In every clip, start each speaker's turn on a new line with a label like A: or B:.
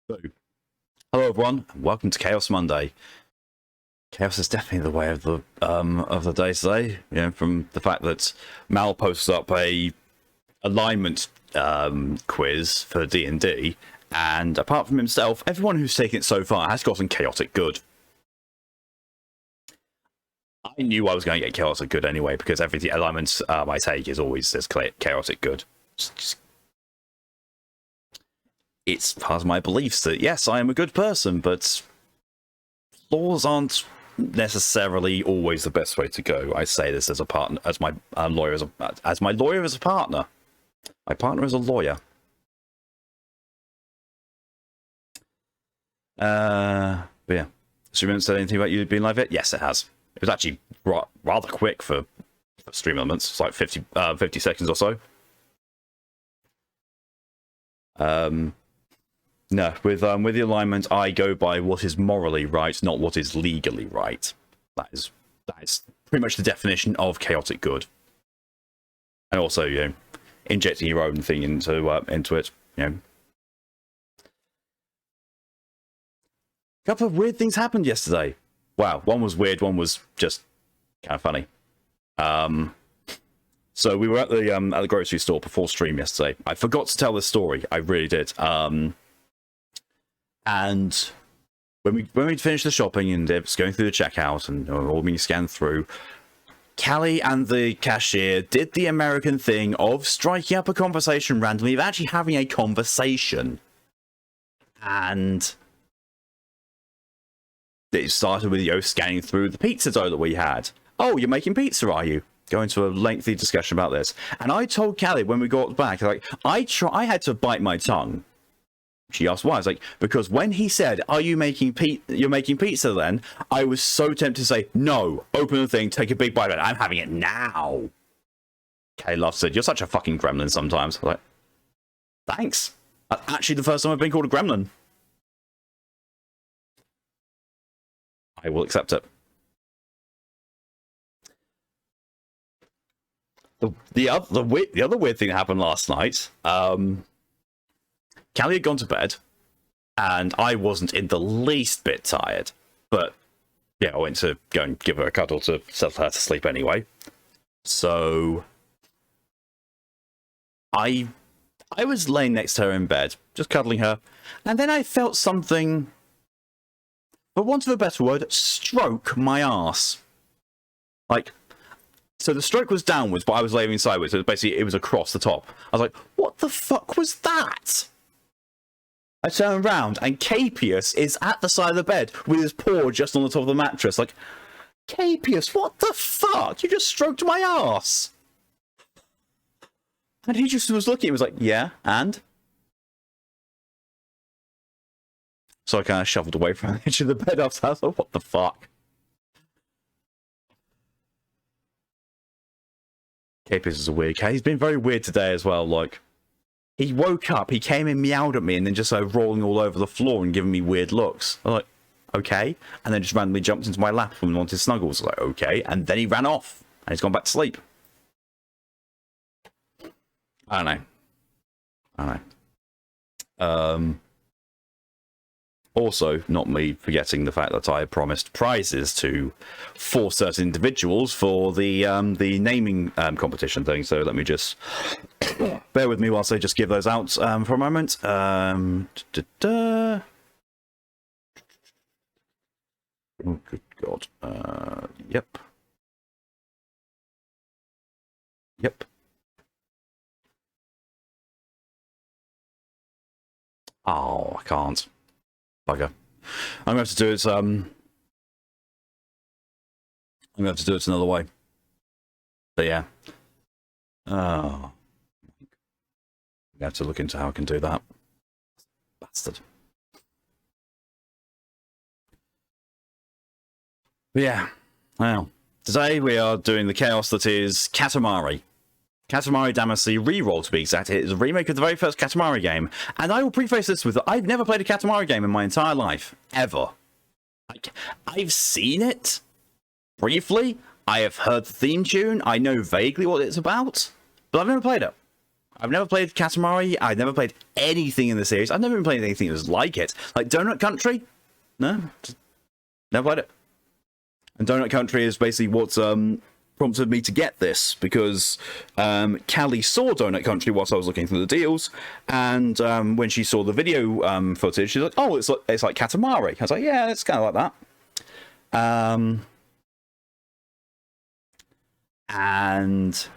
A: So, hello everyone, and welcome to Chaos Monday. Chaos is definitely the way of the day today. You know, from the fact that Mal posts up a alignment quiz for D&D, and apart from himself, everyone who's taken it so far has gotten chaotic good. I knew I was going to get chaotic good anyway, because every alignment I take is always this chaotic good. It's part of my beliefs that yes, I am a good person, but laws aren't necessarily always the best way to go. I say this as a partner, as my lawyer, as my lawyer as a partner. My partner is a lawyer. But yeah. Stream Elements said anything about you being live yet? Yes, it has. It was actually rather quick for Stream Elements. It's like 50 seconds or so. No, with the alignment, I go by what is morally right, not what is legally right. That is pretty much the definition of chaotic good. And also, you know, injecting your own thing into it. You know, a couple of weird things happened yesterday. Wow, one was weird, one was just kind of funny. So we were at the grocery store before stream yesterday. I forgot to tell this story. I really did. And when we finished the shopping and it was going through the checkout and all being scanned through, Callie and the cashier did the American thing of striking up a conversation randomly, of actually having a conversation. And it started with, you know, scanning through the pizza dough that we had. Oh, you're making pizza, are you? Go into a lengthy discussion about this. And I told Callie when we got back, like, I had to bite my tongue. She asked why. I was like, because when he said, "Are you making you're making pizza?" Then I was so tempted to say, "No, open the thing, take a big bite of it. I'm having it now." Kay Love said, "You're such a fucking gremlin sometimes." I was like, thanks. That's actually the first time I've been called a gremlin. I will accept it. The other weird thing that happened last night. Callie had gone to bed, and I wasn't in the least bit tired. But yeah, I went to go and give her a cuddle to settle her to sleep anyway. So I was laying next to her in bed, just cuddling her, and then I felt something, for want of a better word, stroke my arse. Like, so the stroke was downwards, but I was laying sideways, so basically it was across the top. I was like, what the fuck was that? I turn around and Capius is at the side of the bed with his paw just on the top of the mattress. Like, Capius, what the fuck? You just stroked my ass. And he just was looking. He was like, yeah, and? So I kind of shuffled away from the edge of the bed after. I was like, what the fuck? Capius is a weird cat. He's been very weird today as well. Like, he woke up, he came and meowed at me, and then just started rolling all over the floor and giving me weird looks. I was like, okay. And then just randomly jumped into my lap and wanted snuggles. I was like, okay. And then he ran off, and he's gone back to sleep. I don't know. Also, not me forgetting the fact that I had promised prizes to 4 certain individuals for the naming competition thing. So let me just bear with me whilst I just give those out for a moment. Oh, good God. Yep. Oh, I can't. Bugger. I'm going to have to do it. I'm going to have to do it another way. But yeah. Oh. I have to look into how I can do that. Bastard. But yeah. Well, today we are doing the chaos that is Katamari. Katamari Damacy Reroll, to be exact. It is a remake of the very first Katamari game. And I will preface this with, I've never played a Katamari game in my entire life. Ever. I've seen it. Briefly. I have heard the theme tune. I know vaguely what it's about. But I've never played it. I've never played Katamari. I've never played anything in the series. I've never even played anything that was like it. Like Donut Country? No, never played it. And Donut Country is basically what's prompted me to get this, because Callie saw Donut Country whilst I was looking through the deals, and when she saw the video footage, she's like, "Oh, it's like Katamari." I was like, "Yeah, it's kind of like that." And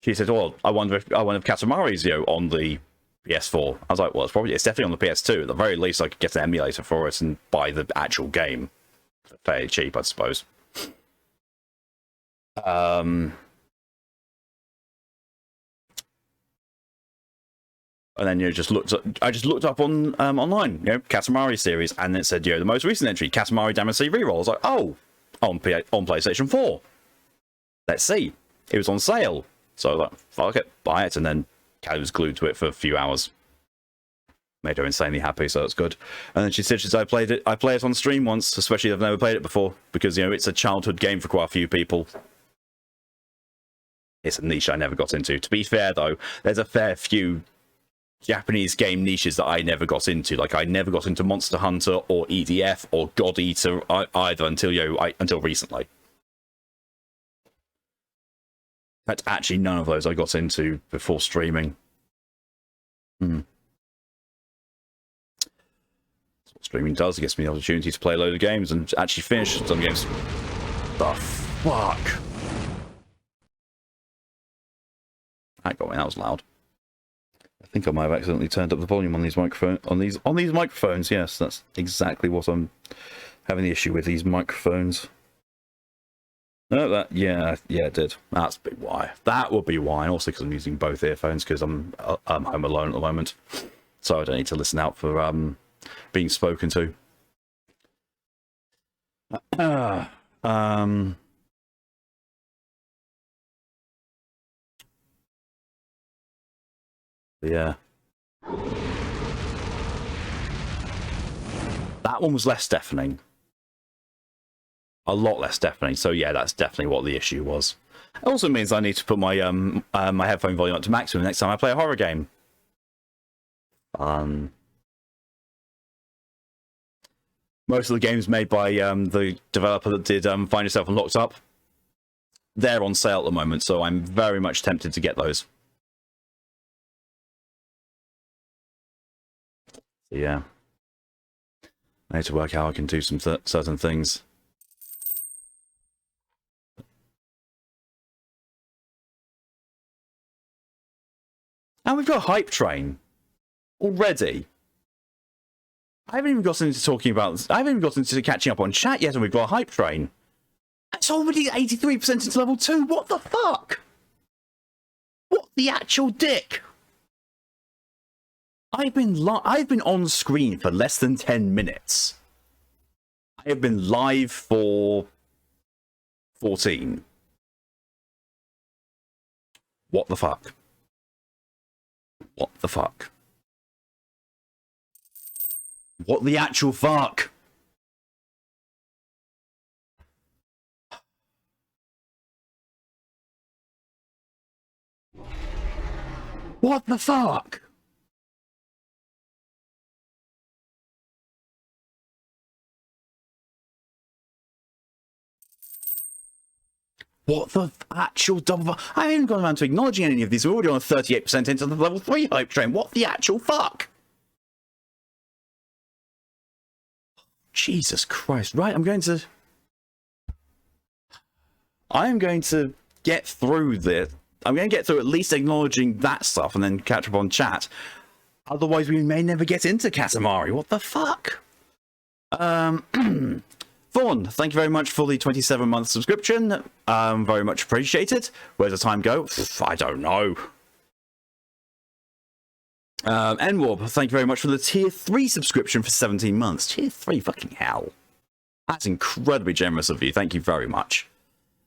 A: she said, "Well, I wonder if Katamari's on the PS4." I was like, "Well, it's definitely on the PS2. At the very least, I could get an emulator for it and buy the actual game fairly cheap, I suppose." And then I just looked up on online, Katamari series, and it said, the most recent entry, Katamari Damacy Reroll. I was like, oh, on PlayStation 4. Let's see. It was on sale, so I was like, fuck it, buy it. And then Callie was glued to it for a few hours. Made her insanely happy, so it's good. And then she said, I play it on stream once, especially if I've never played it before, because it's a childhood game for quite a few people. It's a niche I never got into. To be fair, though, there's a fair few Japanese game niches that I never got into. Like, I never got into Monster Hunter or EDF or God Eater either until recently. In fact, actually, none of those I got into before streaming. That's what streaming does. It gives me the opportunity to play a load of games and actually finish some games. The fuck? That was loud. I think I might have accidentally turned up the volume on these microphones. Yes, that's exactly what I'm having the issue with, these microphones. No, yeah, it did. That's big why. That would be why. And also because I'm using both earphones because I'm home alone at the moment, so I don't need to listen out for being spoken to. Yeah. That one was less deafening. A lot less deafening. So yeah, that's definitely what the issue was. It also means I need to put my my headphone volume up to maximum next time I play a horror game. Most of the games made by the developer that did Find Yourself and Locked Up, they're on sale at the moment, so I'm very much tempted to get those. So yeah, I need to work out how I can do some certain things. And we've got a hype train already. I haven't even gotten into catching up on chat yet, and we've got a hype train. It's already 83% into level 2. What the fuck? What the actual dick? I've been on screen for less than 10 minutes. I have been live for 14. What the fuck? What the fuck? What the actual fuck? What the fuck? What the actual double? I haven't even gone around to acknowledging any of these. We're already on 38% into the level 3 hype train. What the actual fuck? Jesus Christ. Right, I'm going to get through this. I'm going to get through at least acknowledging that stuff and then catch up on chat. Otherwise, we may never get into Katamari. What the fuck? Vaughn, thank you very much for the 27-month subscription. Very much appreciated. Where's the time go? I don't know. Nwarb, thank you very much for the tier 3 subscription for 17 months. Tier 3, fucking hell. That's incredibly generous of you. Thank you very much.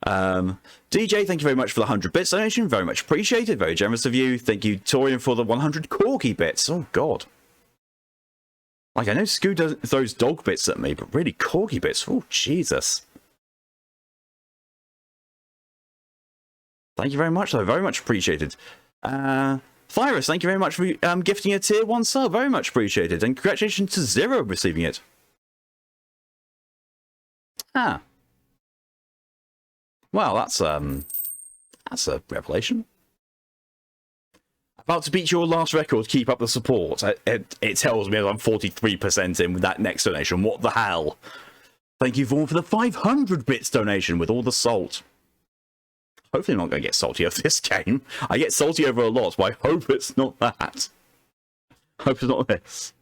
A: DJ, thank you very much for the 100 bits donation. Very much appreciated. Very generous of you. Thank you, Torian, for the 100 corky bits. Oh, God. Like, I know Scoo throws dog bits at me, but really corgi bits? Oh, Jesus. Thank you very much, though. Very much appreciated. Thyrus, thank you very much for gifting a tier 1 sub. Very much appreciated. And congratulations to Zero receiving it. Ah. Well, that's a revelation. About to beat your last record. Keep up the support. It tells me I'm 43% in with that next donation. What the hell? Thank you, Vaughn, for the 500 bits donation with all the salt. Hopefully I'm not going to get salty over this game. I get salty over a lot, but I hope it's not that. Hope it's not this.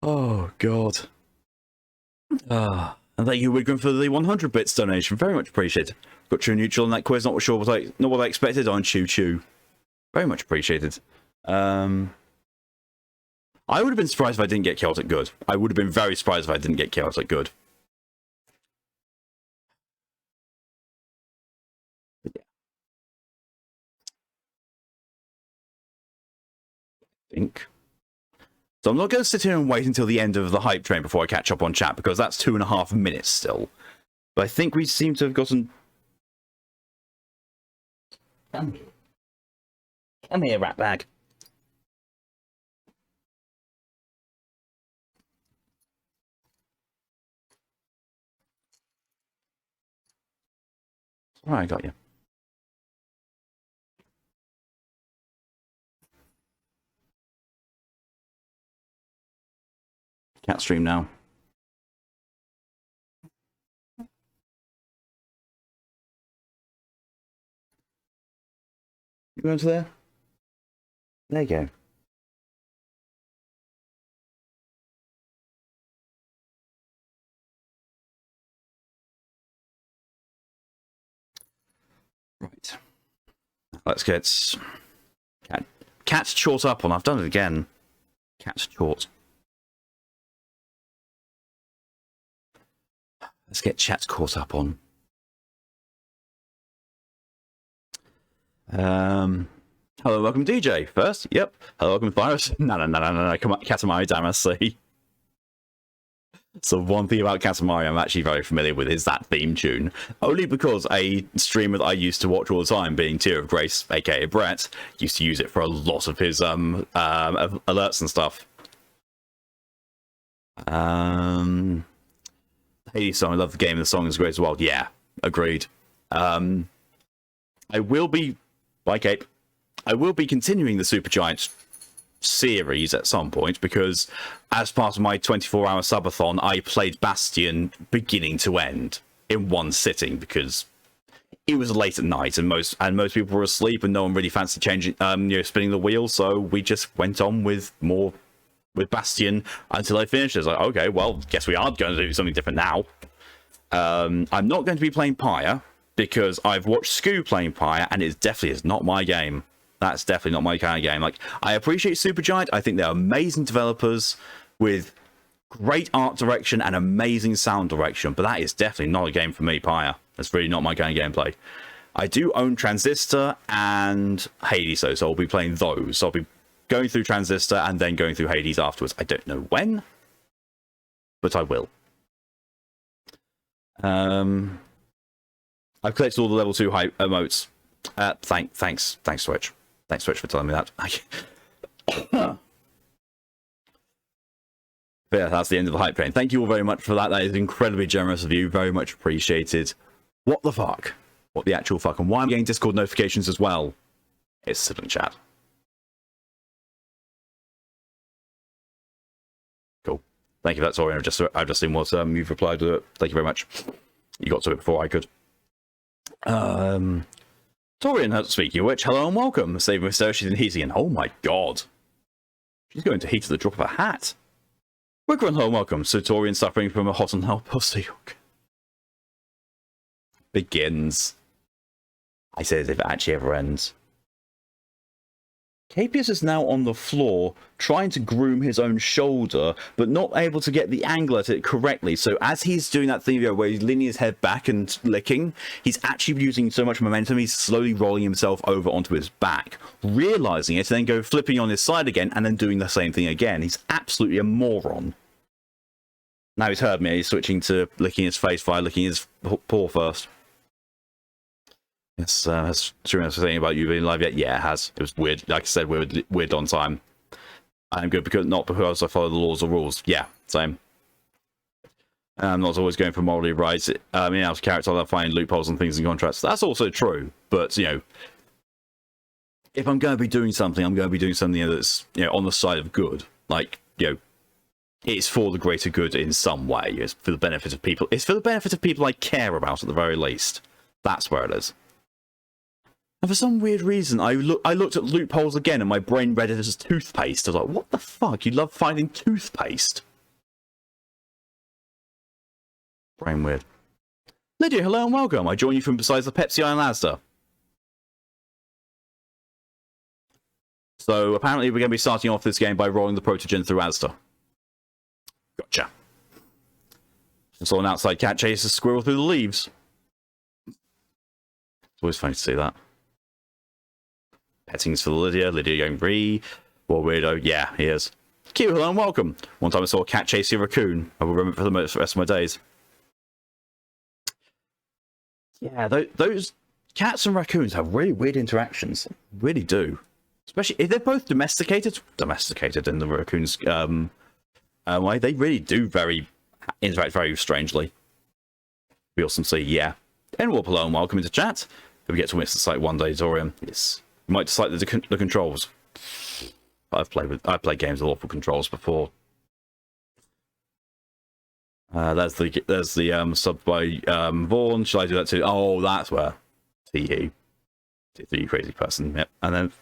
A: Oh, God. And thank you, Wigram, for the 100 bits donation. Very much appreciated. Got true neutral in that quiz. Not sure not what I expected on Choo Choo. Very much appreciated. I would have been surprised if I didn't get Celtic Good. I would have been very surprised if I didn't get Celtic Good. But yeah. I think. So I'm not going to sit here and wait until the end of the hype train before I catch up on chat, because that's 2.5 minutes still. But I think we seem to have gotten... Come here, rat bag. All right, I got you. Cat stream now. You going to there? There you go. Right. Let's get cat chort up on. I've done it again. Cat chort. Let's get chat caught up on. Hello, welcome DJ. First, yep. Hello, welcome Virus. No. Come on, Katamari Damacy. So one thing about Katamari I'm actually very familiar with is that theme tune. Only because a streamer that I used to watch all the time, being Tear of Grace, aka Brett, used to use it for a lot of his alerts and stuff. Hades song, I love the game, the song is great as well. Yeah, agreed. I will be, like Ape, I will be continuing the Supergiant series at some point, because as part of my 24-hour subathon, I played Bastion beginning to end in one sitting, because it was late at night and most people were asleep and no one really fancied changing, spinning the wheel, so we just went on with Bastion until I finished. It's like, okay, well, guess we are going to do something different now. I'm not going to be playing Pyre, because I've watched Scoo playing Pyre, and it definitely is not my game. That's definitely not my kind of game. Like, I appreciate Supergiant. I think they're amazing developers with great art direction and amazing sound direction, but that is definitely not a game for me, Pyre. That's really not my kind of gameplay. I do own Transistor and Hades, though, so I'll be playing those. So I'll be going through Transistor and then going through Hades afterwards. I don't know when, but I will. I've collected all the level 2 hype emotes. Thanks Twitch. Thanks Twitch for telling me that. But yeah, that's the end of the hype train. Thank you all very much for that. That is incredibly generous of you. Very much appreciated. What the fuck? What the actual fuck? And why I'm getting Discord notifications as well? It's still in chat. Cool. Thank you for that, Torian. I've just seen what you've replied to it. Thank you very much. You got to it before I could. Torian, speaking of which, hello and welcome. Saving with Sarah, she's in heating, and oh my god. She's going to heat at the drop of a hat. Quicker and hello and welcome. So Torian suffering from a hot and hell pussy. Begins. I say as if it actually ever ends. Capius is now on the floor, trying to groom his own shoulder, but not able to get the angle at it correctly. So as he's doing that thing where he's leaning his head back and licking, he's actually using so much momentum, he's slowly rolling himself over onto his back, realizing it, and then go flipping on his side again, and then doing the same thing again. He's absolutely a moron. Now he's heard me, he's switching to licking his face via licking his paw first. Yes, has streaming saying about you being live yet? Yeah, it has. It was weird. Like I said, weird on time. I'm good because not because I follow the laws or rules. Yeah, same. I'm not always going for morally right. Out of character, I find loopholes and things in contracts. That's also true. But if I'm going to be doing something, I'm going to be doing something that's on the side of good. Like it's for the greater good in some way. It's for the benefit of people. It's for the benefit of people I care about at the very least. That's where it is. And for some weird reason, I looked at loopholes again, and my brain read it as toothpaste. I was like, "What the fuck? You love finding toothpaste?" Brain weird. Lydia, hello and welcome. I join you from besides the Pepsi Island Asda. So apparently we're going to be starting off this game by rolling the protogen through Asda. Gotcha. I saw an outside cat chase a squirrel through the leaves. It's always funny to see that. Pettings for Lydia. Lydia going free. Well, weirdo. Yeah, he is. Q, hello and welcome. One time I saw a cat chasing a raccoon. I will remember for the rest of my days. Yeah, those cats and raccoons have really weird interactions. Really do. Especially if they're both domesticated in the raccoon's way. They really do interact very strangely. We also say, yeah. Enwarp, hello and welcome into chat. If we get to witness the site one day, Dorian. Yes. You might dislike the controls. I've played games with awful controls before. There's the sub by Vaughn. Shall I do that too? Oh, that's where you crazy person. Yep. And then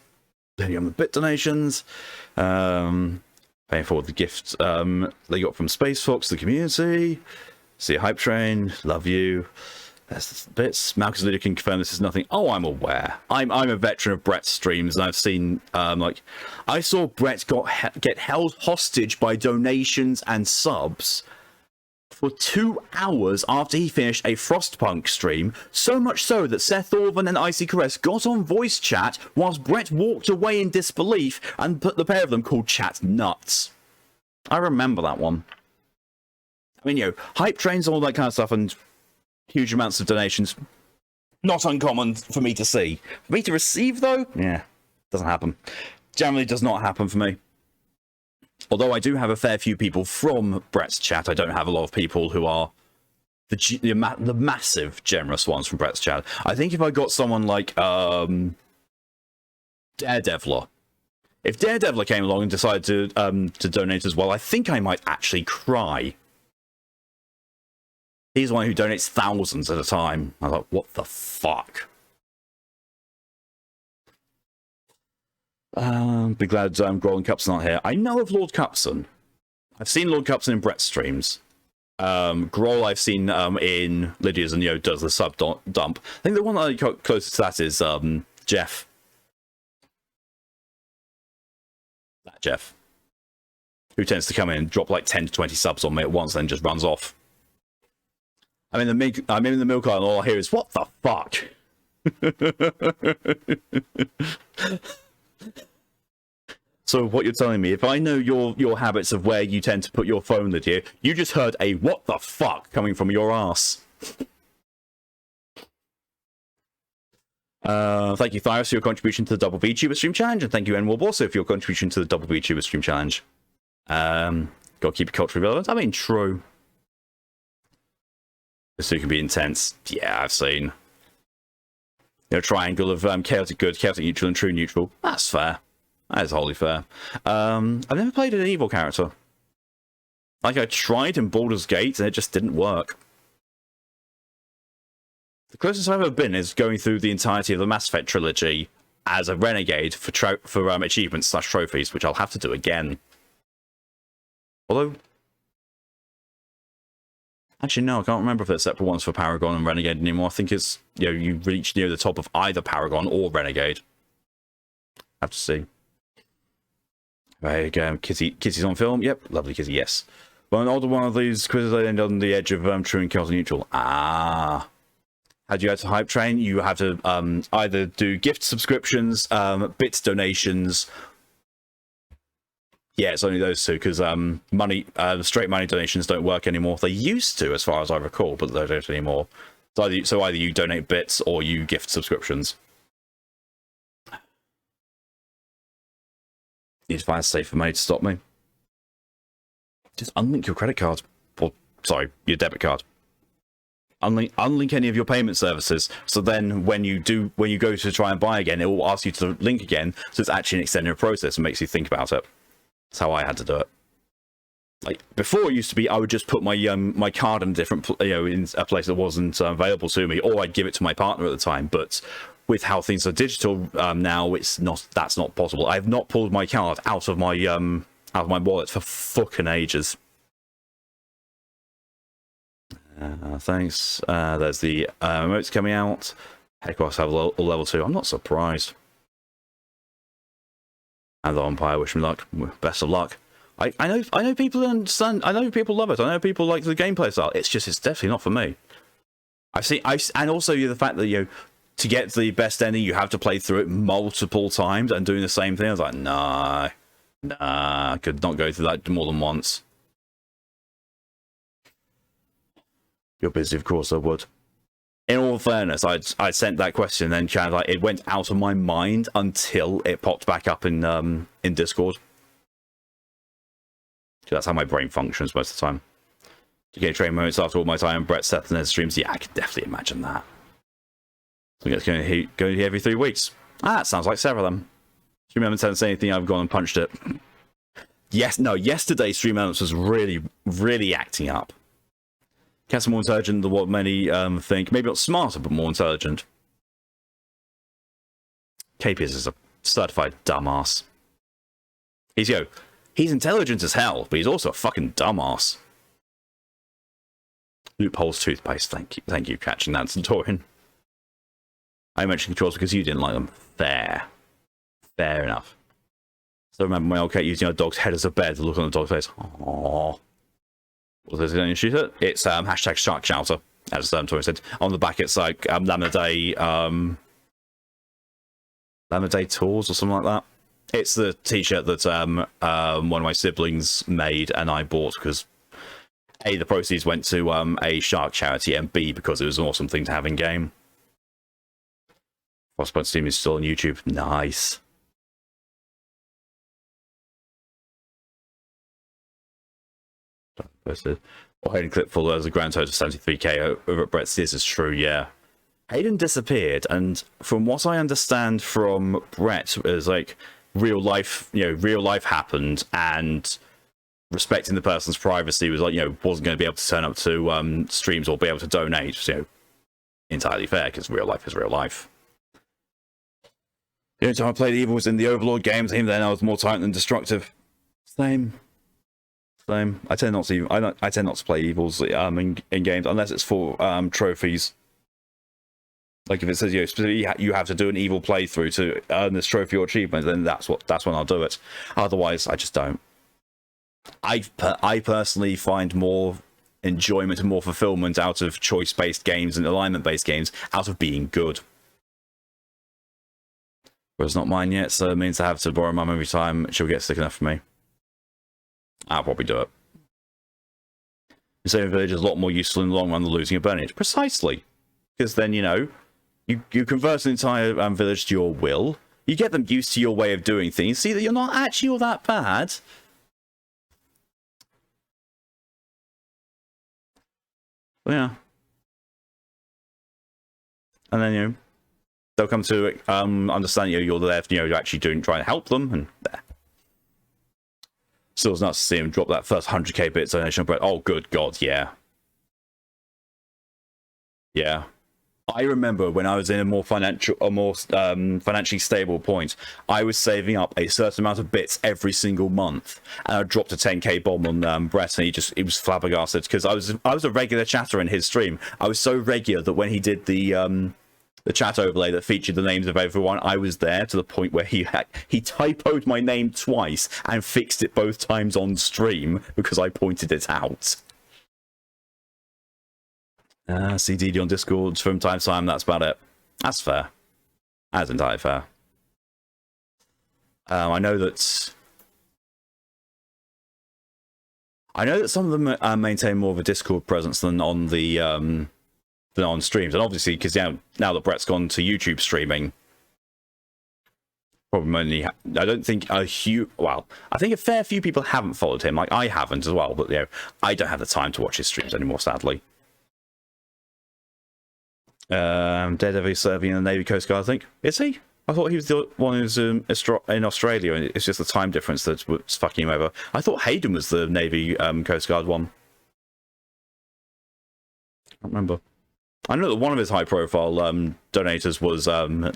A: on the bit donations, paying for the gifts they got from Space Fox, the community. See a hype train. Love you. That's the bits. Malcolm Lydia can confirm this is nothing. Oh, I'm aware. I'm a veteran of Brett's streams, and I've seen I saw Brett get held hostage by donations and subs for 2 hours after he finished a Frostpunk stream, so much so that Seth Orvan and Icy Caress got on voice chat whilst Brett walked away in disbelief, and put the pair of them called chat nuts. I remember that one. I mean, hype trains, all that kind of stuff, and huge amounts of donations. Not uncommon for me to see. For me to receive, though? Yeah, doesn't happen. Generally does not happen for me. Although I do have a fair few people from Brett's chat, I don't have a lot of people who are the massive generous ones from Brett's chat. I think if I got someone like Daredeviler, if Daredeviler came along and decided to donate as well, I think I might actually cry. He's the one who donates thousands at a time. I was like, what the fuck? Be glad Grohl and Cupson aren't here. I know of Lord Cupson. I've seen Lord Cupson in Brett's streams. Grohl I've seen in Lydia's, and does the sub dump. I think the one that I got closest to that is Jeff. That Jeff. Who tends to come in and drop like 10 to 20 subs on me at once, then just runs off. I'm in the milk aisle, and all I hear is, what the fuck? So what you're telling me, if I know your habits of where you tend to put your phone, Lydia, you just heard a what the fuck coming from your ass. Thank you, Thyrus, for your contribution to the Double VTuber Stream Challenge, and thank you, Enwarb, also for your contribution to the Double VTuber Stream Challenge. Gotta keep your culture relevant. I mean, true. This can be intense. Yeah, I've seen. Triangle of chaotic good, chaotic neutral, and true neutral. That's fair. That is wholly fair. I've never played an evil character. Like, I tried in Baldur's Gate, and it just didn't work. The closest I've ever been is going through the entirety of the Mass Effect trilogy as a renegade for achievements/trophies, which I'll have to do again. Although, actually, no, I can't remember if there's separate ones for Paragon and Renegade anymore. I think it's, you reach near the top of either Paragon or Renegade. Have to see. There you go. Kitty's on film. Yep, lovely Kitty, yes. Well, an older one of these quizzes I end on the edge of true and chaotic neutral. Ah. How do you add to Hype Train? You have to either do gift subscriptions, bits donations. Yeah, it's only those two, because straight money donations don't work anymore. They used to, as far as I recall, but they don't anymore. So either you donate bits or you gift subscriptions. You just find a safer way to stop me. Just unlink your credit card. Or, sorry, your debit card. Unlink any of your payment services. So then when you go to try and buy again, it will ask you to link again. So it's actually an extended process and makes you think about it. That's how I had to do it. Like before, it used to be I would just put my my card in a different, in a place that wasn't available to me, or I'd give it to my partner at the time. But with how things are digital now, that's not possible. I've not pulled my card out of my wallet for fucking ages. Thanks. There's the emotes coming out. Headquarters have level 2. I'm not surprised. And the umpire, wish me luck. Best of luck. I know people understand. I know people love it. I know people like the gameplay style. It's definitely not for me. And also the fact that to get the best ending, you have to play through it multiple times and doing the same thing. I was like, nah, I could not go through that more than once. You're busy, of course I would. In all fairness, I sent that question, then kind of like it went out of my mind until it popped back up in Discord. That's how my brain functions most of the time. To get train moments after all my time on Brett, Seth, and their streams, yeah, I can definitely imagine that. So it's going to every 3 weeks. That sounds like several of them. Stream Elements hasn't said anything, I've gone and punched it. Yesterday's Stream Elements was really, really acting up. Cat's more intelligent than what many think. Maybe not smarter, but more intelligent. KP is a certified dumbass. He's intelligent as hell, but he's also a fucking dumbass. Loopholes toothpaste. Thank you, catching that, Centurion. I mentioned controls because you didn't like them. Fair enough. So remember my old cat using our dog's head as a bed to look on the dog's face. Aww. Was it going to shoot it? It's hashtag shark shouter, as Tori said. On the back, it's like Lamiday Tours or something like that. It's the t-shirt that one of my siblings made and I bought because A, the proceeds went to a shark charity, and B, because it was an awesome thing to have in game. Frostbite Steam is still on YouTube. Nice. Posted. Or Hayden clip full as a grand total of 73k over at Brett's. This is true, yeah. Hayden disappeared, and from what I understand from Brett, it was like real life happened, and respecting the person's privacy was like, wasn't going to be able to turn up to streams or be able to donate. So, entirely fair, because real life is real life. The only time I played evil was in the Overlord games. Even then, I was more tight than destructive. Same. I tend not to play evils in games unless it's for trophies. Like if it says you have to do an evil playthrough to earn this trophy or achievement, then that's when I'll do it. Otherwise, I just don't. I personally find more enjoyment and more fulfillment out of choice-based games and alignment-based games out of being good. But it's not mine yet, so it means I have to borrow mum every time she'll get sick enough for me. I'll probably do it. The saving village is a lot more useful in the long run than losing a burnage. Precisely. Because then, you convert an entire village to your will. You get them used to your way of doing things. See that you're not actually all that bad. But yeah. And then, they'll come to understand you're there, you're actually trying to help them, and there. Still, it's nice to see him drop that first 100k bit donation. But oh, good God, yeah. Yeah. I remember when I was in a more financially stable point, I was saving up a certain amount of bits every single month, and I dropped a 10k bomb on Brett, and he was flabbergasted because I was a regular chatter in his stream. I was so regular that when he did the chat overlay that featured the names of everyone, I was there to the point where he typoed my name twice and fixed it both times on stream because I pointed it out. CDD on Discord from time to time, that's about it. That's fair. That's entirely fair. I know that some of them maintain more of a Discord presence than on the on streams. And obviously, because now that Brett's gone to YouTube streaming, probably only, I don't think a huge, well, I think a fair few people haven't followed him. Like, I haven't as well, but, you know, I don't have the time to watch his streams anymore, sadly. Daredevil serving in the Navy Coast Guard, I think. Is he? I thought he was the one who's in Australia, and it's just the time difference that's fucking him over. I thought Hayden was the Navy Coast Guard one. I can't remember. I know that one of his high-profile donators was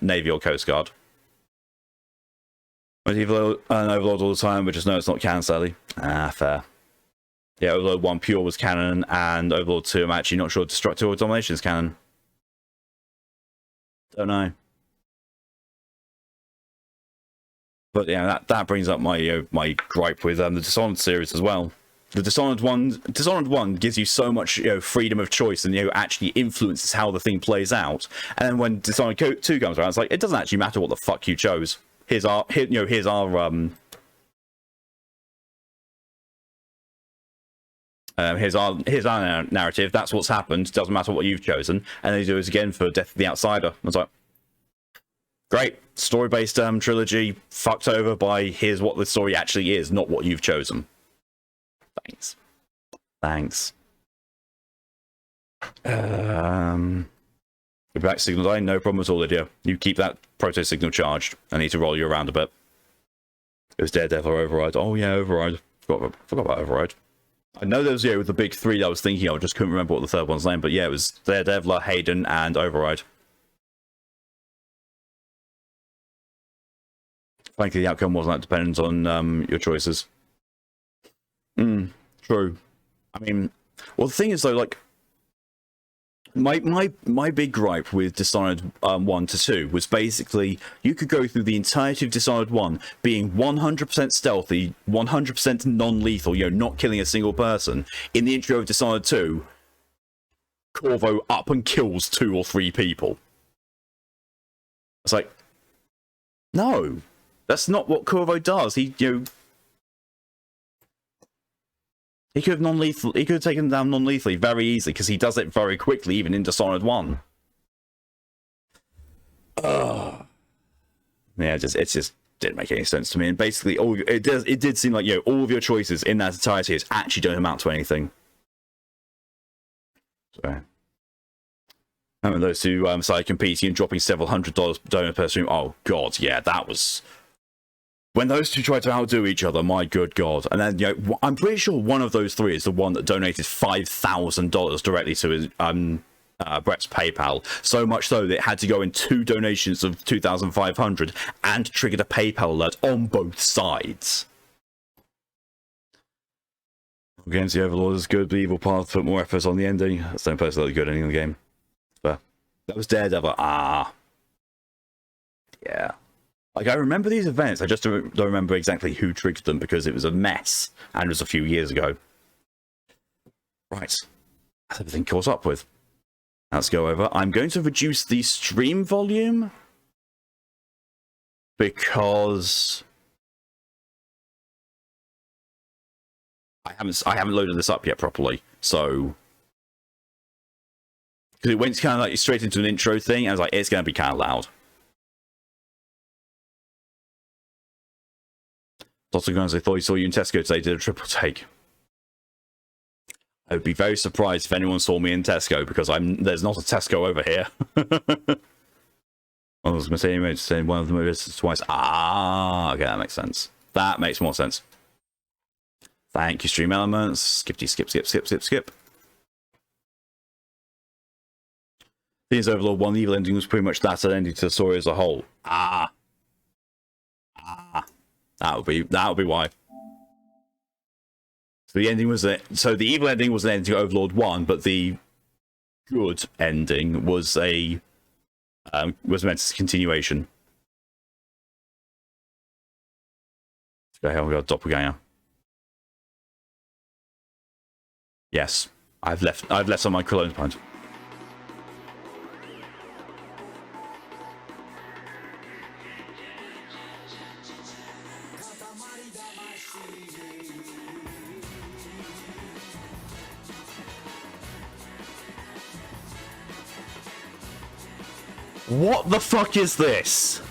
A: Navy or Coast Guard. But Evil and Overlord all the time, but just no, it's not canon, sadly. Ah, fair. Yeah, Overlord 1 pure was canon, and Overlord 2, I'm actually not sure Destructive or Domination is canon. Don't know. But yeah, that brings up my my gripe with the Dishonored series as well. The Dishonored one gives you so much freedom of choice, and actually influences how the thing plays out. And then when Dishonored 2 comes around, it's like it doesn't actually matter what the fuck you chose. Here's our narrative. That's what's happened. Doesn't matter what you've chosen. And they do it again for Death of the Outsider. I was like, great, story-based trilogy fucked over by here's what the story actually is, not what you've chosen. Thanks. Go back signal die, no problem at all, Lydia. You keep that proto signal charged. I need to roll you around a bit. It was Daredevil or Override. Oh yeah, Override. Forgot about Override. I know there was the big three that I was thinking of, just couldn't remember what the third one's name, but yeah, it was Daredevil, Hayden, and Override. Frankly, the outcome wasn't that dependent on your choices. True. I mean, well, the thing is though, like, my big gripe with Dishonored 1 to 2 was basically you could go through the entirety of Dishonored 1 being 100% stealthy, 100% non-lethal, not killing a single person. In the intro of Dishonored 2, Corvo up and kills 2 or 3 people. It's like, no, that's not what Corvo does. He could have taken them down non-lethally very easily, because he does it very quickly, even in Dishonored 1. Yeah, it just didn't make any sense to me. And basically, it did seem like all of your choices in that entirety actually don't amount to anything. So, and those two started competing and dropping several $100 donor per stream. Oh god, yeah, that was. When those two tried to outdo each other, my good god. And then, I'm pretty sure one of those three is the one that donated $5,000 directly to his, Brett's PayPal. So much so that it had to go in 2 donations of $2,500 and triggered a PayPal alert on both sides. Against the Overlord is good, but Evil Path put more effort on the ending. That's the only personally good ending in the game. But that was Daredevil. Yeah. Like, I remember these events, I just don't remember exactly who triggered them because it was a mess, and it was a few years ago. Right. That's everything caught up with. Let's go over. I'm going to reduce the stream volume because I haven't loaded this up yet properly, so because it went kind of like straight into an intro thing, and I was like, it's going to be kind of loud. Lots of guys, I thought he saw you in Tesco today, did a triple take. I would be very surprised if anyone saw me in Tesco, because there's not a Tesco over here. I was going to say one of the movies twice. Ah, okay, that makes sense. That makes more sense. Thank you, Stream Elements. Skip. These Overlord 1, the evil ending was pretty much that ending to the story as a whole. That would be why. So the ending was so the evil ending was an ending to Overlord 1, but the good ending was meant as a continuation. Okay, we got a doppelganger. Yes, I've left some of my cologne behind. What the fuck is this?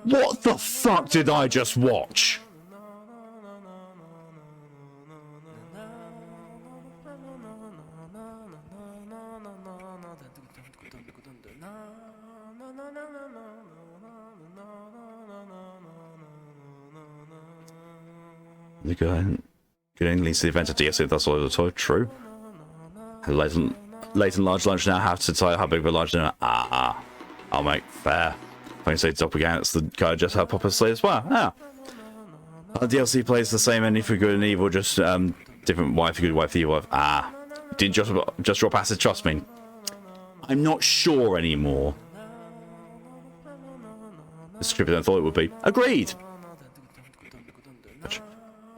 A: What the fuck did I just watch? Good leads to the event of DSC, that's all the toy. True. Late and large lunch now have to tell how big of a large dinner. I'll make fair. If I can say doppelganger, the guy just had Papa Slay as well. DLC plays the same ending for good and evil, just different wife for good, wife for evil. Didn't just drop acid, trust me. I'm not sure anymore. It's creepier than I thought it would be. Agreed!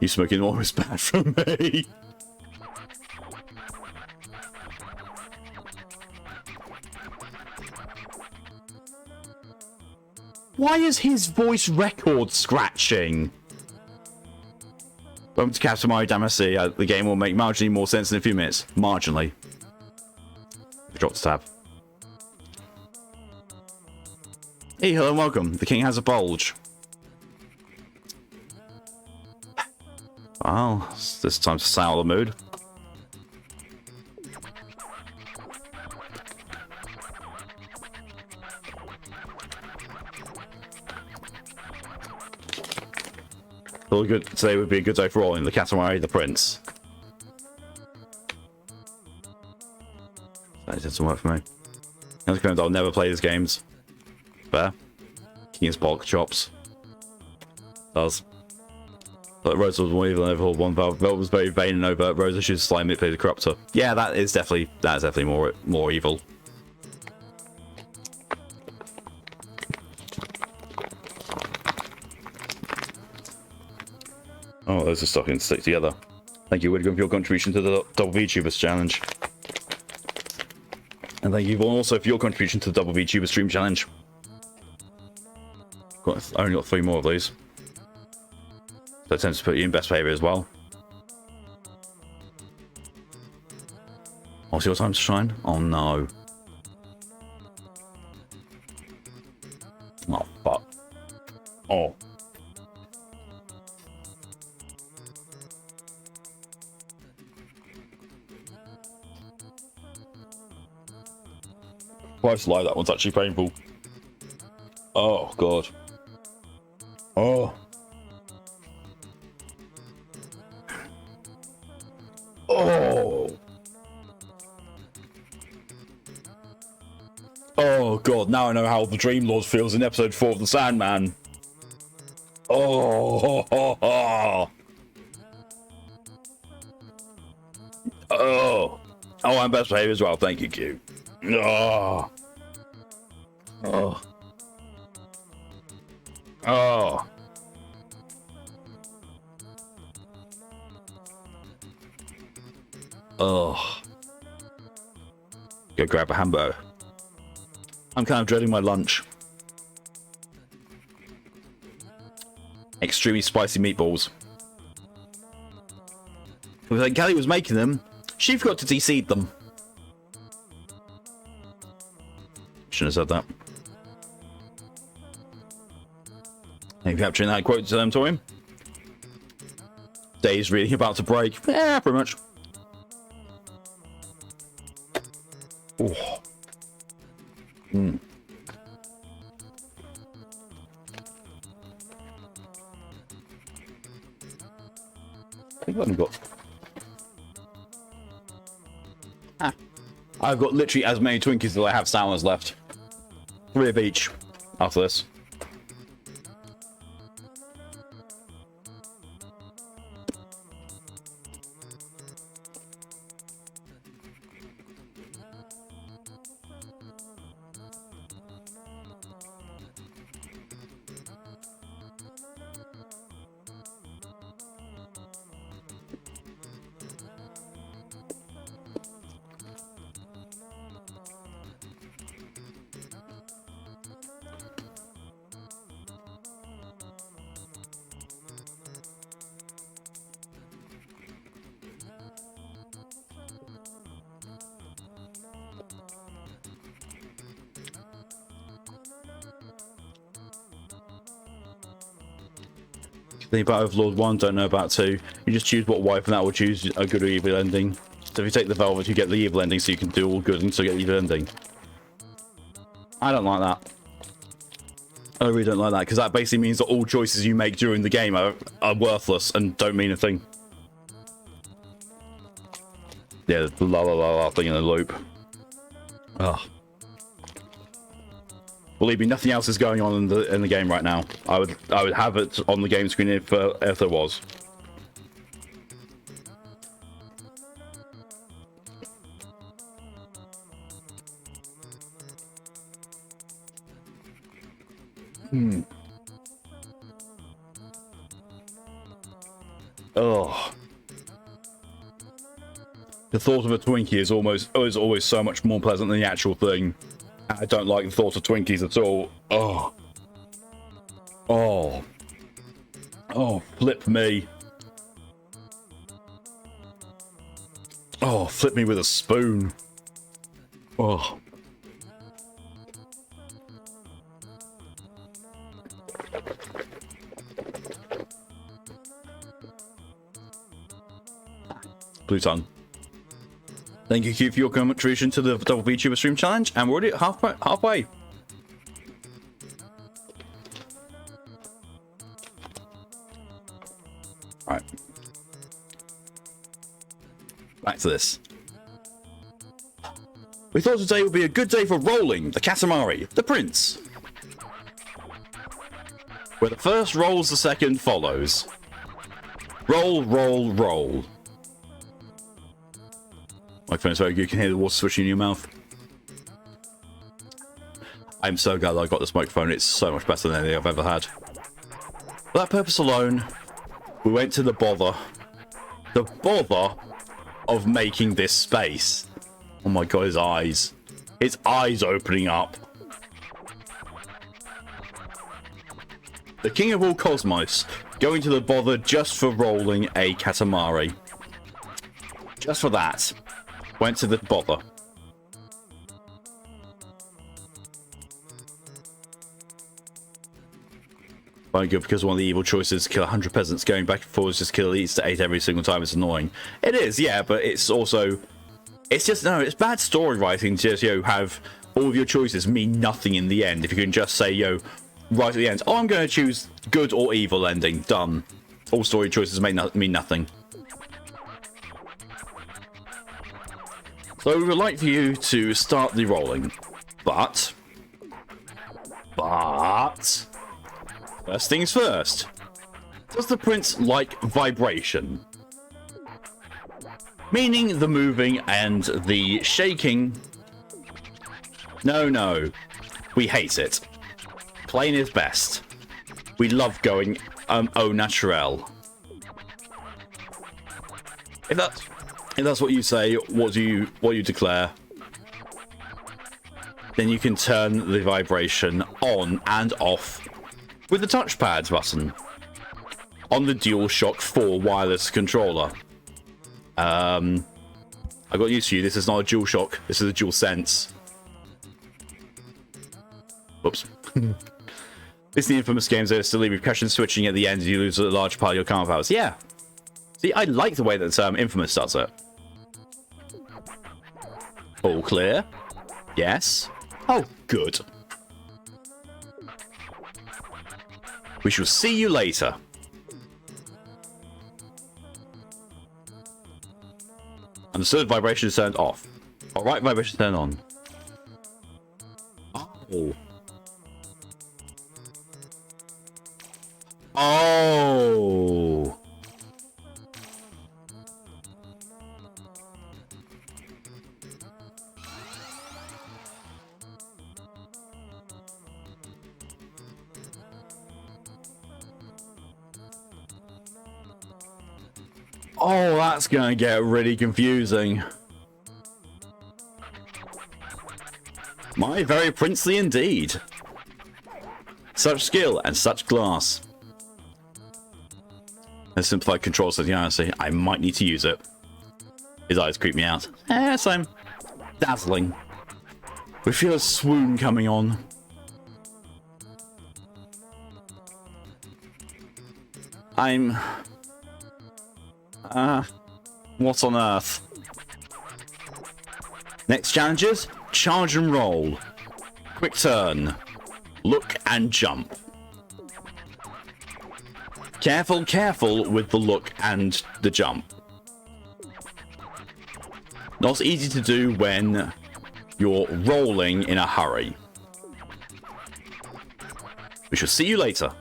A: You smoking more is bad for me. Why is his voice record scratching? Welcome to Katamari Damacy. The game will make marginally more sense in a few minutes. Marginally. Drop the tab. Hey, hello and welcome. The king has a bulge. Well, this time to sour the mood. Well, good. Today would be a good day for rolling the Katamari the Prince. That doesn't work for me. I'll never play these games. Fair. King's bulk chops. Does. But Rosa was more evil than ever. One Velvet was very vain and overt. Rosa should slime it, play the corruptor. Yeah, that's definitely more evil. Oh, those are starting to stick together. Thank you, Widgum, for your contribution to the Double VTubers challenge. And thank you also for your contribution to the Double VTuber stream challenge. Only got 3 more of these. So I tend to put you in best behavior as well. What's your time to shine? Oh no. Oh fuck. Oh. Price lie, that one's actually painful. Oh god. Oh. Oh. Oh god, now I know how the Dream Lord feels in episode 4 of the Sandman. Oh. Oh. Oh, I'm best behavior as well, thank you, Q. Oh. Oh. Oh. Oh. Go grab a hamburger. I'm kind of dreading my lunch. Extremely spicy meatballs. When Kelly was making them, she forgot to de-seed them. Shouldn't have said that. Are you capturing that quote to them, Torium? Day's really about to break. Yeah, pretty much. Oh. Hmm. I think I've got... I've got literally as many Twinkies as I have sours left. 3 of each after this. Think about Overlord 1, don't know about 2. You just choose what wife and that will choose a good or evil ending. So if you take the Velvet, you get the evil ending, so you can do all good and still get the evil ending. I don't like that. I really don't like that, because that basically means that all choices you make during the game are worthless and don't mean a thing. Yeah, the la la la la thing in the loop. Ugh. Believe me, nothing else is going on in the game right now. I would have it on the game screen if there was. Ugh. The thought of a Twinkie is always so much more pleasant than the actual thing. I don't like the thought of Twinkies at all. Oh. Oh. Oh, flip me. Oh, flip me with a spoon. Oh. Blue tongue. Thank you, Q, for your contribution to the Double VTuber Stream Challenge, and we're already halfway. Alright. Back to this. We thought today would be a good day for rolling the Katamari, the Prince. Where the first rolls, the second follows. Roll, roll, roll. My phone's very good. You can hear the water swishing in your mouth. I'm so glad I got this microphone. It's so much better than anything I've ever had. For that purpose alone, we went to the bother of making this space. Oh my god, his eyes. His eyes opening up. The king of all cosmos, going to the bother just for rolling a Katamari. Just for that. Went to the bother. Very good, because one of the evil choices kill 100 peasants going back and forwards, just kill at least 8 every single time. It's annoying. It is, yeah, but it's also... It's just, no, it's bad story writing to just, have all of your choices mean nothing in the end. If you can just say, right at the end, oh, I'm going to choose good or evil ending. Done. All story choices mean nothing. So we would like for you to start the rolling, but first things first. Does the prince like vibration? Meaning the moving and the shaking. No, we hate it. Plain is best. We love going au naturel. If that's what you say, what you declare, then you can turn the vibration on and off with the touchpad button on the DualShock 4 wireless controller. I got used to you. This is not a DualShock. This is a DualSense. Whoops. This is the infamous games that still leave percussion switching at the end. You lose a large part of your command powers. Yeah. See, I like the way that Infamous does it. All clear? Yes. Oh, good. We shall see you later. Understood. Vibration is turned off. Alright, vibration turn on. Oh. Oh. Oh, that's gonna get really confusing. My very princely indeed. Such skill and such glass. A simplified control setting, honestly. I might need to use it. His eyes creep me out. Same. Dazzling. We feel a swoon coming on. I'm... what on earth? Next challenges, charge and roll. Quick turn. Look and jump. Careful, careful with the look and the jump. Not easy to do when you're rolling in a hurry. We shall see you later.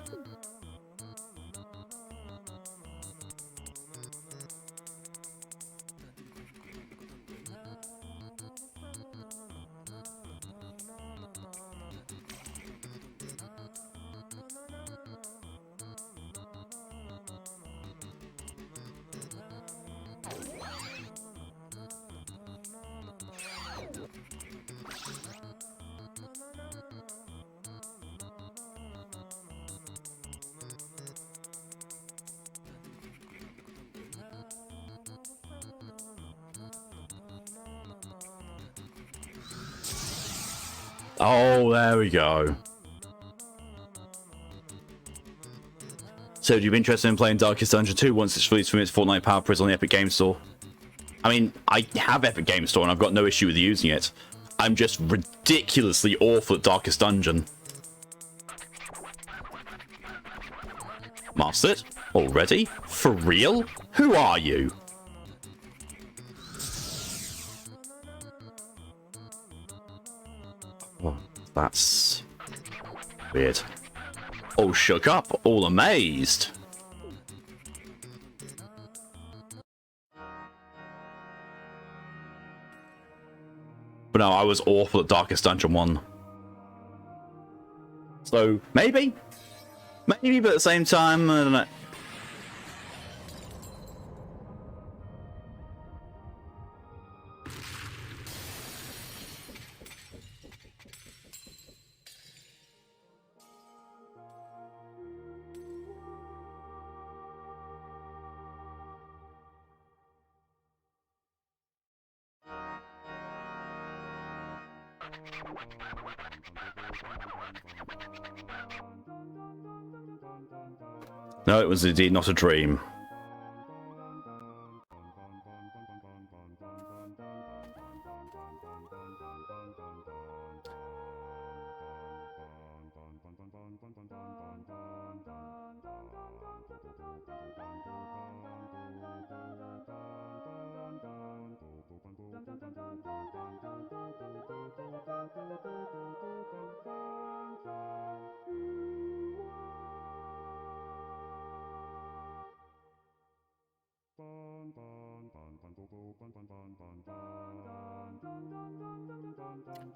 A: Oh, there we go. So, do you be interested in playing Darkest Dungeon 2 once it's released from its Fortnite Power Priz on the Epic Games Store? I mean, I have Epic Games Store and I've got no issue with using it. I'm just ridiculously awful at Darkest Dungeon. Mastered? Already? For real? Who are you? Oh, that's weird. All shook up, all amazed. But no, I was awful at Darkest Dungeon 1. So, maybe? Maybe, but at the same time, I don't know. No, it was indeed not a dream.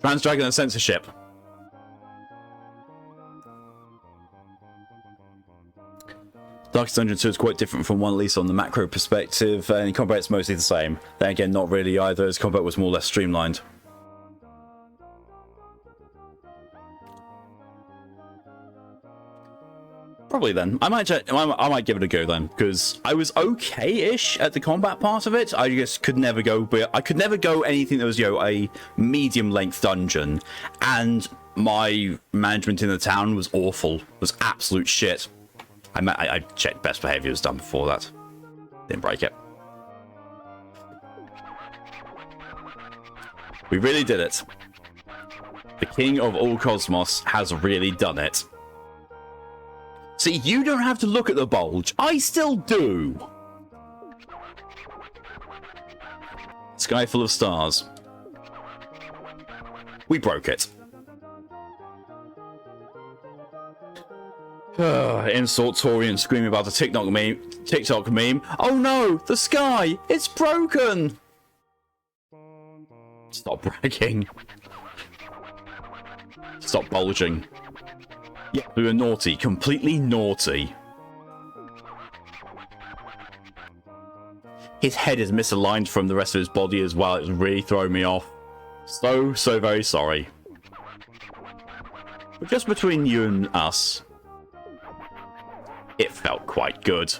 A: Transdragon and censorship. Darkest Dungeon 2 is quite different from 1, at least on the macro perspective, and combat's mostly the same. Then again, not really either, as combat was more or less streamlined. Probably then. I might give it a go then, because I was okay-ish at the combat part of it. I just could never go, but I could never go anything that was, you know, a medium-length dungeon, and my management in the town was awful. It was absolute shit. I checked best behavior was done before that. Didn't break it. We really did it. The king of all cosmos has really done it. See, you don't have to look at the bulge. I still do. Sky full of stars. We broke it. Insult Torian screaming about a TikTok meme. Oh no, the sky, it's broken. Stop bragging. Stop bulging. Yeah, we were naughty, completely naughty. His head is misaligned from the rest of his body as well. It's really throwing me off. So very sorry. But just between you and us, it felt quite good.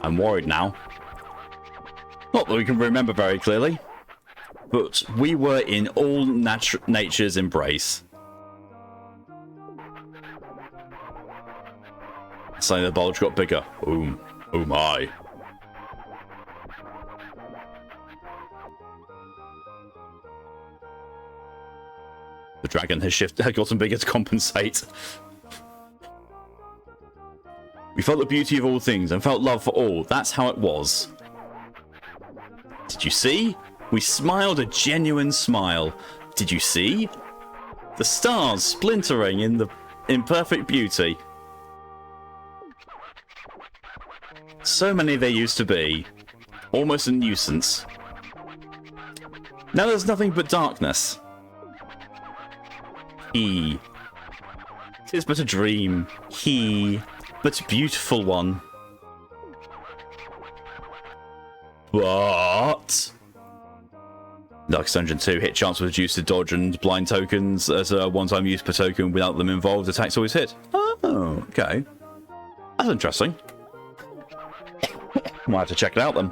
A: I'm worried now. Not that we can remember very clearly, but we were in all nature's embrace. Suddenly the bulge got bigger. Oh my. The dragon has gotten bigger to compensate. We felt the beauty of all things and felt love for all. That's how it was. Did you see? We smiled a genuine smile. Did you see? The stars splintering in perfect beauty. So many there used to be. Almost a nuisance. Now there's nothing but darkness. 'Tis but a dream. But a beautiful one. But Darkest Dungeon 2, hit chance was reduced to dodge and blind tokens as a one-time use per token. Without them involved, attacks always hit. Oh, okay. That's interesting. Might have to check it out then.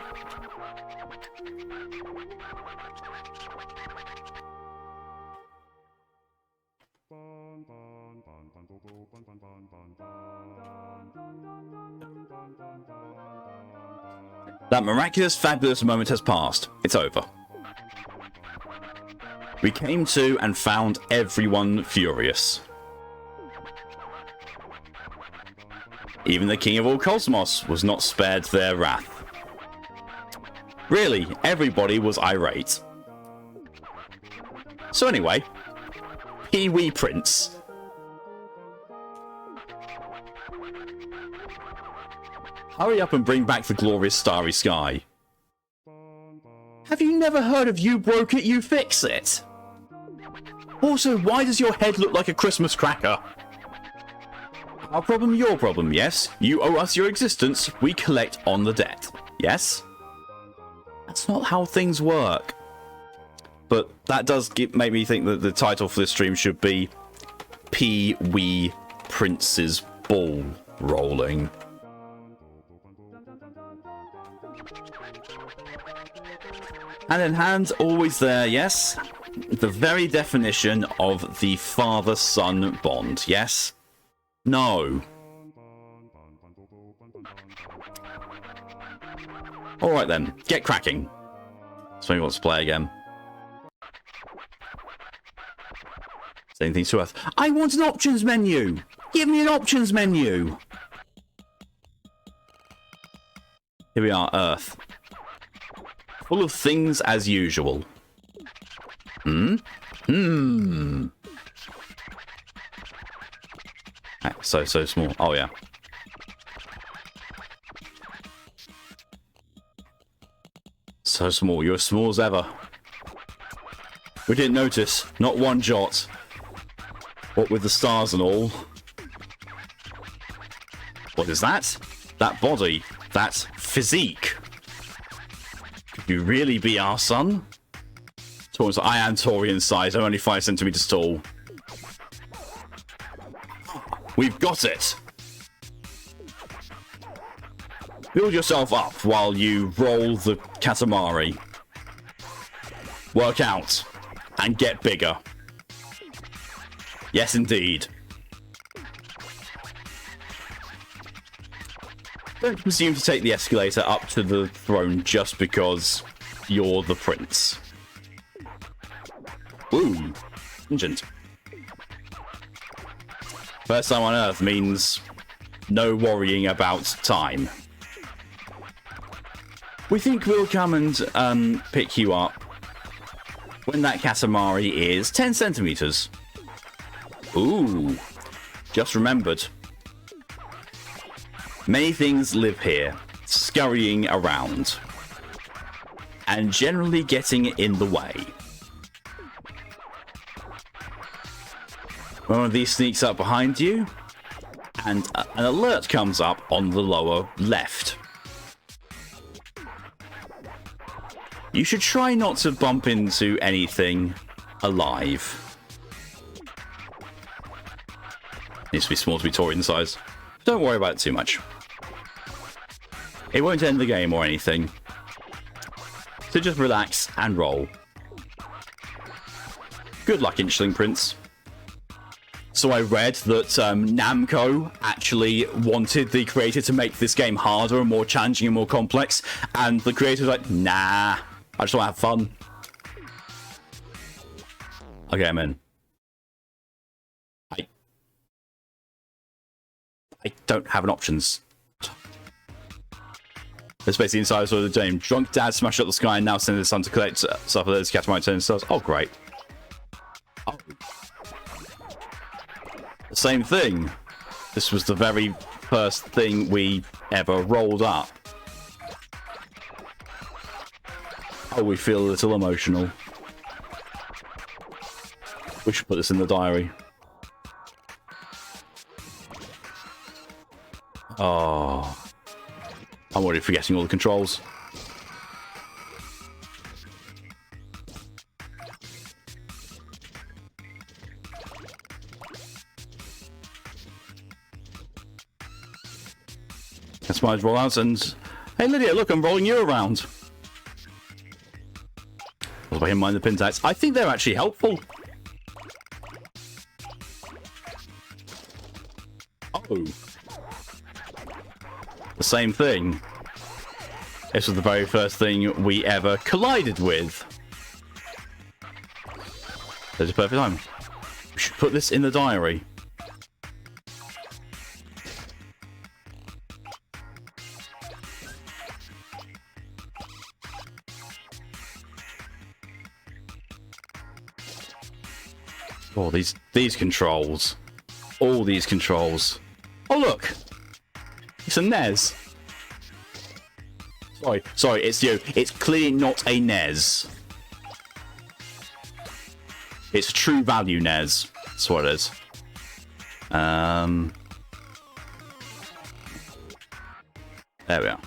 A: That miraculous, fabulous moment has passed. It's over. We came to and found everyone furious. Even the king of all cosmos was not spared their wrath. Really, everybody was irate. So anyway, Pee-wee Prince. Hurry up and bring back the glorious starry sky. Have you never heard of you broke it, you fix it? Also, why does your head look like a Christmas cracker? Our problem, your problem, yes? You owe us your existence, we collect on the debt, yes? That's not how things work. But that does make me think that the title for this stream should be Pee-wee Prince's Ball Rolling. Hand in hand, always there, yes? The very definition of the father-son bond, yes? No. Alright then, get cracking. So he wants to play again. Saying things to Earth. I want an options menu! Give me an options menu! Here we are, Earth. Full of things as usual. So small. Oh, yeah. So small. You're as small as ever. We didn't notice. Not one jot. What with the stars and all. What is that? That body. That physique. Could you really be our son? Torian's like, I am Torian size. I'm only 5 centimeters tall. We've got it. Build yourself up while you roll the Katamari. Work out. And get bigger. Yes, indeed. Don't presume to take the escalator up to the throne just because you're the prince. Ooh. Stringent. First time on Earth means No worrying about time. We think we'll come and pick you up when that Katamari is 10 centimeters. Ooh, just remembered. Many things live here, scurrying around, and generally getting in the way. One of these sneaks up behind you, and an alert comes up on the lower left. You should try not to bump into anything alive. Needs to be small to be Taurian size. Don't worry about it too much. It won't end the game or anything. So just relax and roll. Good luck, Inchling Prince. So I read that Namco actually wanted the creator to make this game harder and more challenging and more complex, and the creator's like, nah, I just want to have fun. Okay, I'm in. I don't have an options. It's basically inside sort of the game. Drunk dad smashed up the sky and now sends his son to collect stuff of those Katamari turnstiles. Oh, great. Oh. The same thing. This was the very first thing we ever rolled up. Oh, we feel a little emotional. We should put this in the diary. Oh. I'm already forgetting all the controls. That's my rollouts and... Hey Lydia, look, I'm rolling you around. What about him mind the pin tags? I think they're actually helpful. Oh. The same thing. This was the very first thing we ever collided with. There's a perfect time. We should put this in the diary. Oh, these controls. All these controls. Oh, look! It's a NES. Sorry, it's you. It's clearly not a NES. It's a true value NES. That's what it is. There we are.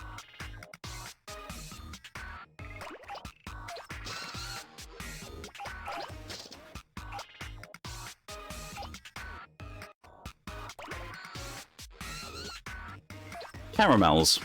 A: Caramels.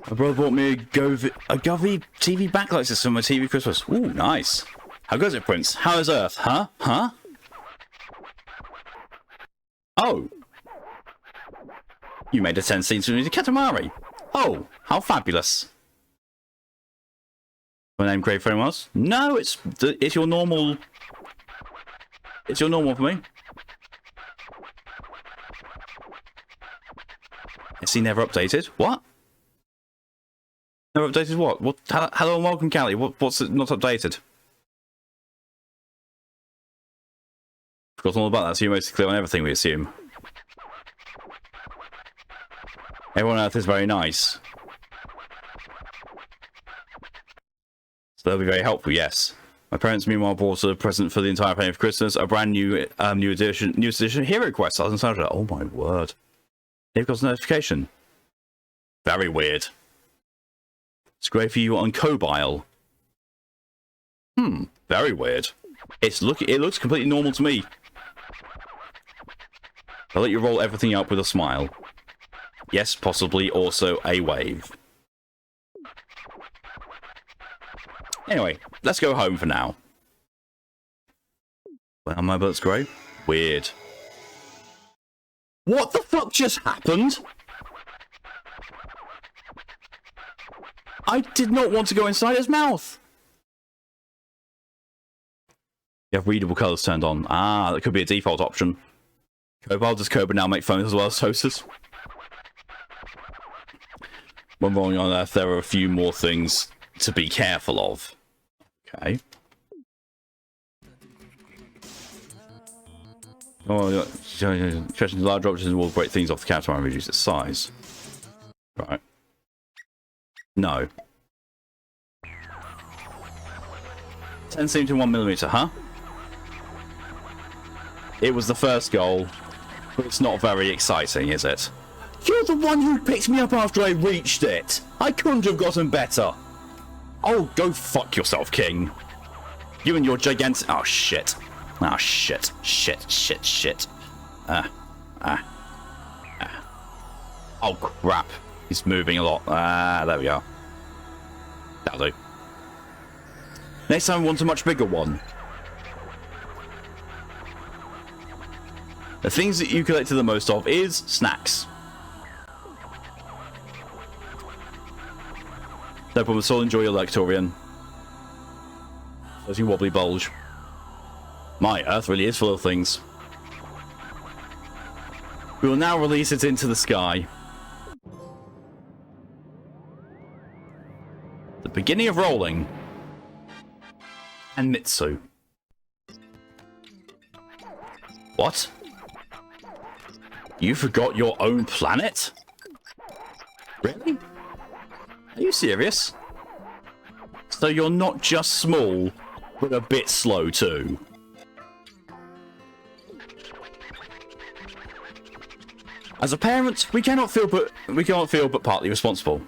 A: My brother bought me a Govy TV backlight system for my TV Christmas. Ooh, nice. How goes it, Prince? How is Earth? Huh? Huh? Oh. You made a 10 scenes to Katamari. Oh, how fabulous. My name great for anyone else? No, it's your normal. It's your normal for me. Is he never updated? What? Never updated what? What? Hello and welcome, Callie. What's it not updated? Forgot all about that, so you're mostly clear on everything, we assume. Everyone on Earth is very nice. So they'll be very helpful, yes. My parents, meanwhile, bought a present for the entire family for Christmas, a brand new new edition Hero Quest. Oh my word. They've got a notification. Very weird. It's great for you on Cobile. Very weird. It looks completely normal to me. I'll let you roll everything up with a smile. Yes, possibly also a wave. Anyway, let's go home for now. Well, my bullet's grey. Weird. What the fuck just happened? I did not want to go inside his mouth. You have readable colours turned on. Ah, that could be a default option. Cobalt, does Cobra now make phones as well as toasters? When rolling on Earth, there are a few more things to be careful of. Okay. Oh, stretching large objects will break things off the Katamari and reduce its size. Right. No. 10 cm to 1mm, huh? It was the first goal, but it's not very exciting, is it? You're the one who picked me up after I reached it! I couldn't have gotten better! Oh, go fuck yourself, King. You and your gigantic... Oh, shit. Oh, shit. Shit. Oh, crap. He's moving a lot. There we are. That'll do. Next time I want a much bigger one. The things that you collected the most of is snacks. No problem at all, enjoy your Lectorian. Floating wobbly bulge. My Earth really is full of things. We will now release it into the sky. The beginning of rolling. And Mitsu. What? You forgot your own planet? Really? Are you serious? So you're not just small, but a bit slow too. As a parent, we cannot feel but partly responsible.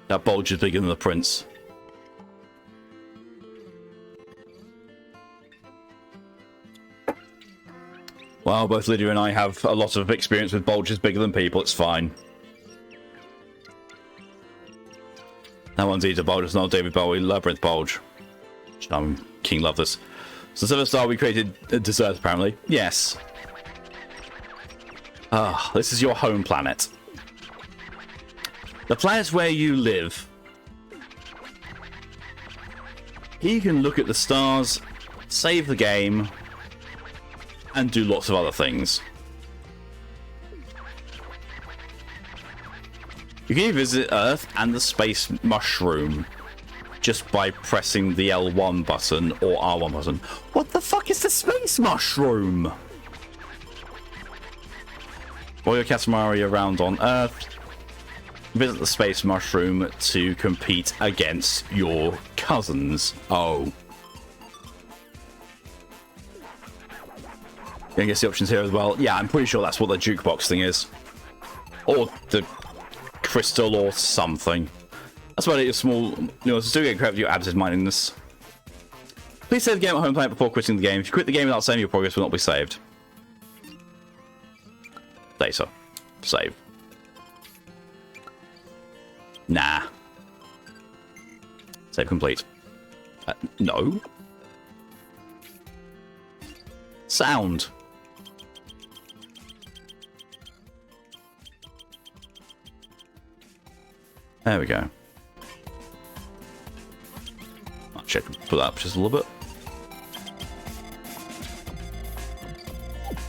A: That bulge is bigger than the prince. Well, both Lydia and I have a lot of experience with bulges bigger than people, it's fine. That one's either bulge, it's not David Bowie, Labyrinth bulge. King love this. So Silver Star, we created a dessert apparently. Yes. Ah, this is your home planet. The planet where you live. Here you can look at the stars, save the game, and do lots of other things. You can visit Earth and the space mushroom just by pressing the L1 button or R1 button. What the fuck is the space mushroom? While your Katamari around on Earth, visit the space mushroom to compete against your cousins. Oh. I guess the options here as well. Yeah, I'm pretty sure that's what the jukebox thing is. Or the crystal or something. That's about it, your small... still get credit for your absent mindedness. Please save the game at home planet before quitting the game. If you quit the game without saving, your progress will not be saved. Later. Save. Nah. Save complete. No. Sound. There we go. Actually, I can put that up just a little bit.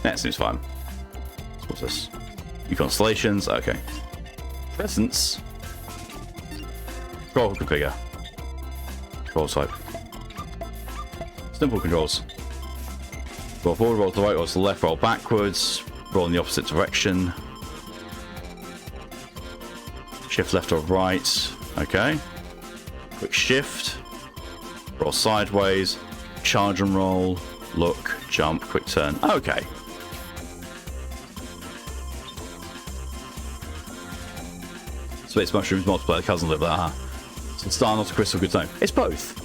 A: That seems fine. So what's this? New constellations. Okay. Presents. Control configure. Control type. Simple controls. Roll forward, roll to the right, roll to the left, roll backwards, roll in the opposite direction. Shift left or right. Okay. Quick shift. Roll sideways. Charge and roll. Look. Jump. Quick turn. Okay. Space mushrooms, multiplayer, cousin live there, huh? So star, not a crystal, good time. It's both.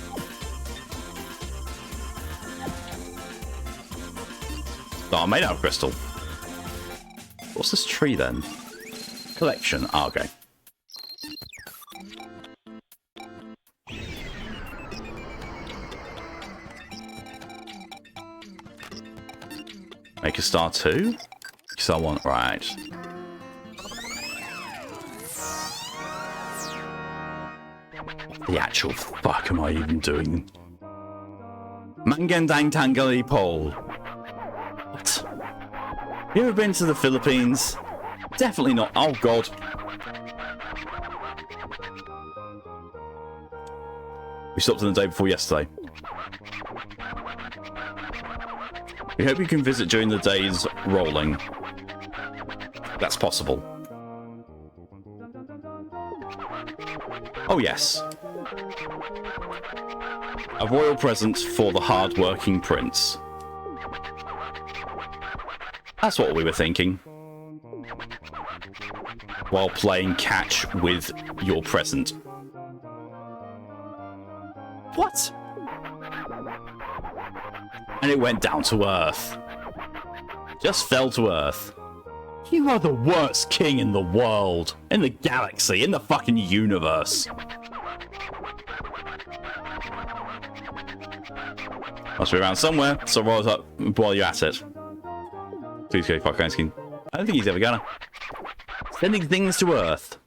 A: Star made out of crystal. What's this tree then? Collection. Ah, okay. Make a star 2? Star 1, right. The actual fuck am I even doing? Mangendang Tangali Pole. What? You ever been to the Philippines? Definitely not. Oh god. We stopped on the day before yesterday. We hope you can visit during the days rolling. That's possible. Oh yes. A royal present for the hard-working prince. That's what we were thinking. While playing catch with your present. What? And it went down to earth. Just fell to earth. You are the worst king in the world. In the galaxy. In the fucking universe. Must be around somewhere, so roll up while you're at it. Please go, fuck skin. I don't think he's ever gonna. Sending things to Earth.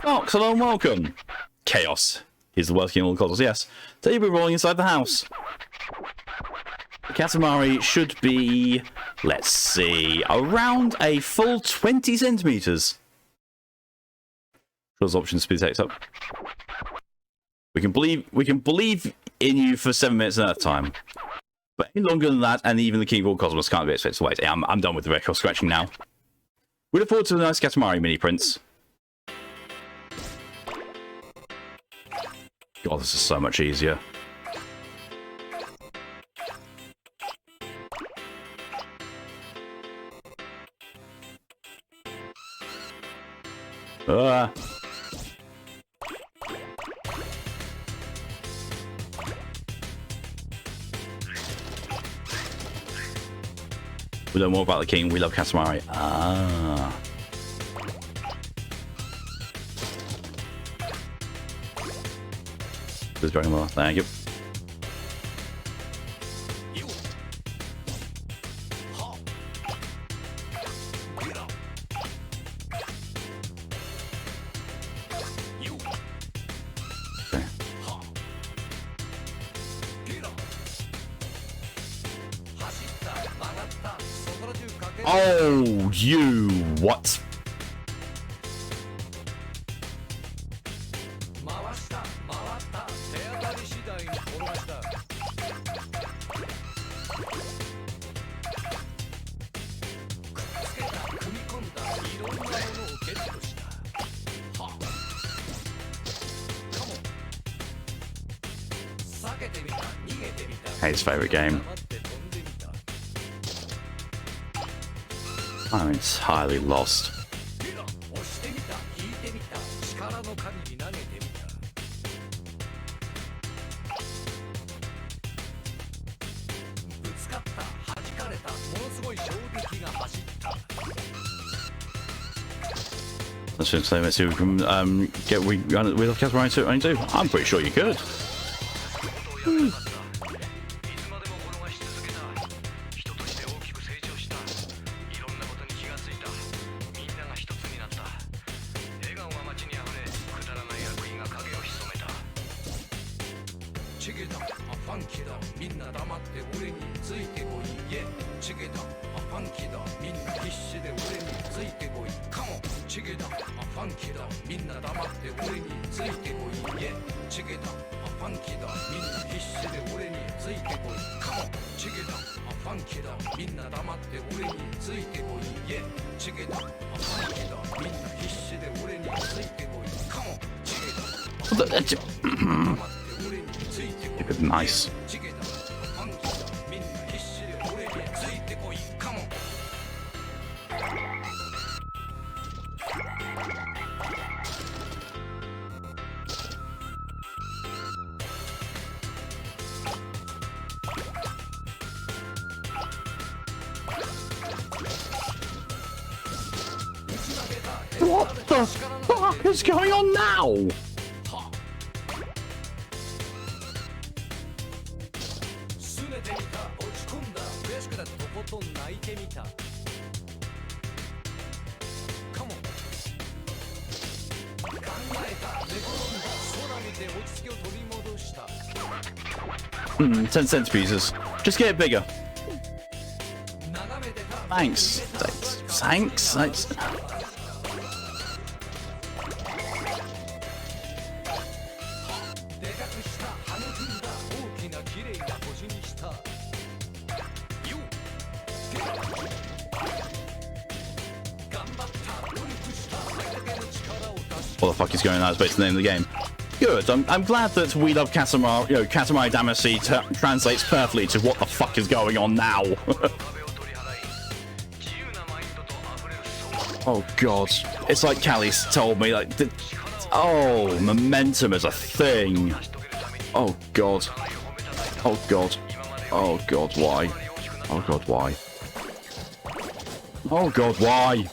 A: Fox, hello and welcome. Chaos. He's the worst king of all the cosmos, yes. So you'll be rolling inside the house. The Katamari should be, let's see, around a full 20 centimeters. Those options speed takes up. We can believe in you for 7 minutes at a time. But any longer than that, and even the King of all Cosmos can't be expected to wait. I'm done with the record scratching now. We look forward to a nice Katamari mini prints. God, this is so much easier. We know more about the king. We love Katamari. Ah. There's Dragon Ball. Thank you. Oh, you what? His favorite game. I'm entirely lost. Let's just say, let's see if we can get with Katamari 2. I'm pretty sure you could. Nice. What the fuck is going on now? 10 centimeters. Just get it bigger. Thanks. Thanks. What the fuck is going on? That's basically the name of the game. Good. I'm glad that We Love Katamari, Katamari Damacy translates perfectly to what the fuck is going on now. Oh god. It's like Callie's told me, like, oh, momentum is a thing. Oh god. Oh god. Oh god, why? Oh god, why? Oh god, why?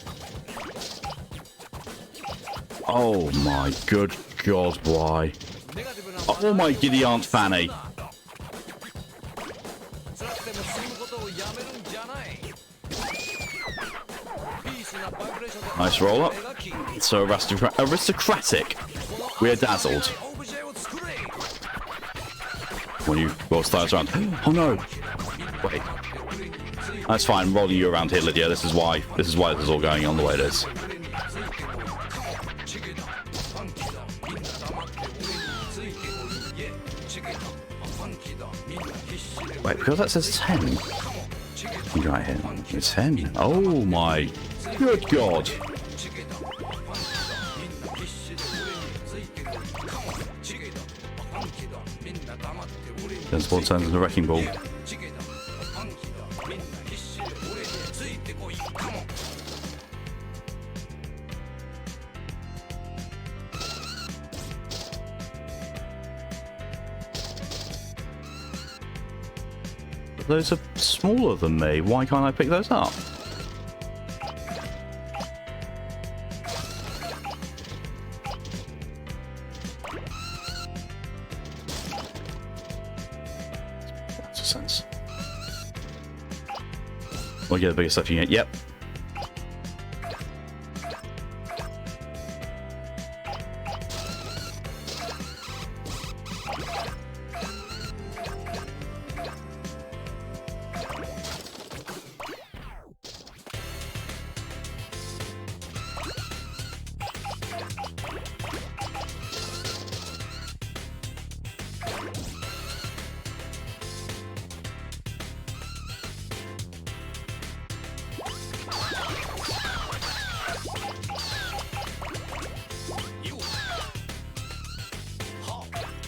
A: Oh my good god, why? Oh my giddy Aunt Fanny. Nice roll up. So aristocratic. We're dazzled. When you roll styles around. Oh no! Wait. That's fine, I'm rolling you around here, Lydia. This is why this is all going on the way it is. Wait, because that says 10. Right here. It's 10. Oh my good god. Then Sport turns into a wrecking ball. Those are smaller than me. Why can't I pick those up? That's a sense. We'll get the biggest stuff you get. Yep.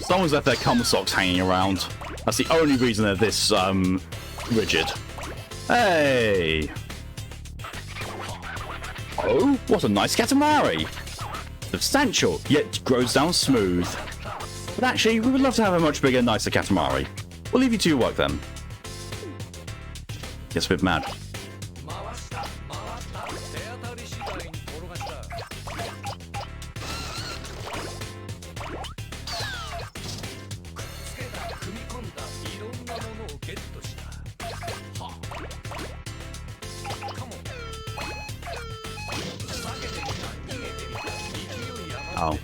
A: Someone's left their cum socks hanging around. That's the only reason they're this, rigid. Hey! Oh, what a nice Katamari! Substantial, yet grows down smooth. But actually, we would love to have a much bigger, nicer Katamari. We'll leave you to your work then. Gets a bit mad. Oh.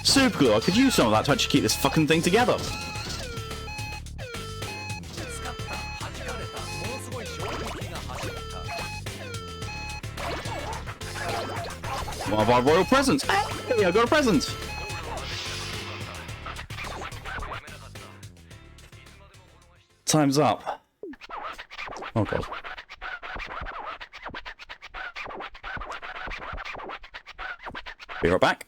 A: Super glue, I could use some of that to actually keep this fucking thing together. One of our royal presents. Hey, I got a present. Time's up. Oh god. Be right back.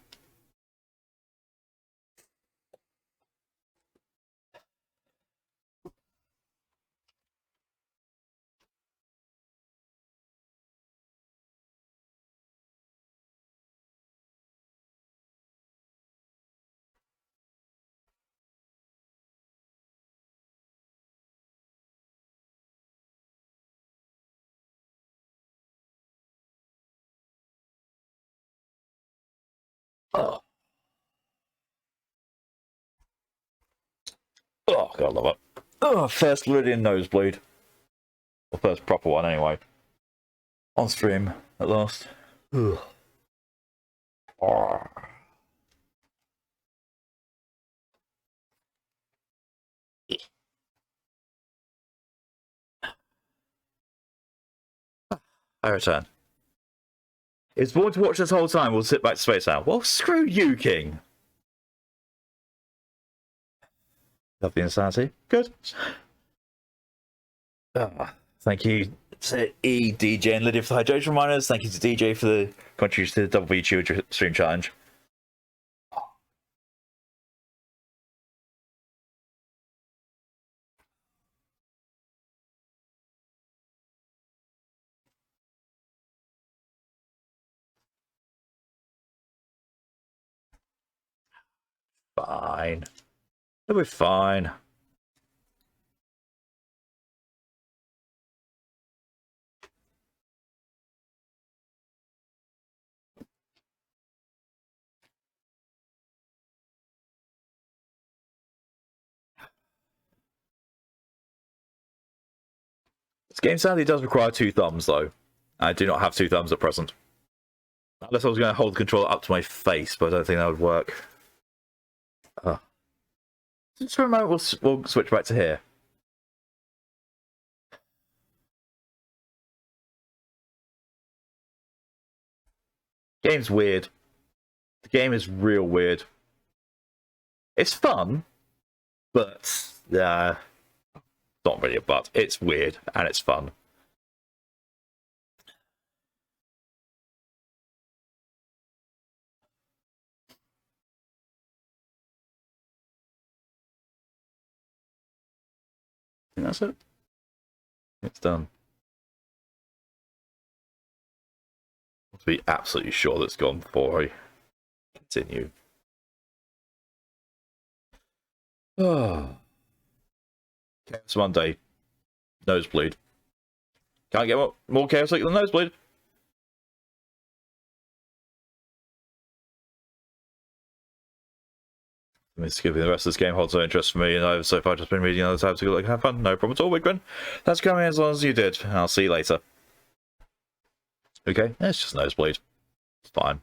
B: Oh, oh God, I love it. Oh, first Lydian nosebleed. Or first proper one, anyway. On stream, at last. Ugh. Oh. I return. It's bored to watch this whole time. We'll sit back to space now. Well, screw you, King. Love the insanity. Good. Thank you to E, DJ, and Lydia for the hydration reminders. Thank you to DJ for the contribution to the Double VTube stream challenge. Fine. It'll be fine. This game sadly does require 2 thumbs, though. I do not have 2 thumbs at present. Unless I was going to hold the controller up to my face, but I don't think that would work. Just for a moment, we'll switch back to here. Game's weird. The game is real weird. It's fun, but not really a but. It's weird and it's fun. I think that's it. It's done. To be absolutely sure that's gone before I continue. Oh. Chaos Monday. Nosebleed. Can't get more chaotic than Nosebleed. I mean, skipping the rest of this game holds no interest for me, and I've so far just been reading other tabs to like, have fun. No problem at all, Wigman. That's coming as long as you did. I'll see you later. Okay, it's just Nosebleed. It's fine.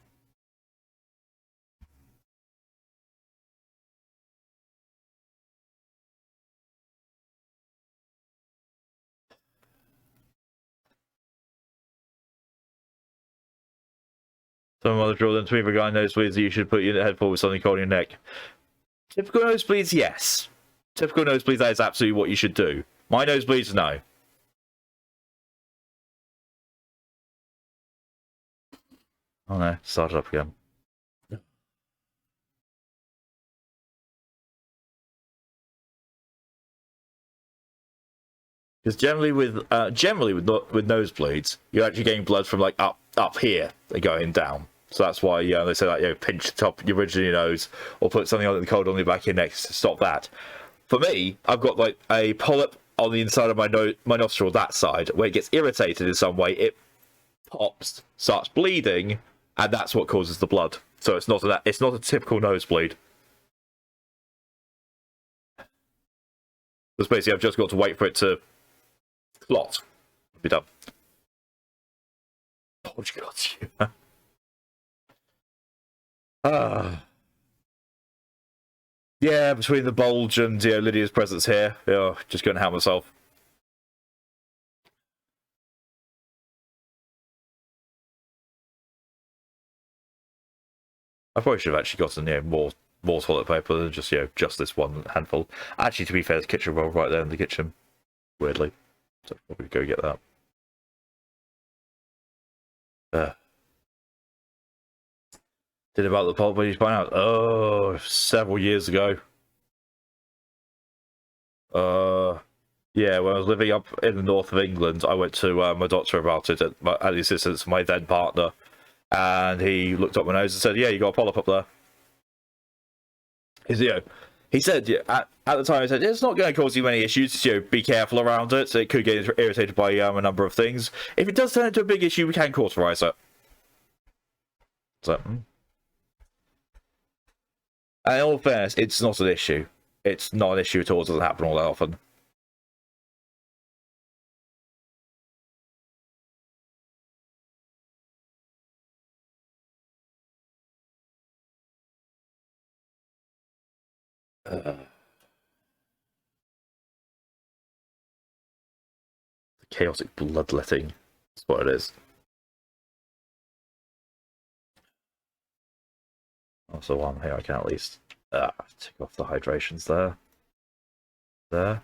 B: Some mother drilled into me regarding nosebleeds. You should put your head forward with something cold in your neck. Typical nosebleeds, yes. Typical nosebleeds, that is absolutely what you should do. My nosebleeds, no. Oh no, start it up again. Because generally with nosebleeds, you're actually getting blood from like up here and going down. So that's why they say like pinch the top your ridge of your nose or put something on the cold on your back of your neck to stop that. For me, I've got like a polyp on the inside of my nostril, that side, where it gets irritated in some way, it pops, starts bleeding, and that's what causes the blood. So it's not a typical nosebleed. Because basically I've just got to wait for it to clot. Be done. Oh, God. Yeah, between the bulge and Lydia's presence here, just going to help myself. I probably should have actually gotten more toilet paper than just this one handful. Actually, to be fair, there's a kitchen roll right there in the kitchen. Weirdly, so I'll probably go get that. Did about the pulp when you find out? Oh, several years ago. Yeah, when I was living up in the north of England, I went to my doctor about it at the assistance of my then partner, and he looked up my nose and said, "Yeah, you got a polyp up there." He said at the time, he said it's not going to cause you many issues. Just, be careful around it. It could get irritated by a number of things. If it does turn into a big issue, we can cauterize it. So. And in all fairness, it's not an issue. It's not an issue at all. It doesn't happen all that often. Chaotic bloodletting. That's what it is. Also, while I'm here, I can at least take off the hydrations there. There.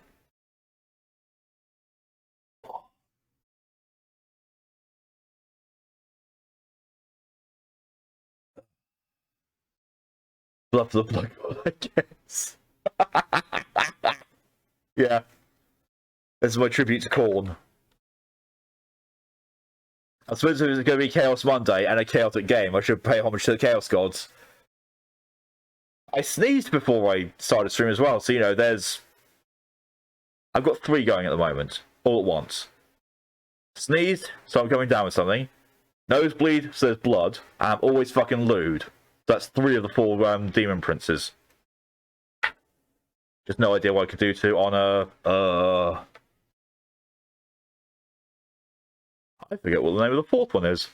B: Love the blood, I guess. Yeah. This is my tribute to Korn. I suppose if it was going to be Chaos Monday and a chaotic game, I should pay homage to the Chaos Gods. I sneezed before I started stream as well, so you know, I've got 3 going at the moment, all at once. Sneezed, so I'm coming down with something. Nosebleed, so there's blood. And I'm always fucking lewd. That's 3 of the 4 demon princes. Just no idea what I could do to on a I forget what the name of the 4th one is.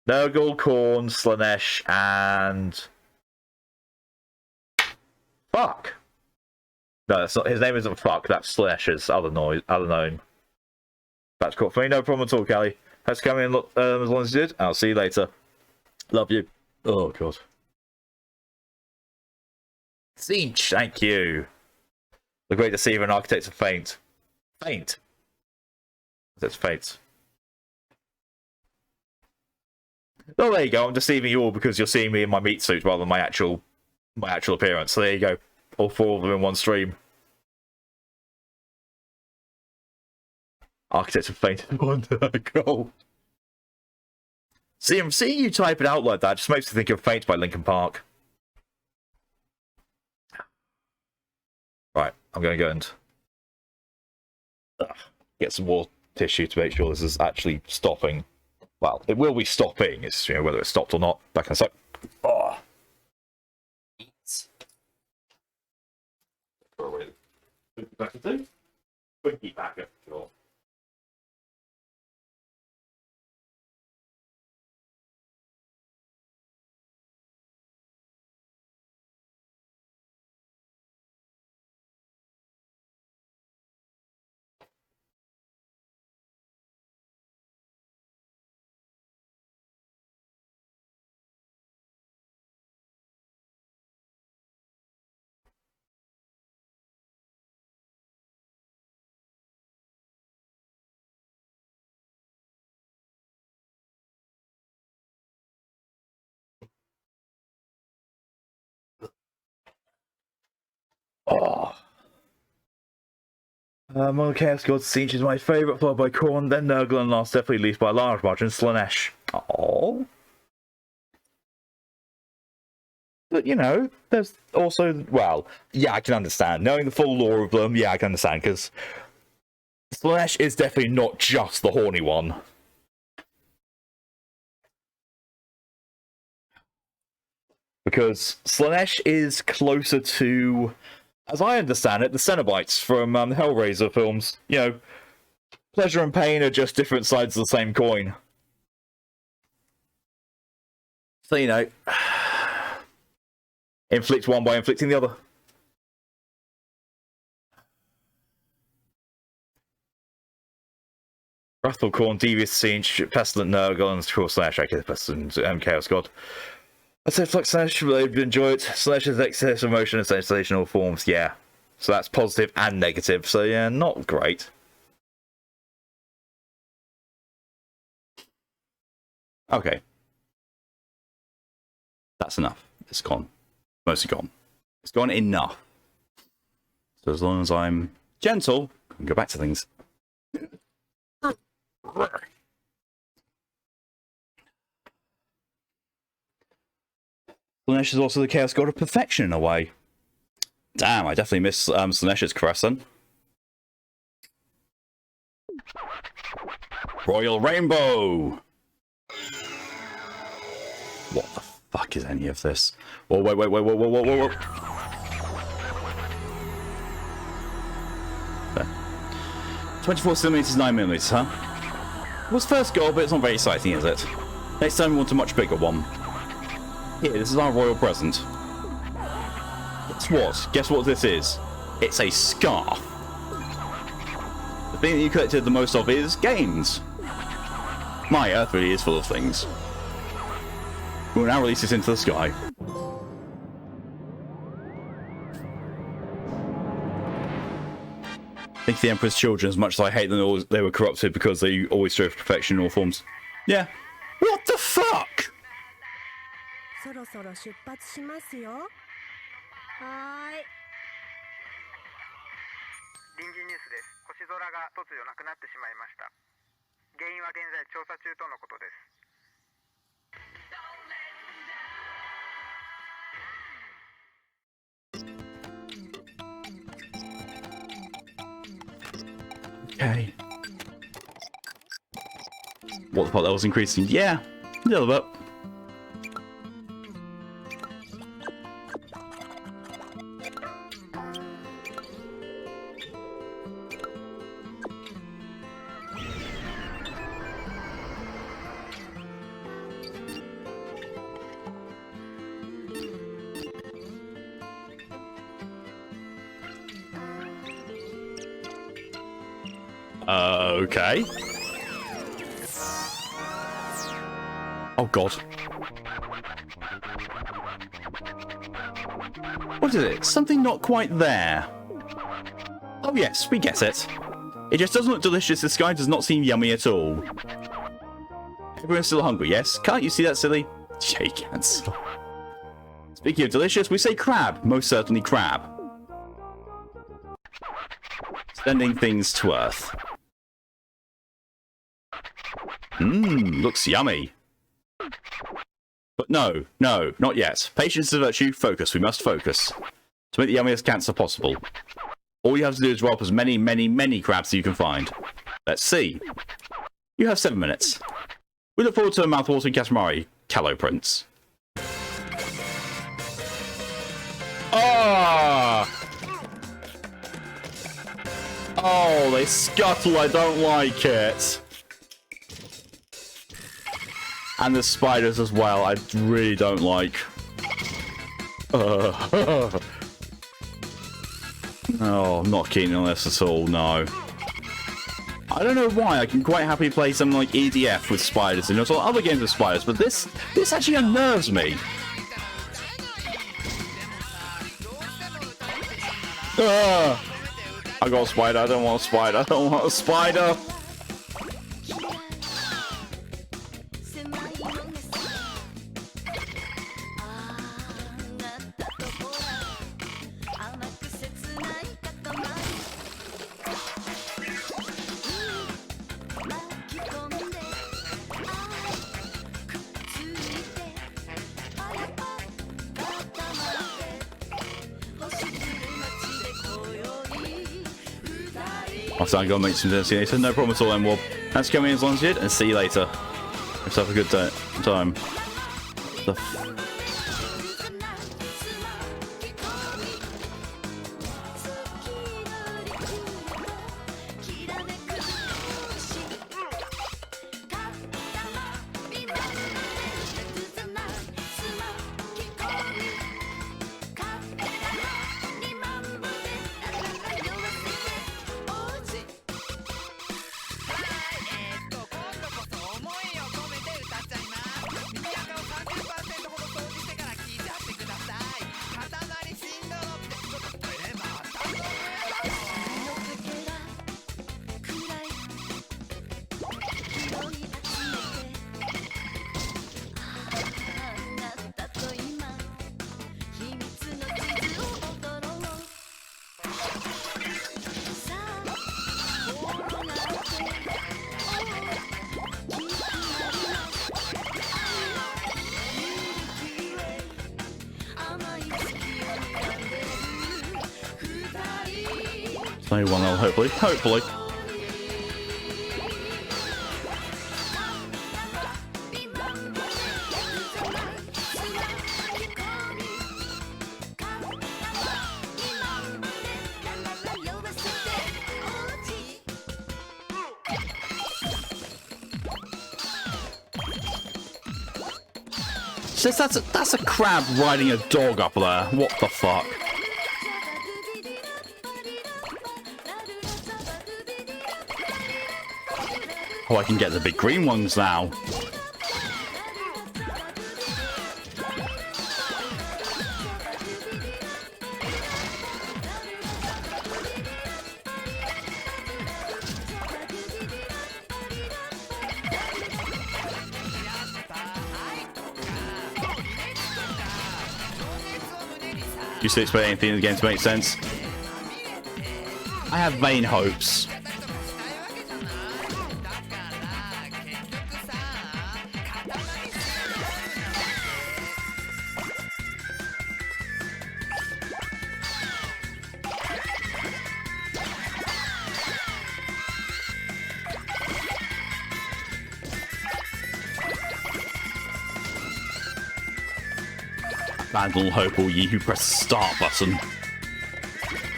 B: Nurgle, Korn, Slanesh, and Fuck. No, that's not. His name isn't Fuck. That's Slanesh's other name. That's cool for me. No problem at all, Callie. Thanks for coming in as long as you did. I'll see you later. Love you. Oh god. Siege, thank you. The Great Deceiver and Architects of Fate. Fate. That's Fate. Oh, there you go. I'm deceiving you all because you're seeing me in my meat suit rather than my actual appearance. So there you go. All 4 of them in one stream. Architects of Fate and Wonder. Cool. See, I'm seeing you type it out like that just makes me think of Fate by Linkin Park. Right, I'm going to go and get some more tissue to make sure this is actually stopping. Well, it will be stopping. It's, you know, whether it's stopped or not. Back in a sec. Oh. Back into? Quickie back up, sure. Oh. Among the Chaos Gods, Siege is my favourite, followed by Korn, then Nurgle, and last definitely least by a large margin, Slanesh. Oh. But, you know, there's also, well, yeah, I can understand. Knowing the full lore of them, yeah, I can understand, because Slanesh is definitely not just the horny one. Because Slanesh is closer to, as I understand it, the Cenobites from the Hellraiser films. You know, pleasure and pain are just different sides of the same coin. So, you know, inflict one by inflicting the other. Wrathful Corn, Devious Siege, Pestilent Nurgle, and of course Slash, okay, Pestilent Chaos God. I said Flux Slash, they'd enjoy it. Slash's excess emotion and sensational forms, yeah. So that's positive and negative, so yeah, not great. Okay. That's enough. It's gone. Mostly gone. It's gone enough. So as long as I'm gentle, I can go back to things. Slanesh is also the Chaos God of Perfection in a way. Damn, I definitely miss Slanesh's caress then. Royal Rainbow! What the
A: fuck is any of this? Whoa, wait, wait, wait, whoa, whoa, whoa, whoa, whoa. There. 24 centimeters, 9 millimeters, huh? It was first goal, but it's not very exciting, is it? Next time we want a much bigger one. Here, this is our royal present. Guess what? Guess what this is? It's a scarf. The thing that you collected the most of is games. My Earth really is full of things. We will now release this into the sky. I think the Emperor's children, as much as I hate them, they were corrupted because they always strove for perfection in all forms. Yeah. What the fuck?
C: そろそろ出発しますよ。はーい。
D: 臨時ニュースです。星空が突如なくなってしまいました。原因は現在調査中とのことです。
A: Okay. What the fuck, that was increasing? Yeah, a little bit. Okay. Oh god. What is it? Something not quite there. Oh yes, we get it. It just doesn't look delicious. This guy does not seem yummy at all. Everyone's still hungry, yes? Can't you see that, silly? Yeah, you can. Speaking of delicious, we say crab. Most certainly crab. Sending things to Earth. Mmm, looks yummy. But no, not yet. Patience is a virtue. Focus. We must focus. To make the yummiest cancer possible. All you have to do is roll up as many, many, many crabs as you can find. Let's see. You have 7 minutes. We look forward to a mouthwatering Katamari, Callow Prince. Ah! Oh, they scuttle. I don't like it. And the spiders as well, I really don't like. Oh, I'm not keen on this at all, no. I don't know why, I can quite happily play something like EDF with spiders and also other games with spiders, but this actually unnerves me. I got a spider, I don't want a spider, I don't want a spider! So I'm going to make some destination. No problem at all then, Wob. Thanks for coming in as long as you did, and see you later. Let's have a good time. Only one L, hopefully. That's a crab riding a dog up there. What the fuck? Oh, I can get the big green ones now. You still expect anything in the game to make sense? I have vain hopes. Abandon hope, all ye who press the start button.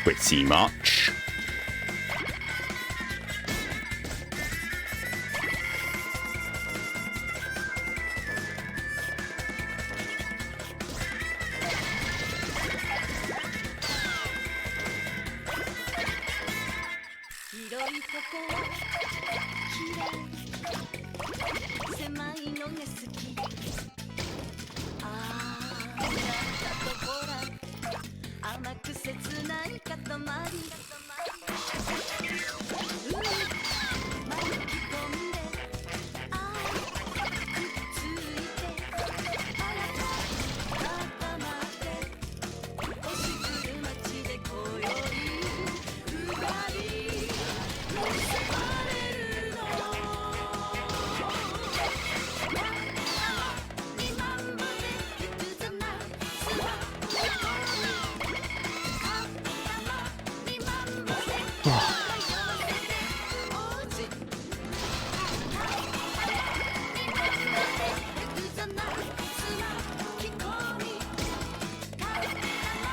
A: Pretty much.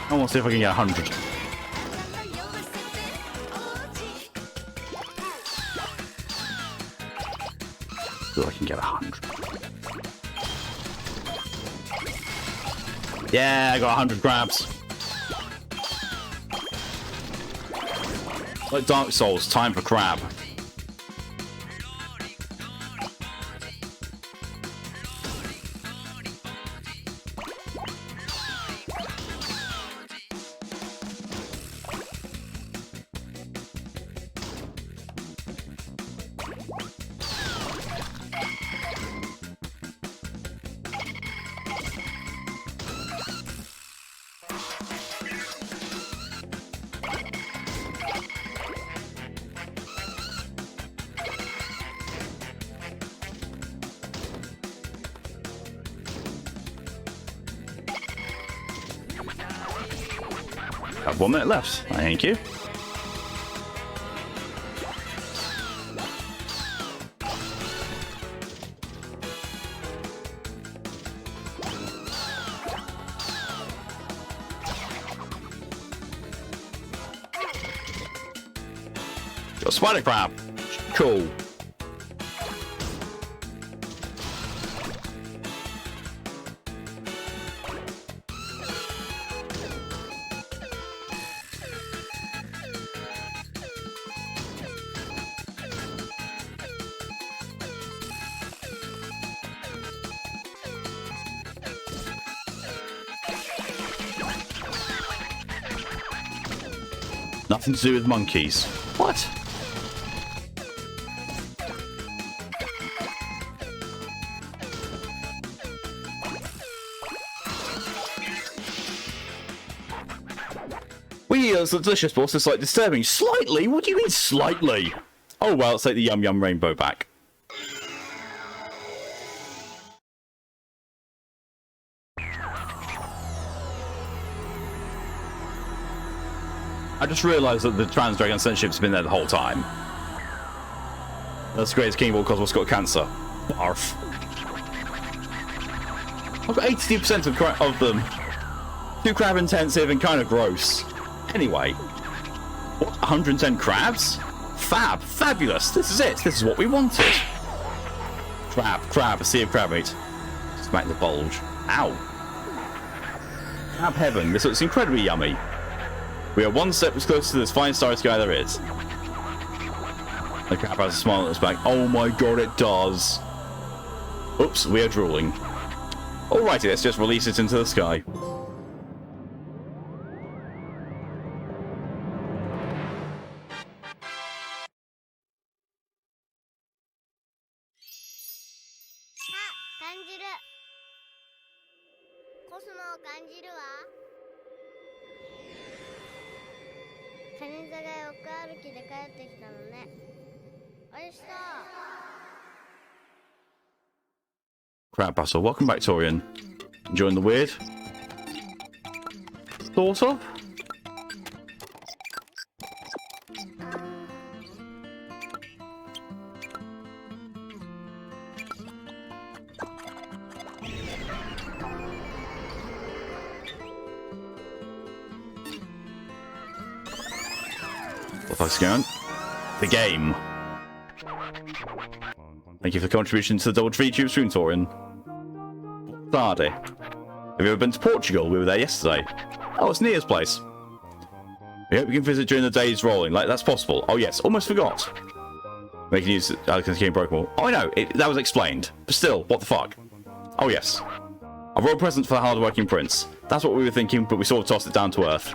A: I want to see if I can get 100. So I can get 100. Yeah, I got 100 grabs. Like Dark Souls, time for crab. Have 1 minute left. Thank you. Got a spider crab. Cool. Nothing to do with monkeys. What? It's a delicious boss. It's like disturbing. Slightly? What do you mean slightly? Oh well, it's like the Yum Yum Rainbow back. I just realised that the Trans Dragon censorship's been there the whole time. That's the greatest King of all Cosmos got cancer. Arf. I've got 82% of them. Too crab intensive and kind of gross. Anyway, what? 110 crabs? Fab, fabulous. This is it. This is what we wanted. Crab, a sea of crab meat. Smack the bulge. Ow. Crab heaven. This looks incredibly yummy. We are one step closer to this fine starry sky there is. The crab has a smile on its back. Oh my god, it does. Oops, we are drooling. Alrighty, let's just release it into the sky. Crab battle. Welcome back, Torian. Enjoying the weird? Sort of? What the fuck's going on? The game. Thank you for the contribution to the Double Tree Tube stream, Torian. Sardi. Have you ever been to Portugal? We were there yesterday. Oh, it's Nia's place. We hope we can visit during the days rolling. Like, that's possible. Oh, yes. Almost forgot. Making use of the game broken wall. Oh, I know. That was explained. But still, what the fuck? Oh, yes. A royal present for the hard-working prince. That's what we were thinking, but we sort of tossed it down to earth.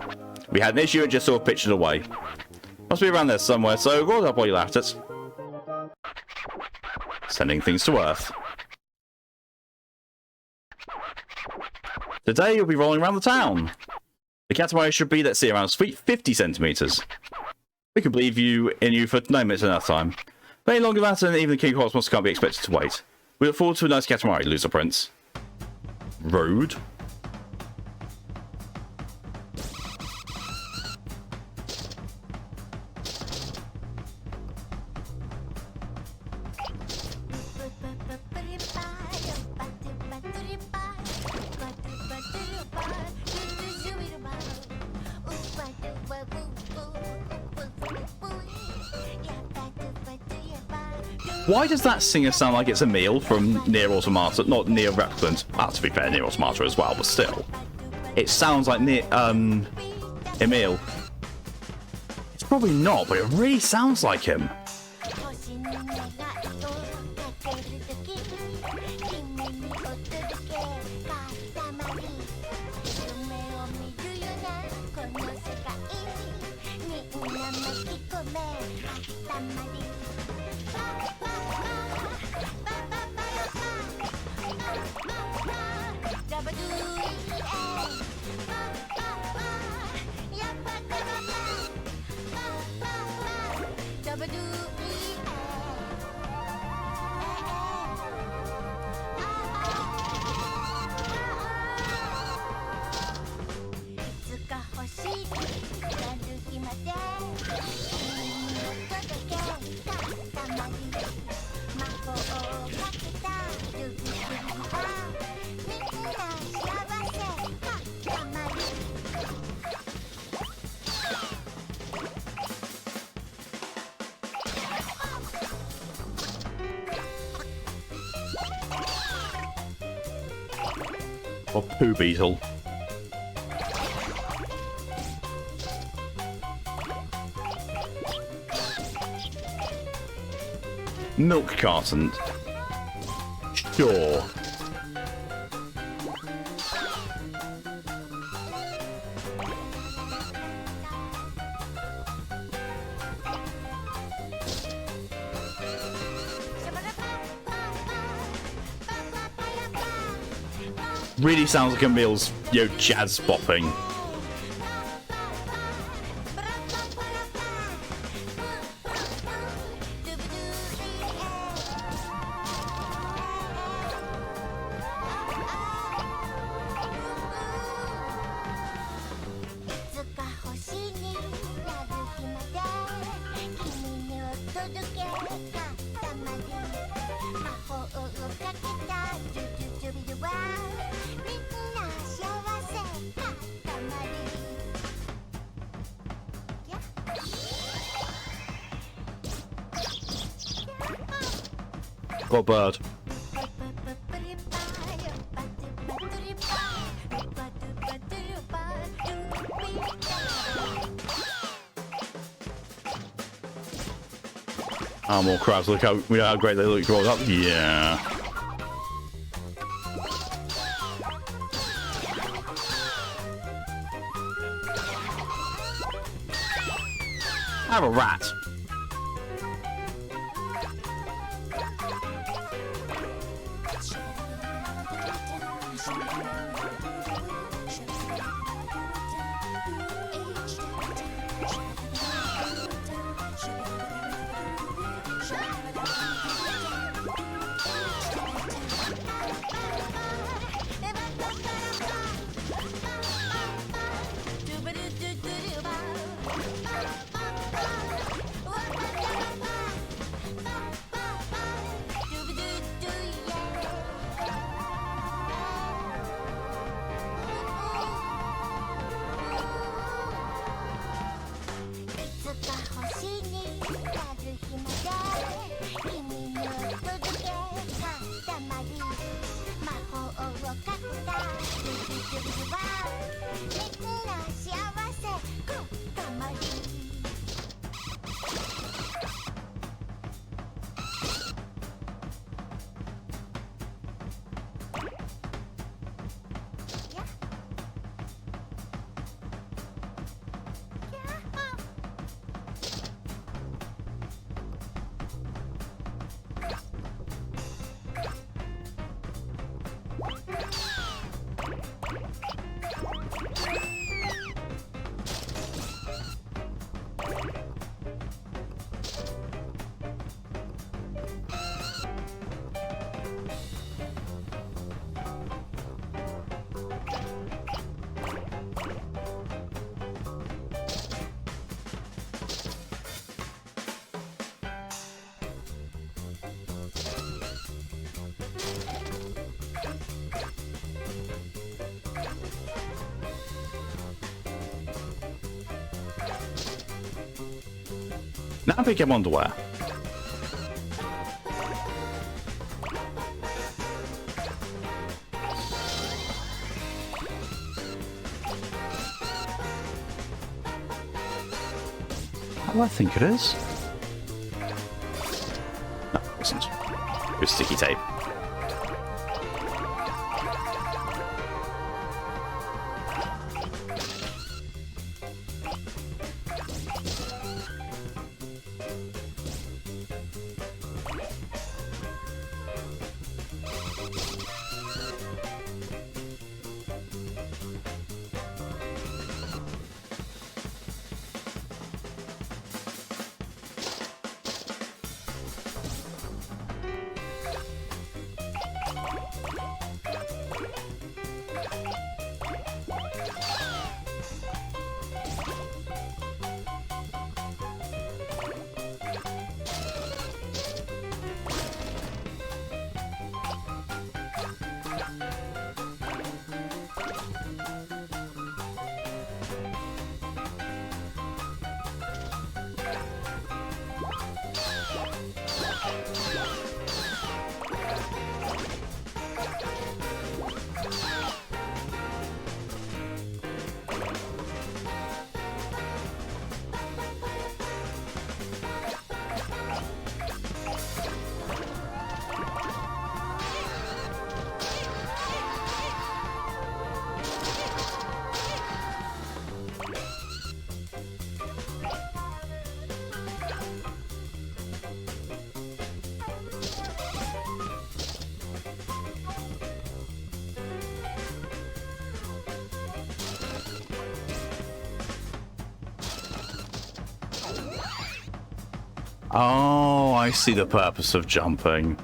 A: We had an issue and just sort of pitched it away. Must be around there somewhere, so roll it up while you laughed at it. Sending things to earth. Today you'll be rolling around the town. The Katamari should be, let's see, around 50 centimeters. We can believe in you for 9 minutes enough time. But any longer than that, and even the King Cosmos can't be expected to wait. We look forward to a nice Katamari, loser prince. Rude. Why does that singer sound like it's Emil from Nier Automata? Not Nier Replicant. Well, to be fair, Nier Automata as well, but still. It sounds like Emil. It's probably not, but it really sounds like him. Or poo beetle. Milk carton. Sure. Really sounds like Emil's, jazz bopping. Got a bird. Oh, more crabs. Look how great they look rolled up. Yeah. I have a rat. Now I pick up underwear. How do I think it is? No, it isn't. It was sticky tape. Oh, I see the purpose of jumping.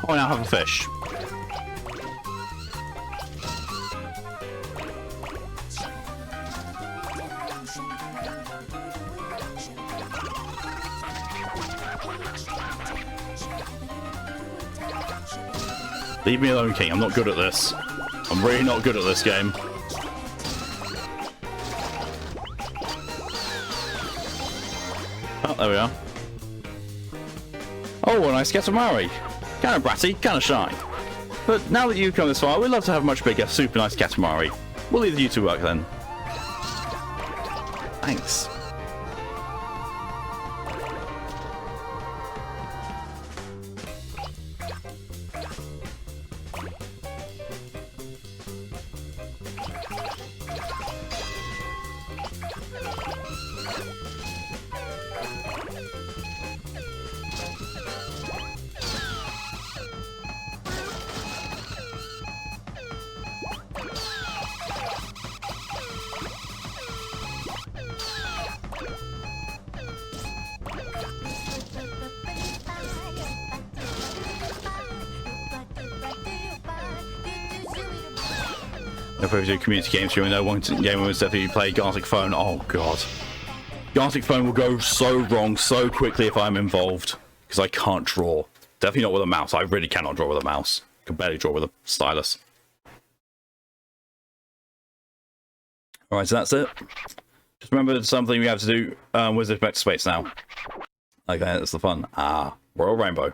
A: Oh, I now have a fish. Leave me alone, King. I'm not good at this. I'm really not good at this game. Oh, there we are. Oh, a nice Katamari. Kind of bratty, kind of shy. But now that you've come this far, we'd love to have a much bigger, super nice Katamari. We'll leave you to work then. Thanks. If we do community game streaming, no one game would definitely play Gartic Phone. Oh god. Gartic Phone will go so wrong so quickly if I'm involved. Because I can't draw. Definitely not with a mouse. I really cannot draw with a mouse. I can barely draw with a stylus. Alright, so that's it. Just remember something we have to do. Wizard back to space now. Okay, that's the fun. Ah, Royal Rainbow.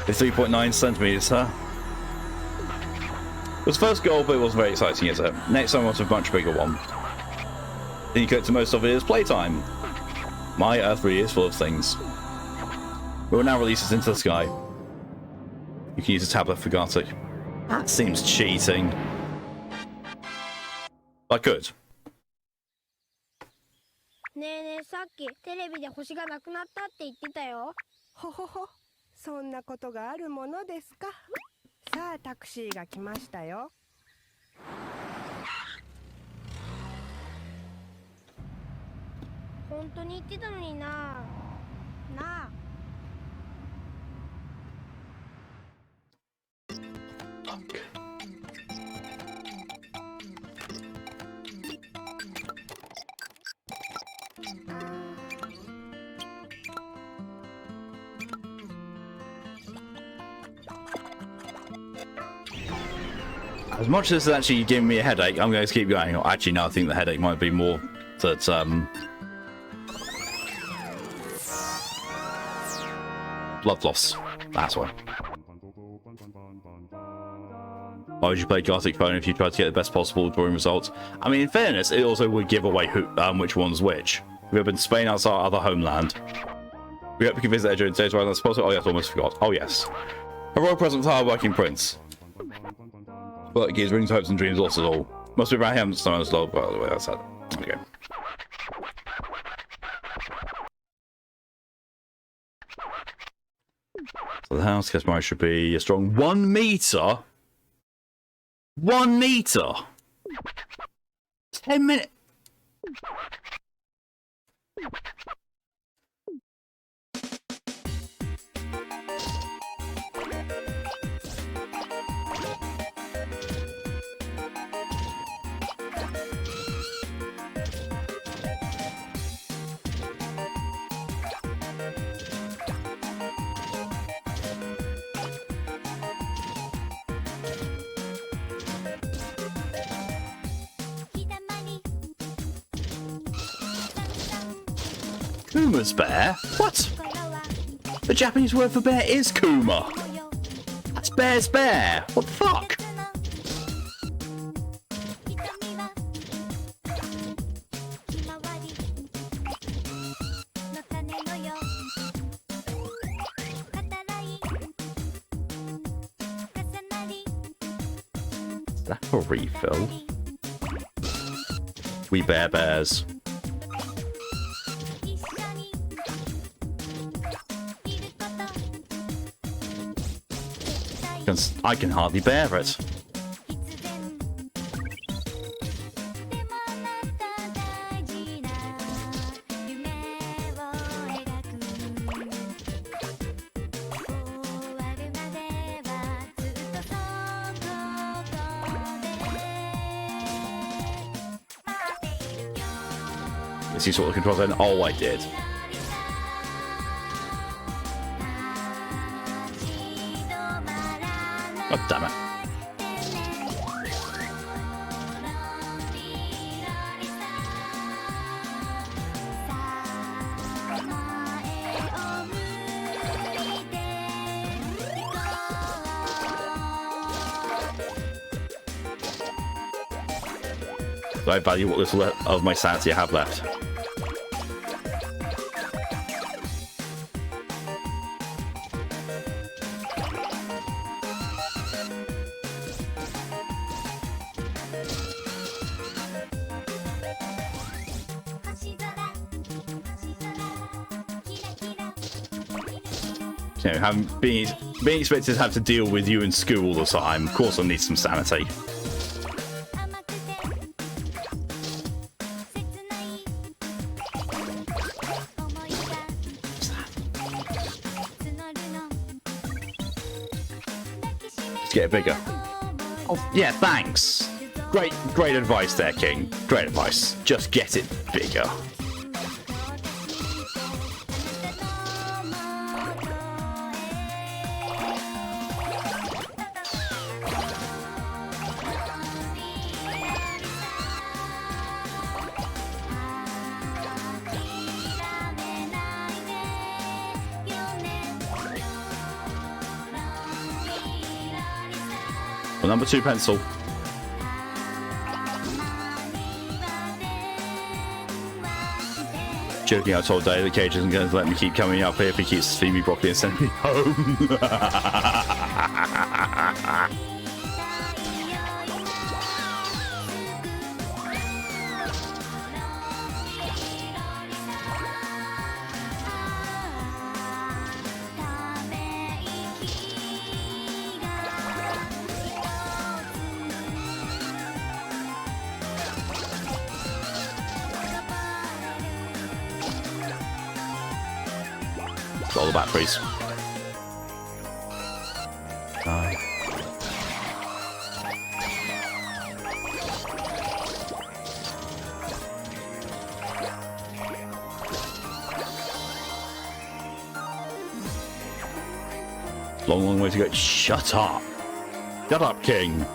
A: It's 3.9 centimeters, huh? It was first goal, but it wasn't very exciting, is it? Next time I want a much bigger one. Then you cut to most of it as playtime. My Earth really is full of things. We will now release it into the sky. You can use a tablet for Gartic. That seems cheating. I could.
C: ねえねえ、さっきテレビで星がなくなったって言ってたよ。
E: ほほほ、そんなことがあるものですか。さあタクシーが来ましたよ。
C: 本当に言ってたのにな。なあ。
A: As much as it's actually giving me a headache, I'm going to keep going. Actually, no, I think the headache might be more that, blood loss. That's why. Why would you play Gartic Phone if you tried to get the best possible drawing results? I mean, in fairness, it also would give away who, which one's which. We have been Spain outside our other homeland. We hope you can visit there during today's ride. That's possible. Oh yes, almost forgot. Oh yes. A royal present for the hard-working prince. Well, it gives rings, hopes, and dreams lost at all. Must be around him, so as well. By the way, that's that. Okay. So the house Katamari should be a strong 1 meter. 1 meter. 10 minutes. Kuma's bear? What? The Japanese word for bear is Kuma. That's bear's bear. What the fuck? Is that a refill? We bears. I can hardly bear it. Let's see sort of controls then. Oh, I did. God damn it. I value what little of my sanity I have left. You know, being expected to have to deal with you in school all the time, of course I need some sanity. Let's get it bigger. Oh, yeah, thanks. Great advice there, King. Great advice. Just get it bigger. Well, number 2 pencil. Joking, I told Dave the cage isn't going to let me keep coming up here if he keeps feeding me broccoli and sending me home. All the batteries. Long way to go. Shut up. Shut up, King. I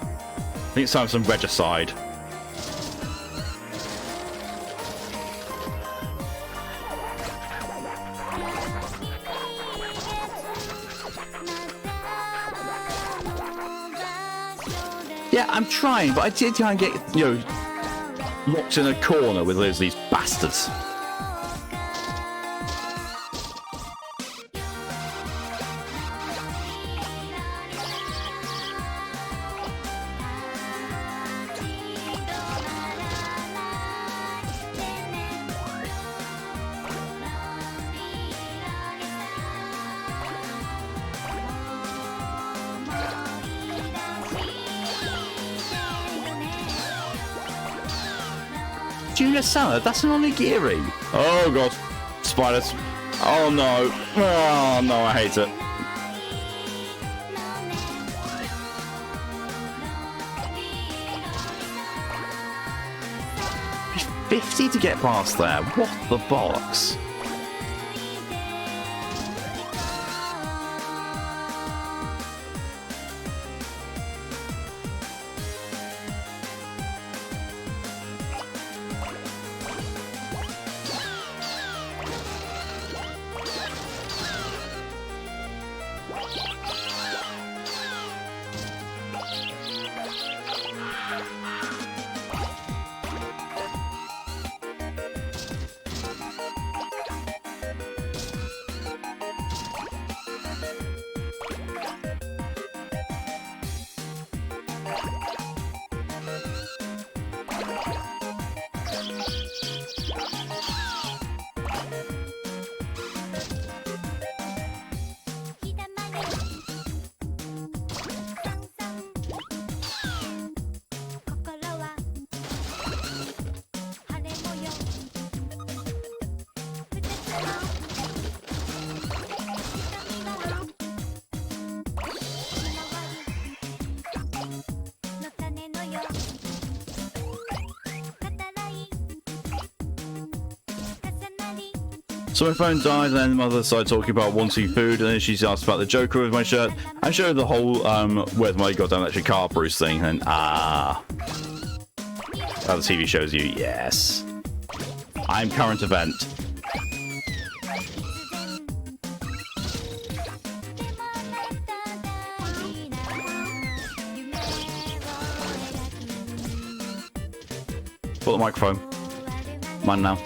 A: think it's time for some regicide. Yeah, I'm trying, but I did try and get, locked in a corner with these bastards. Tuna salad? That's an onigiri. Oh god. Spiders. Oh no. Oh no, I hate it. 50 to get past there. What the bollocks? So my phone died, and then the mother started talking about wanting food, and then she asked about the Joker with my shirt. I showed her the whole where's my goddamn electric car Bruce thing, and how the TV shows you, yes. I'm current event. Put the microphone. Mine now.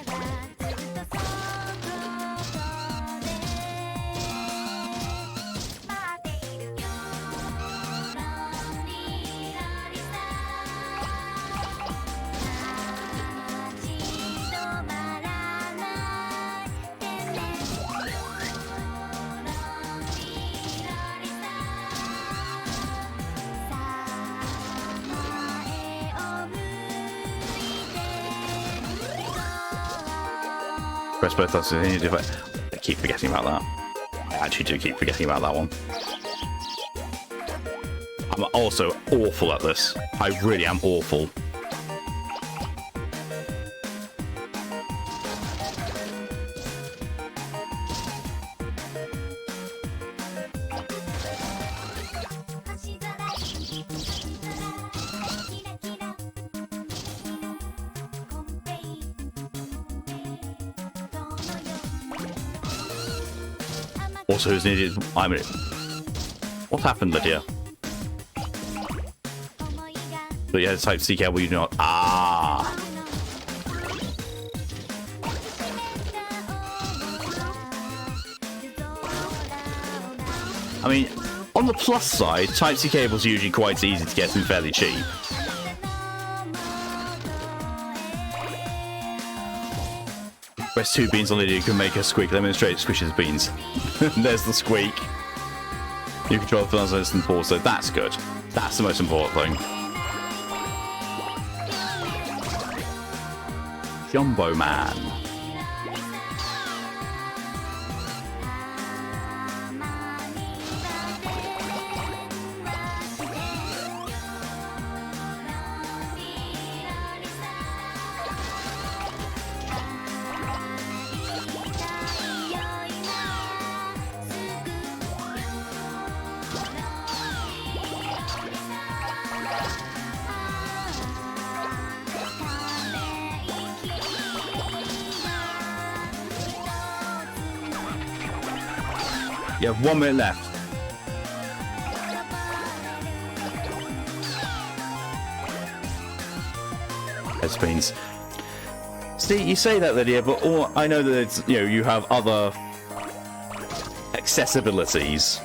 A: Press both buttons. I keep forgetting about that. I actually do keep forgetting about that one. I'm also awful at this. I really am awful. Also, who's needed? I mean, what happened, Lydia? But yeah, Type C cable, you do not. Ah. I mean, on the plus side, Type C cables are usually quite easy to get and fairly cheap. Press 2 beans on Lydia, you can make her squeak. Demonstrate squishes beans. There's the squeak. You control the buzzers and pause, so that's good. That's the most important thing. Jumbo Man. You have 1 minute left. Heads beans. See, you say that, Lydia, but I know that it's, you know, you have other accessibilities.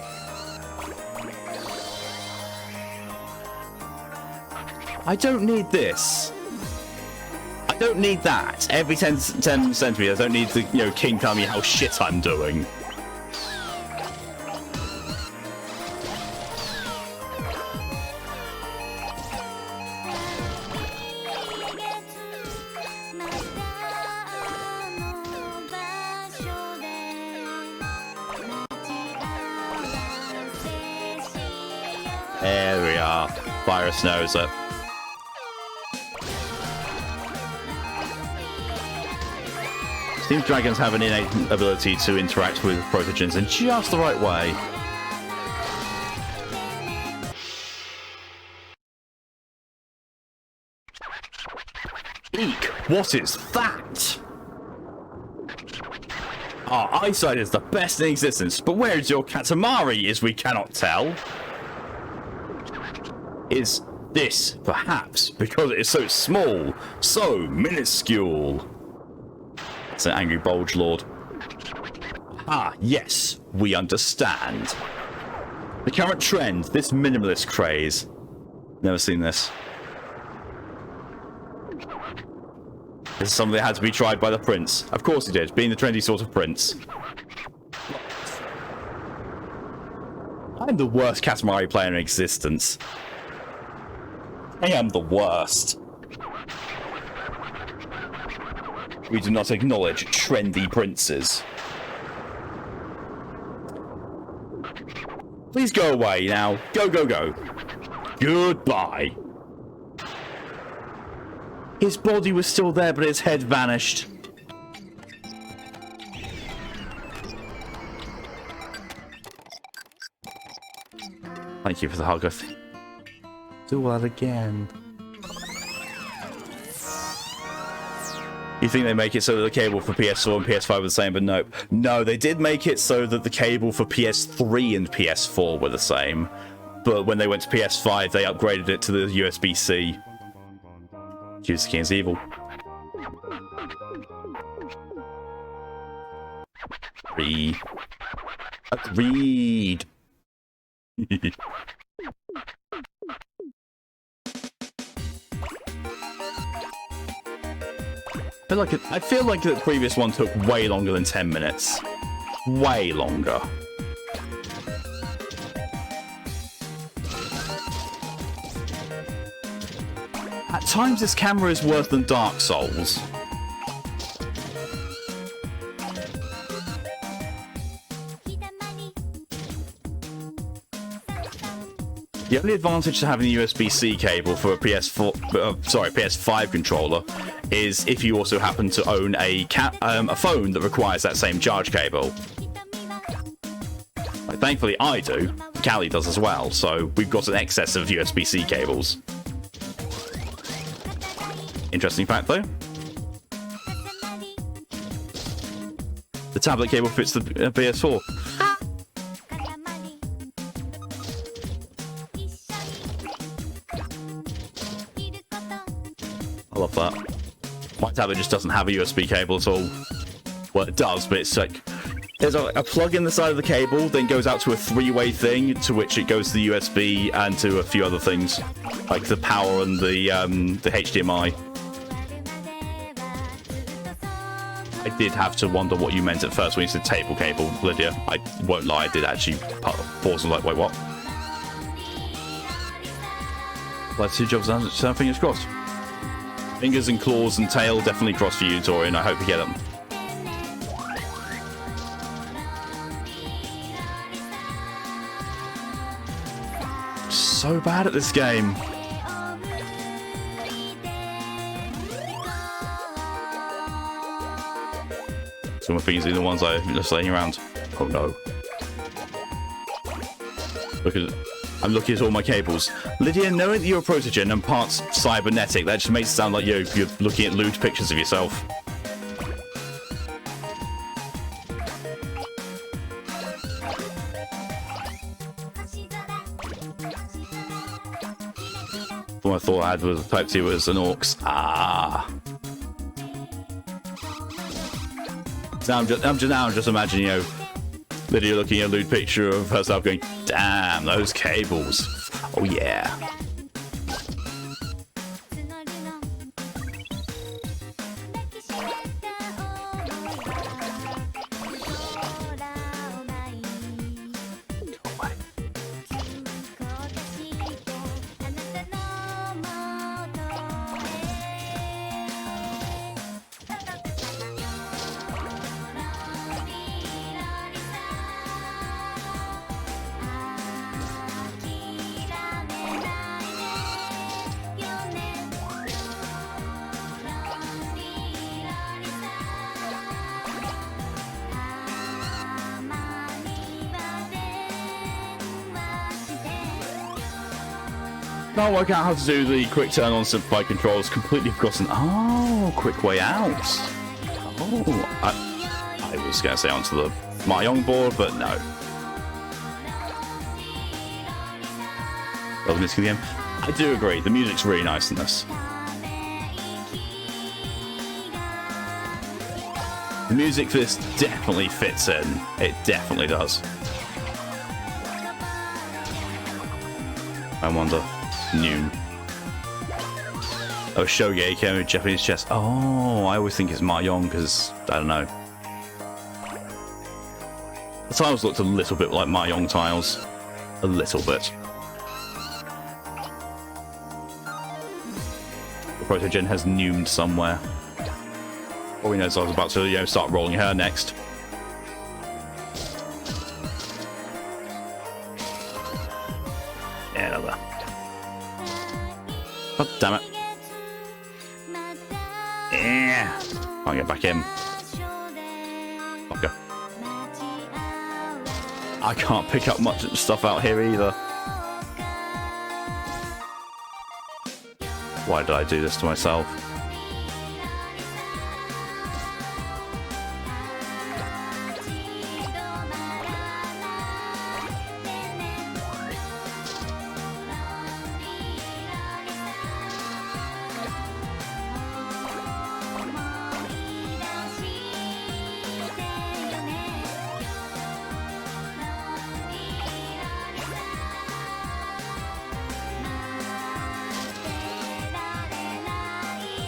A: I don't need this. I don't need that. Every 10 centimeters, I don't need the, you know, King tell me how shit I'm doing. There we are. Virus knows it. Seems dragons have an innate ability to interact with protogens in just the right way. Eek! What is that? Our eyesight is the best in existence, but where is your Katamari, as we cannot tell? Is this, perhaps, because it is so small, so minuscule? It's an angry bulge lord. Ah, yes, we understand. The current trend, this minimalist craze. Never seen this. This is something that had to be tried by the prince. Of course he did, being the trendy sort of prince. I'm the worst Katamari player in existence. I am the worst. We do not acknowledge trendy princes. Please go away now. Go, go, go. Goodbye. His body was still there, but his head vanished. Thank you for the hug. Do that again. You think they make it so that the cable for PS4 and PS5 were the same, but nope. No, they did make it so that the cable for PS3 and PS4 were the same. But when they went to PS5, they upgraded it to the USB-C. Use the King's Evil. Agreed. I feel like the previous one took way longer than 10 minutes. Way longer. At times, this camera is worse than Dark Souls. The only advantage to having a USB-C cable for a PS5 controller is if you also happen to own a phone that requires that same charge cable. Like, thankfully, I do. Callie does as well, so we've got an excess of USB-C cables. Interesting fact, though. The tablet cable fits the PS4. I love that. My tablet just doesn't have a USB cable at all. Well, it does, but it's like... There's a plug in the side of the cable, then goes out to a three-way thing, to which it goes to the USB and to a few other things. Like the power and the HDMI. I did have to wonder what you meant at first when you said table cable, Lydia. I won't lie, I did actually pause and like, wait, what? Well, 2 jobs done, so fingers crossed. Fingers and claws and tail definitely crossed for you, Tori, and I hope you get them. So bad at this game. Some of these are the ones I'm just laying around. Oh no. I'm looking at all my cables. Lydia, knowing that you're a protogen and parts cybernetic, that just makes it sound like you're looking at lewd pictures of yourself. What I thought I had was Type 2 was an Orcs. Ah. Now I'm just imagining, you know, Lydia looking at a lewd picture of herself going, damn, those cables. Oh yeah. Can't work out how to do the quick turn on simplified controls. Completely forgotten. Oh, quick way out. Oh, I was going to say onto the Mahjong board, but no. Love this game. I do agree. The music's really nice in this. The music for this definitely fits in. It definitely does. I wonder. Noon. Oh, Shogeki, Japanese chess. Oh, I always think it's Mahjong because, I don't know. The tiles looked a little bit like Mahjong tiles. A little bit. The Protogen has noomed somewhere. All we know is I was about to, you know, start rolling her next. Yeah, another. Oh, damn it. Yeah. Can't get back in. Okay. I can't pick up much stuff out here either. Why did I do this to myself?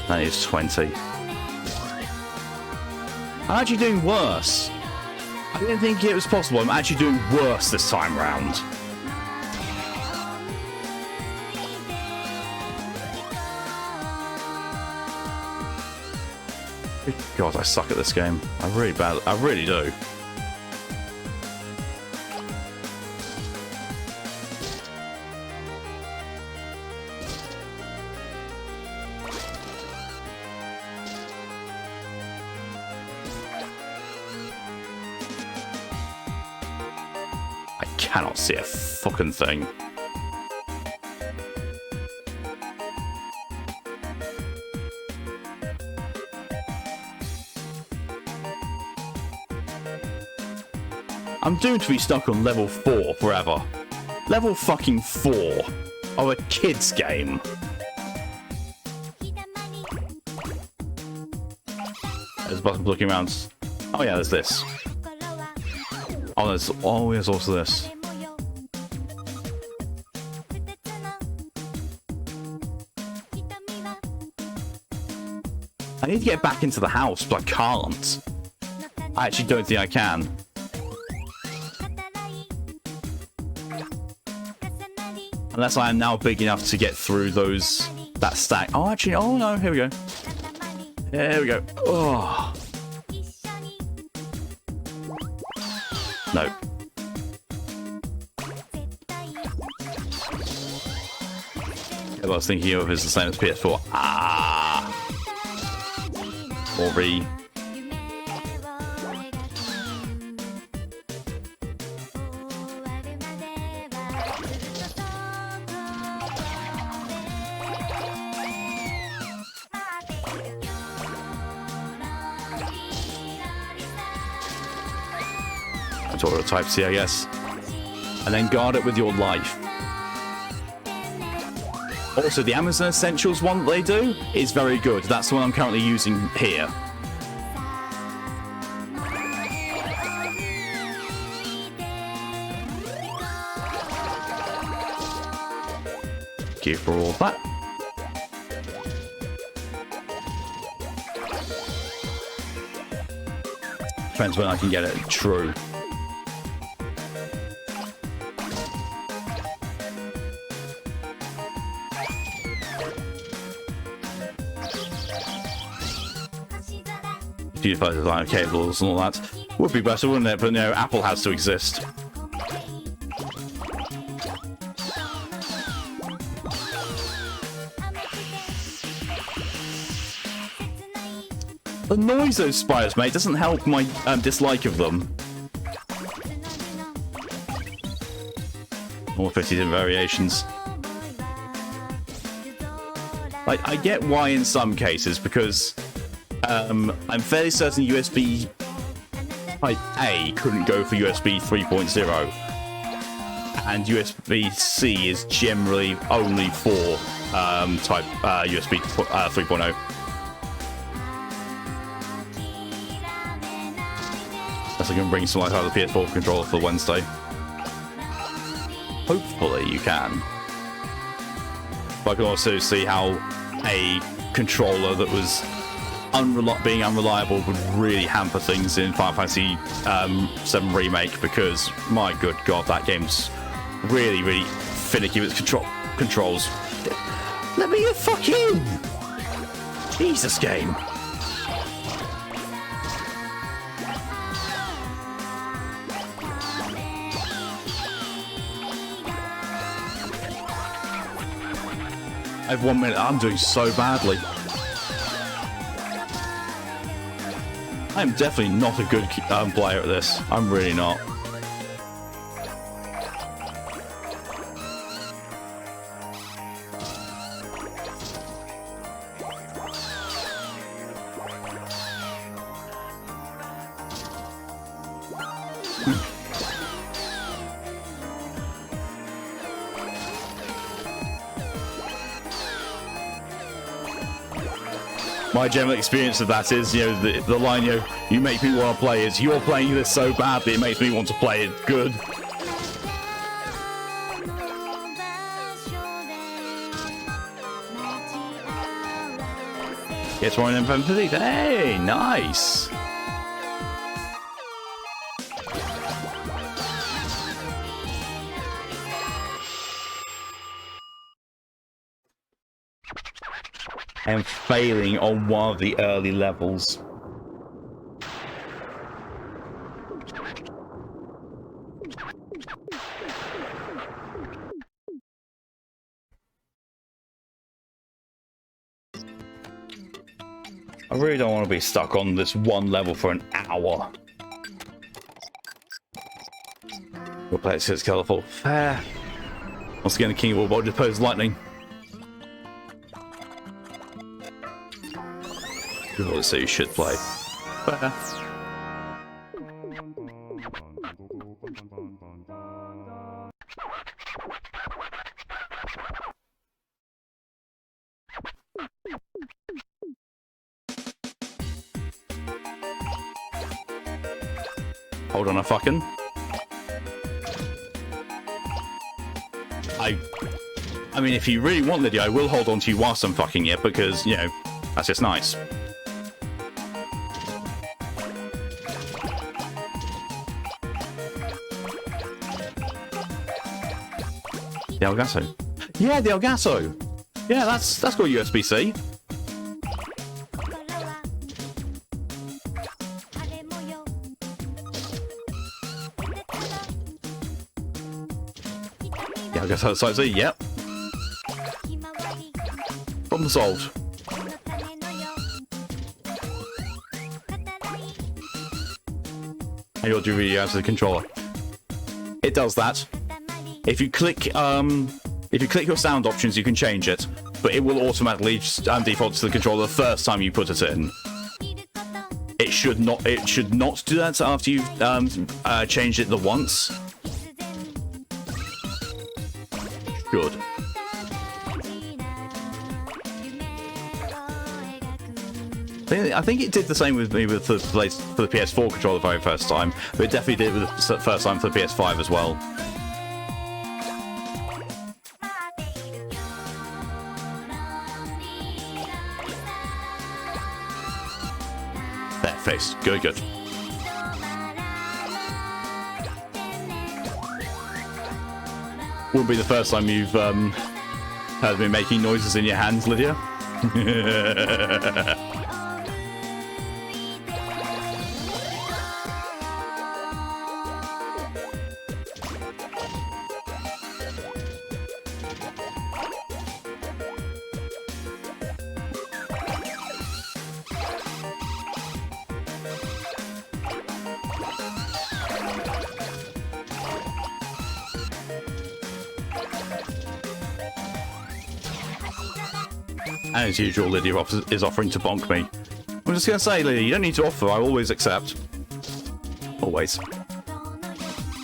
A: That is 20. I'm actually doing worse. I didn't think it was possible. I'm actually doing worse this time round. Good God, I suck at this game. I really do. Cannot see a fucking thing. I'm doomed to be stuck on level 4 forever. Level fucking 4 of a kid's game. There's a button looking around. Oh yeah, there's this. Oh, there's also this. I need to get back into the house, but I can't. I actually don't think I can. Unless I am now big enough to get through that stack. Oh, actually, oh no, here we go. Here we go. Oh. No. Yeah, what I was thinking of is the same as PS4. Ah. Or re. Or type C, I guess. And then guard it with your life. Also, the Amazon Essentials one that they do is very good. That's the one I'm currently using here. Thank you for all that. Depends when I can get it true. Beautify design of cables and all that would be better, wouldn't it? But no, Apple has to exist. The noise those spiders make doesn't help my dislike of them. All 50 different variations. Like, I get why in some cases, because I'm fairly certain USB Type A couldn't go for USB 3.0, and USB-C is generally only for Type USB 3.0. Unless I can bring some light out of the PS4 controller for Wednesday. Hopefully you can. But I can also see how a controller that was being unreliable would really hamper things in Final Fantasy VII Remake, because my good god, that game's really, really finicky with controls. Let me the fuck in! Jesus, game. I have 1 minute. I'm doing so badly. I'm definitely not a good player at this. I'm really not. My general experience of that is, you know, the line, you know, you make me want to play is, you're playing this so badly, it makes me want to play it good. Gets more in empathy. Hey, nice. And failing on one of the early levels. I really don't want to be stuck on this one level for an hour. We'll play it so it's colourful. Fair. Once again, the King of All Bodies opposed lightning. Let's say you should play. Fair. Hold on a fucking. I mean, if you really want Lydia, I will hold on to you whilst I'm fucking it, because, you know, that's just nice. The Elgato. Yeah, the Elgato. Yeah, that's got USB-C. Yeah, I guess that's like, yep. Problem solved. And you'll do video out of the controller. It does that. If you click your sound options, you can change it, but it will automatically default to the controller the first time you put it in. It should not do that after you've changed it the once. Good. I think it did the same with me with the for the PS4 controller the very first time, but it definitely did with the first time for the PS5 as well. There, face. Good, good. Wouldn't be the first time you've heard me making noises in your hands, Lydia. And as usual, Lydia is offering to bonk me. I'm just gonna say, Lydia, you don't need to offer, I always accept. Always.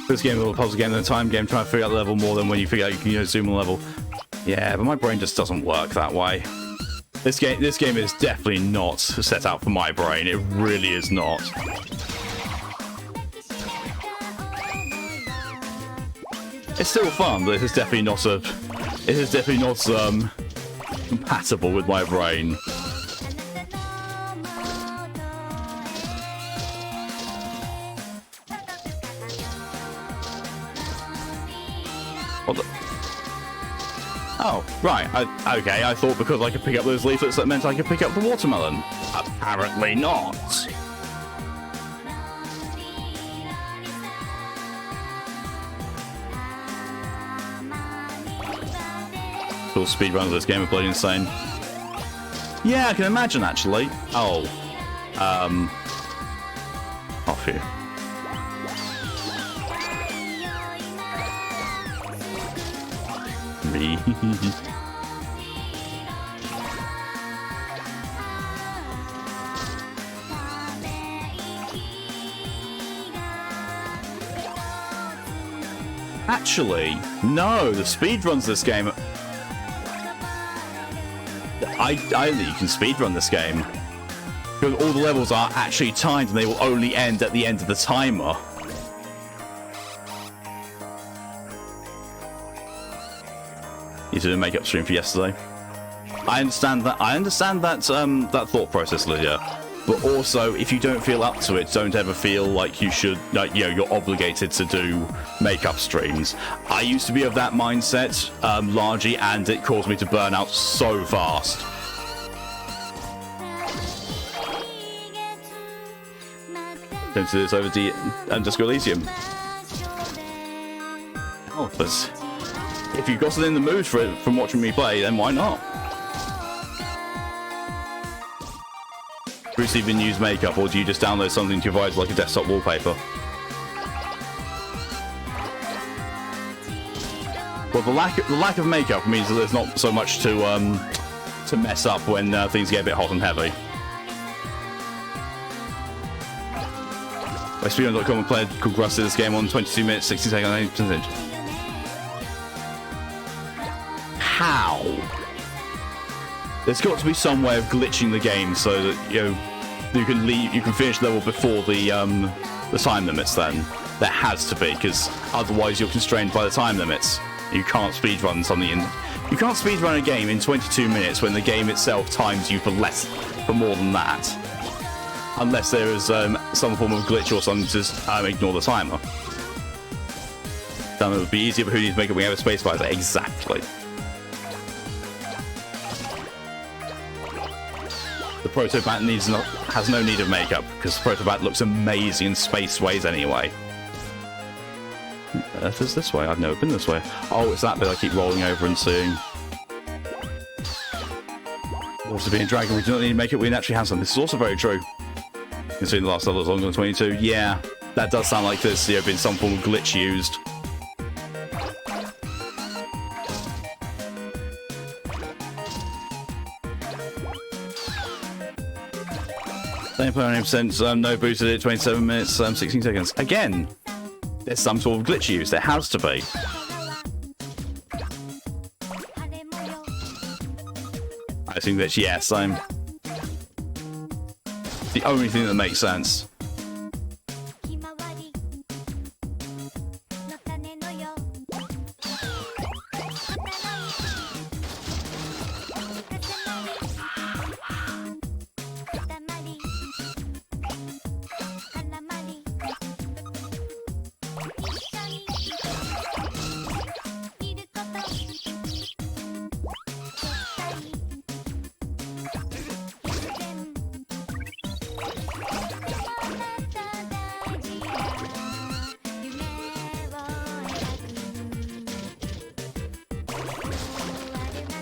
A: This game is a puzzle game and a time game, trying to figure out the level more than when you figure out you can, you know, zoom on the level. Yeah, but my brain just doesn't work that way. This game is definitely not set out for my brain. It really is not. It's still fun, but it is definitely not compatible with my brain. What the? Oh, right. Okay, I thought because I could pick up those leaflets that meant I could pick up the watermelon. Apparently not. Full speedrun of this game are bloody insane. Yeah, I can imagine actually. Oh. Off you. Me. Actually, no, the speedruns this game... I think you can speedrun this game. Because all the levels are actually timed and they will only end at the end of the timer. You did a makeup stream for yesterday. I understand that that thought process, Lydia. But also, if you don't feel up to it, don't ever feel like you should, like, you know, you're obligated to do makeup streams. I used to be of that mindset, largely, and it caused me to burn out so fast. Don't do this over Disco Elysium. Oh, but if you've gotten in the mood for it from watching me play, then why not? Bruce even use makeup, or do you just download something to provide like a desktop wallpaper? Well, the lack of makeup means that there's not so much to mess up when things get a bit hot and heavy. My speedrun.com and player called Gruss did this game on 22 minutes, 60 seconds, 80%. How? There's got to be some way of glitching the game so that you can finish the level before the time limits. Then there has to be, because otherwise you're constrained by the time limits. You can't speedrun something you can't speedrun a game in 22 minutes when the game itself times you for more than that, unless there is some form of glitch or something to just ignore the timer. Then it would be easier, but who needs to make it when we have a space fighter? Exactly. The Protobat has no need of makeup, because the Protobat looks amazing in space ways anyway. If it's this way, I've never been this way. Oh, it's that bit I keep rolling over and seeing. Also being Dragon, we do not need to make it, we naturally have some. This is also very true. Considering the last level is longer than 22. Yeah, that does sound like there's been some form of glitch used. Same player 100%, no boosted it, 27 minutes, 16 seconds. Again, there's some sort of glitch used. There has to be. I think that, yes, I'm the only thing that makes sense.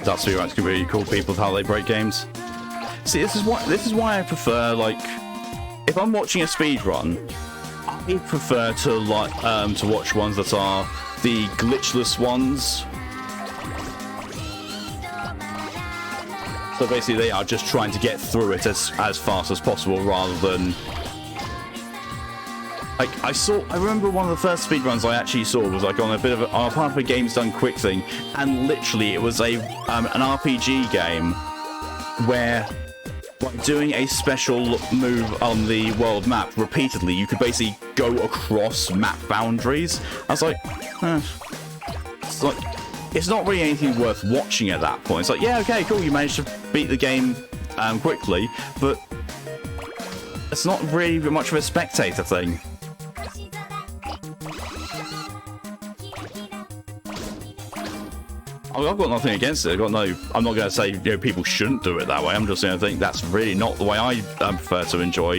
A: That's who can really call people how they break games. See, this is why I prefer, like, if I'm watching a speed run, I prefer to watch ones that are the glitchless ones. So basically, they are just trying to get through it as fast as possible, rather than. Like, I remember one of the first speedruns I actually saw was like on a part of a game's done quick thing, and literally it was an RPG game where, like, doing a special move on the world map repeatedly, you could basically go across map boundaries. I was like, it's not really anything worth watching at that point. It's like, yeah, okay, cool, you managed to beat the game quickly, but it's not really much of a spectator thing. I've got nothing against it. I'm not going to say people shouldn't do it that way. I'm just going to think that's really not the way I prefer to enjoy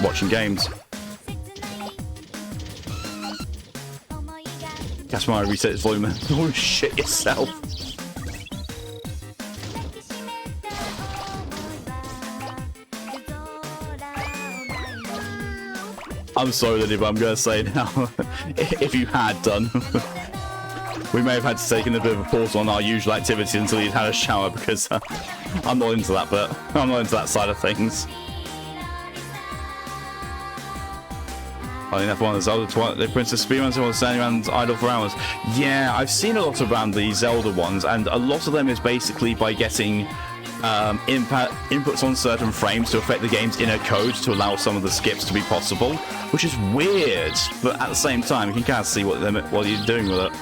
A: watching games. Katamari reset its volume. Oh, shit yourself. I'm sorry, Lydia, but I'm going to say now, if you had done, we may have had to take in a bit of a pause on our usual activities until you'd had a shower, because I'm not into that bit. I'm not into that side of things. I think that's one of the Zelda the Princess speedruns who are standing around idle for hours. Yeah, I've seen a lot around the Zelda ones, and a lot of them is basically by getting inputs on certain frames to affect the game's inner code to allow some of the skips to be possible, which is weird, but at the same time, you can kind of see what you're doing with it.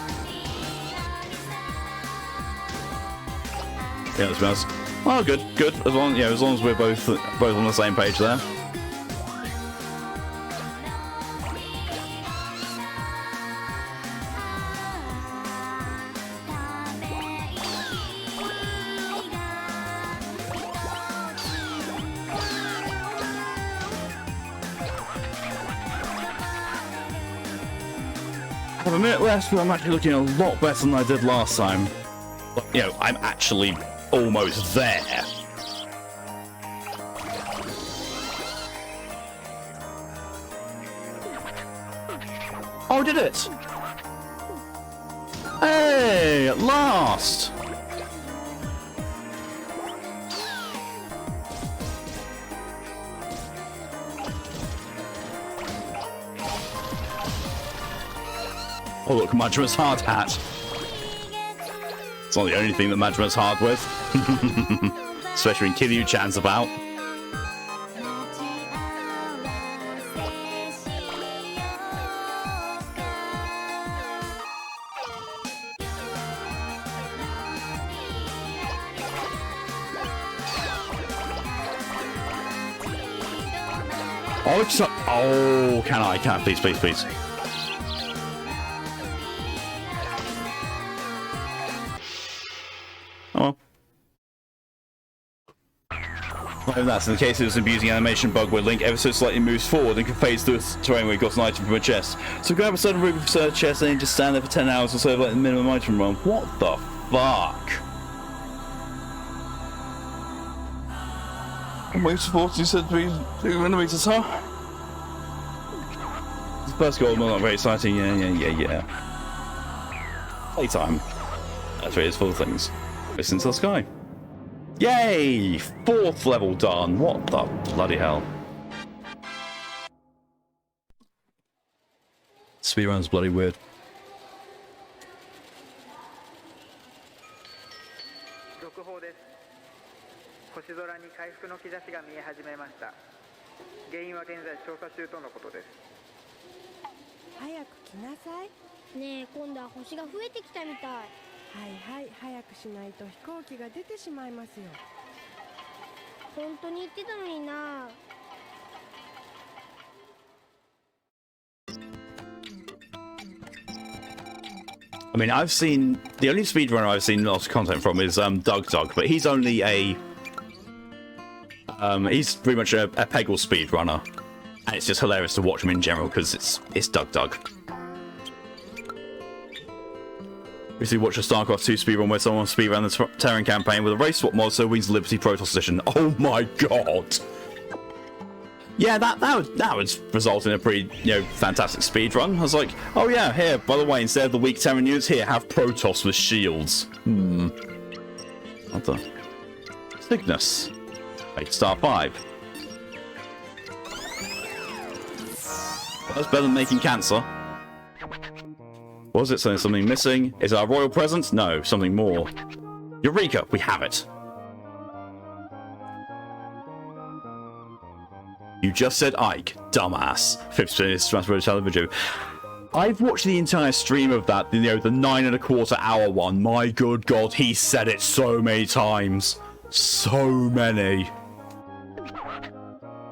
A: Yeah, that smells. Oh, good. As long as we're both on the same page there. I have a minute left, but I'm actually looking a lot better than I did last time. You know, I'm actually almost there. Oh, did it? Hey, at last! Oh look, Majima's hard hat. It's not the only thing that Majima's hard with. Especially when Kiryu-chan's about. Oh, it's not. Oh, can I? Please, please, please. Oh well. And that's in the case it was an abusing animation bug where Link ever so slightly moves forward and can phase through the terrain where he got an item from a chest. So grab a certain root from a chest and then just stand there for 10 hours or so like the minimum item run. What the fuck? And wave support, you said to be 2 millimeters, huh? The first goal, not very exciting. Yeah. Playtime. That's where it's full of things. Listen to the sky. Yay! 4th level done. What the bloody hell? Speedrun's bloody weird.
D: 続報です。星空に回復の兆しが見え始めました。原因は現在調査中とのことです。
E: 早く来なさい。
C: ねえ、今度は星が増えてきたみたい。
E: はい、早くしないと飛行機が出てしまいますよ。
C: 本当に言ってたのにな。
A: I mean, I've seen the only speedrunner I've seen lots of content from is Doug, but he's only a he's pretty much a Peggle speedrunner, and it's just hilarious to watch him in general because it's Doug. Recently watched a StarCraft 2 speedrun where someone speedran the Terran campaign with a race swap mod so wins the Liberty Protoss edition. Oh my god! Yeah, that would result in a pretty, fantastic speedrun. I was like, oh yeah, here, by the way, instead of the weak Terran units, here, have Protoss with shields. What the? Cygnus. Hey, Star 5. That's better than making cancer. Was it something missing? Is our royal presence? No, something more. Eureka, we have it. You just said Ike, dumbass. 50% is transferred television. I've watched the entire stream of that, the 9.25 hour one. My good god, he said it so many times. So many.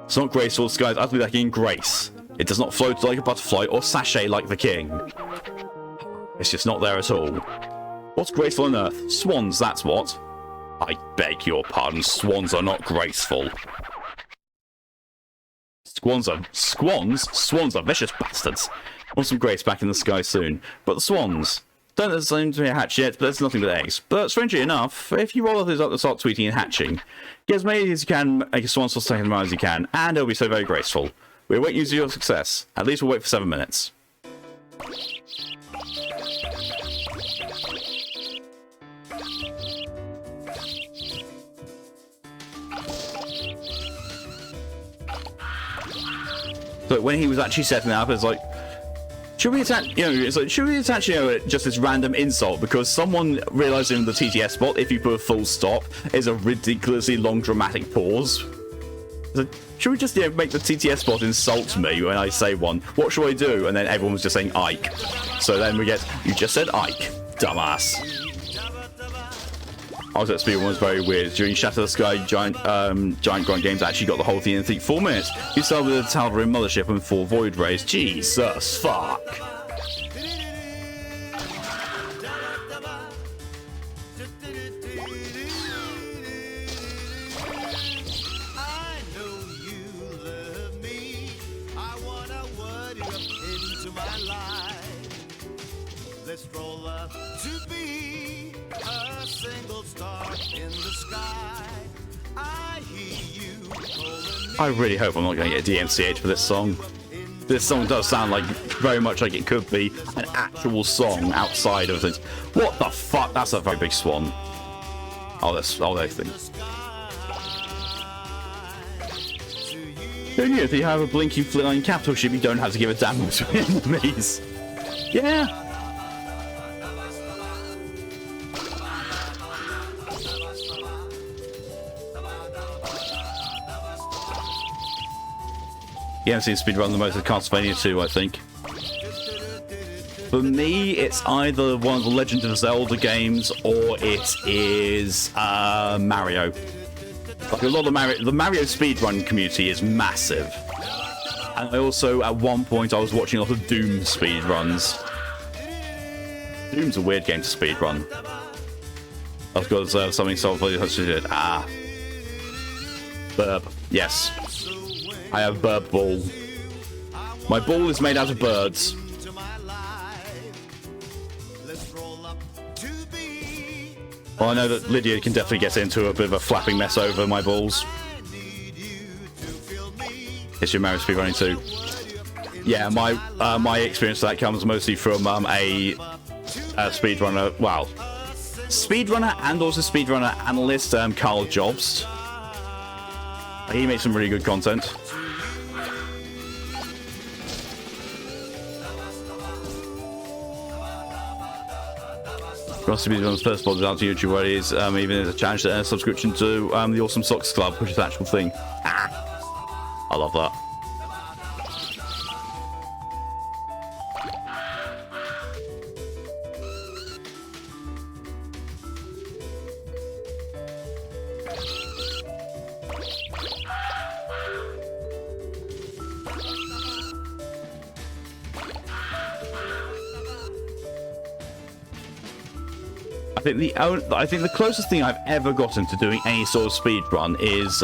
A: It's not graceful, skies utterly lacking grace. It does not float like a butterfly or sashay like the king. It's just not there at all. What's graceful on Earth? Swans, that's what. I beg your pardon, swans are not graceful. Swans are vicious bastards. Want some grace back in the sky soon. But the swans don't seem to be hatched yet, but there's nothing but eggs. But strangely enough, if you roll those up and start tweeting and hatching, get as many as you can, make a swan for second amount as you can, and it'll be so very graceful. We'll wait for your success. At least we'll wait for 7 minutes. So when he was actually setting it up, it's like, should we attach, should we attach, just this random insult? Because someone realizing the TTS spot, if you put a full stop, is a ridiculously long dramatic pause. So should we just, make the TTS spot insult me when I say one? What should I do? And then everyone was just saying Ike. So then we get, you just said Ike, dumbass. I was at Speedrun was very weird. During Shatter the Sky, Giant Grunt Games actually got the whole thing in 4 minutes. You start with a Tal'Darim mothership and 4 Void Rays. Jesus fuck.
F: Let's roll up to be a single star in the sky. I hear you calling me.
A: I really hope I'm not going to get DMCH for this song. This song does sound like very much like it could be an actual song outside of things. What the fuck? That's a very big swan. Oh, they think. Who knew if you have a blinking flying capital ship, you don't have to give a damn to enemies? Yeah. You haven't seen speedrun the most of Castlevania 2, I think. For me, it's either one of the Legend of Zelda games or it is Mario. Like a lot of the Mario speedrun community is massive. And I also, at one point, I was watching a lot of Doom speedruns. Doom's a weird game to speedrun. I've got something so funny. Burp. Yes. I have burp ball. My ball is made out of birds. Well, I know that Lydia can definitely get into a bit of a flapping mess over my balls. It's your Mario speedrunning too. Yeah, my experience of that comes mostly from a speedrunner. Well, speedrunner and also speedrunner analyst Carl Jobst. He makes some really good content. Cross Speedrun's first pod out to YouTube, where it is even as a challenge and a subscription to the Awesome Socks Club, which is an actual thing. I love that. I think the closest thing I've ever gotten to doing any sort of speed run is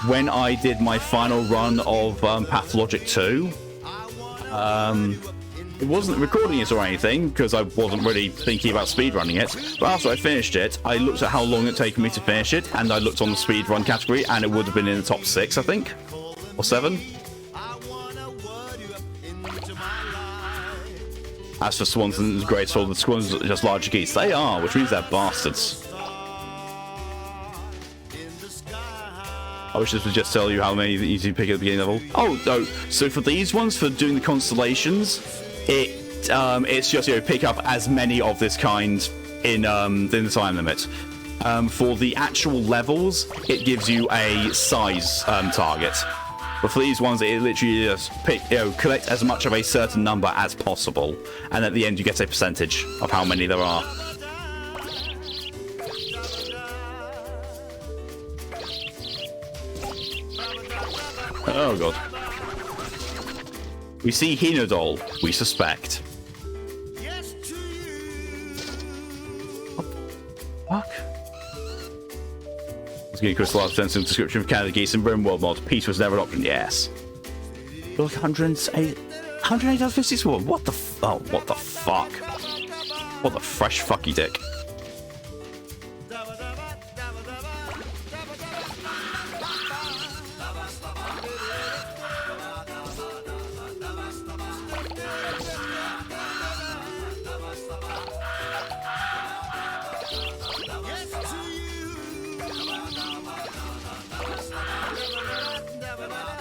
A: when I did my final run of Pathologic 2. It wasn't recording it or anything because I wasn't really thinking about speedrunning it. But after I finished it, I looked at how long it taken me to finish it, and I looked on the speedrun category, and it would have been in the top 6, I think, or 7. As for Swanson's Great Sword, the Swans are just larger geese. They are, which means they're bastards. I wish this would just tell you how many that you need to pick at the beginning level. Oh, no. So for these ones, for doing the constellations, it's just, pick up as many of this kind in the time limit. For the actual levels, it gives you a size target. But for these ones, it literally just collect as much of a certain number as possible, and at the end you get a percentage of how many there are. Oh god. We see Hinodol, we suspect. What the fuck? Let's get a crystallized sense in the description of Canada Geese and Brimworld mod. Peace was never an option, yes. Like 108 out of 51. What the what the fuck? What the fresh fucky dick.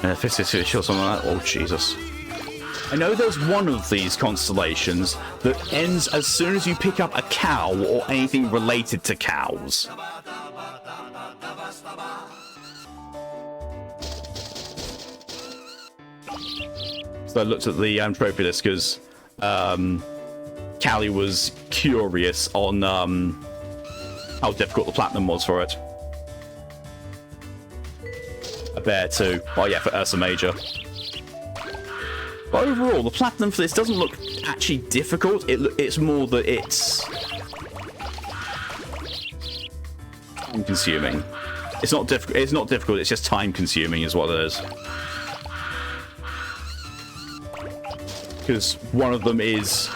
A: 50 or something like that. Oh, Jesus. I know there's one of these constellations that ends as soon as you pick up a cow or anything related to cows. So I looked at the trophy list because Callie was curious on how difficult the platinum was for it. A bear too. Oh yeah, for Ursa Major. But overall, the platinum for this doesn't look actually difficult. It's more that it's time consuming. It's not difficult. It's not difficult. It's just time consuming, is what it is. Because one of them is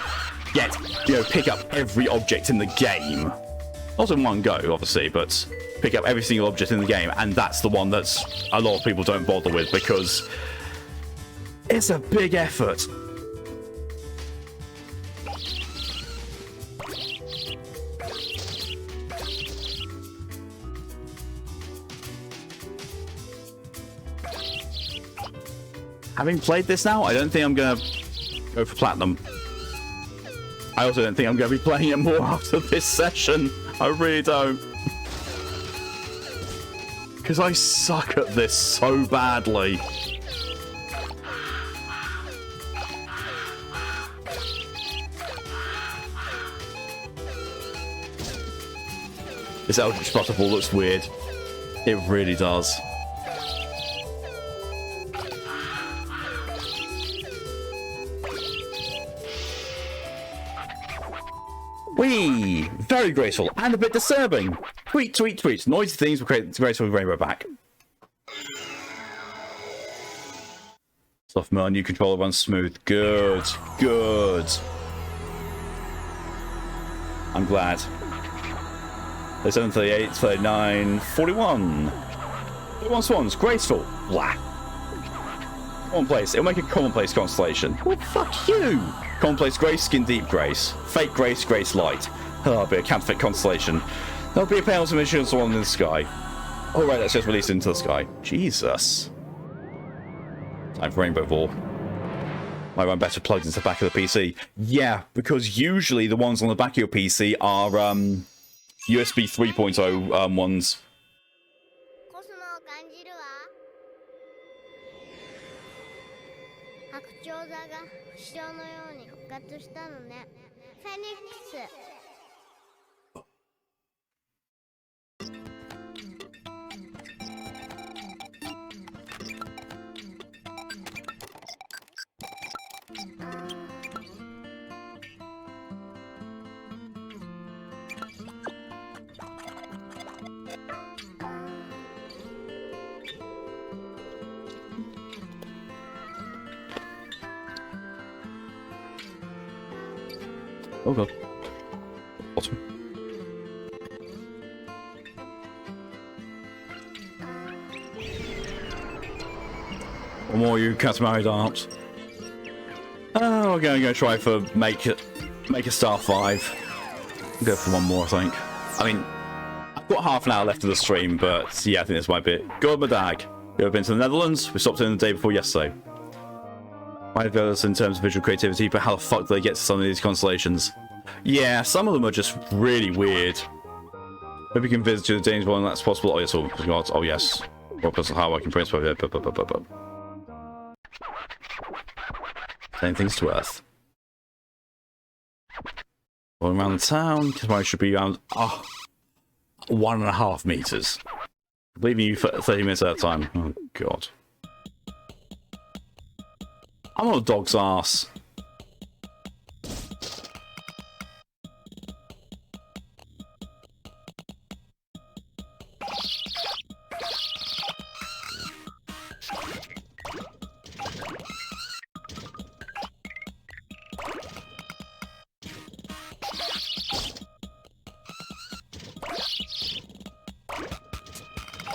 A: pick up every object in the game. Not in one go, obviously, but pick up every single object in the game, and that's the one that's a lot of people don't bother with because it's a big effort. Having played this now, I don't think I'm gonna go for platinum. I also don't think I'm going to be playing it more after this session. I really don't. Because I suck at this so badly. This Eldritch Butterball looks weird. It really does. Whee! Very graceful and a bit disturbing. Tweet, tweet, tweet. Noisy things will create graceful rainbow back. Soft new controller runs smooth. Good. Good. I'm glad. 37, 38, 39, 41. 41 swans. Graceful. Blah. Commonplace. It'll make a commonplace constellation. Well, fuck you. Commonplace grace, skin deep grace. Fake grace, grace light. That'll be a counterfeit constellation. There'll be a pale emission swan in the sky. Alright, let's just release it into the sky. Jesus. Time for Rainbow Ball. Might run better plugged into the back of the PC. Yeah, because usually the ones on the back of your PC are USB 3.0 ones.
G: コスモを感じるわ。白鳥座が不死鳥のように復活したのね。フェニックス。
A: Oh god. Bottom. One more you Katamari darts. Oh, we're gonna go try for make a star 5. Go for one more, I think. I mean, I've got half an hour left of the stream, but yeah, I think this might be it. Good, my dag. You ever been to the Netherlands? We stopped in the day before yesterday. Might have us in terms of visual creativity, but how the fuck do they get to some of these constellations? Yeah, some of them are just really weird. Maybe you can visit the Danes one, that's possible. Oh yes, oh yes. Well, plus how I can print. Same things to Earth. Going around the town, Katamari should be around 1.5 meters. Leaving you for 30 minutes at a time. Oh god. I'm on a dog's ass.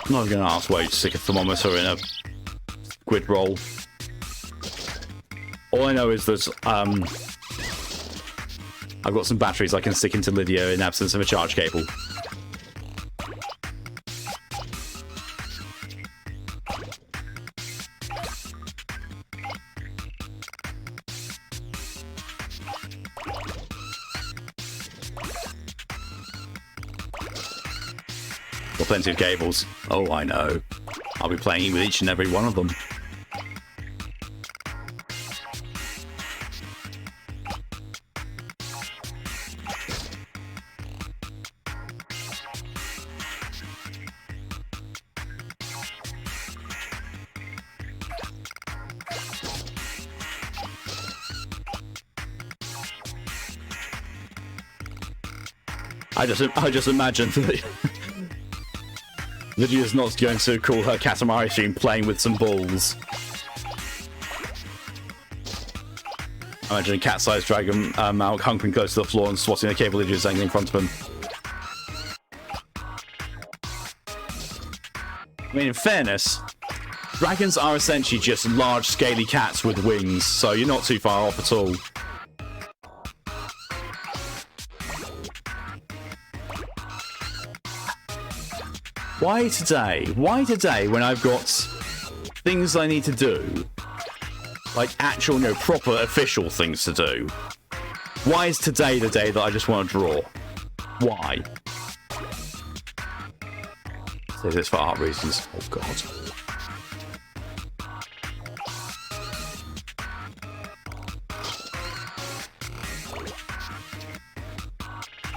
A: I'm not going to ask why you stick a thermometer in a squid roll. All I know is that I've got some batteries I can stick into Lydia in absence of a charge cable. Got plenty of cables. Oh, I know. I'll be playing with each and every one of them. I just imagine that Lydia's not going to call her Katamari stream playing with some balls. I imagine a cat-sized dragon out hunkering close to the floor and swatting a cable Lydia's dangling in front of him. I mean, in fairness, dragons are essentially just large, scaly cats with wings, so you're not too far off at all. Why today? Why today when I've got things I need to do? Like actual, you know, proper official things to do. Why is today the day that I just want to draw? Why? Save this for art reasons. Oh god.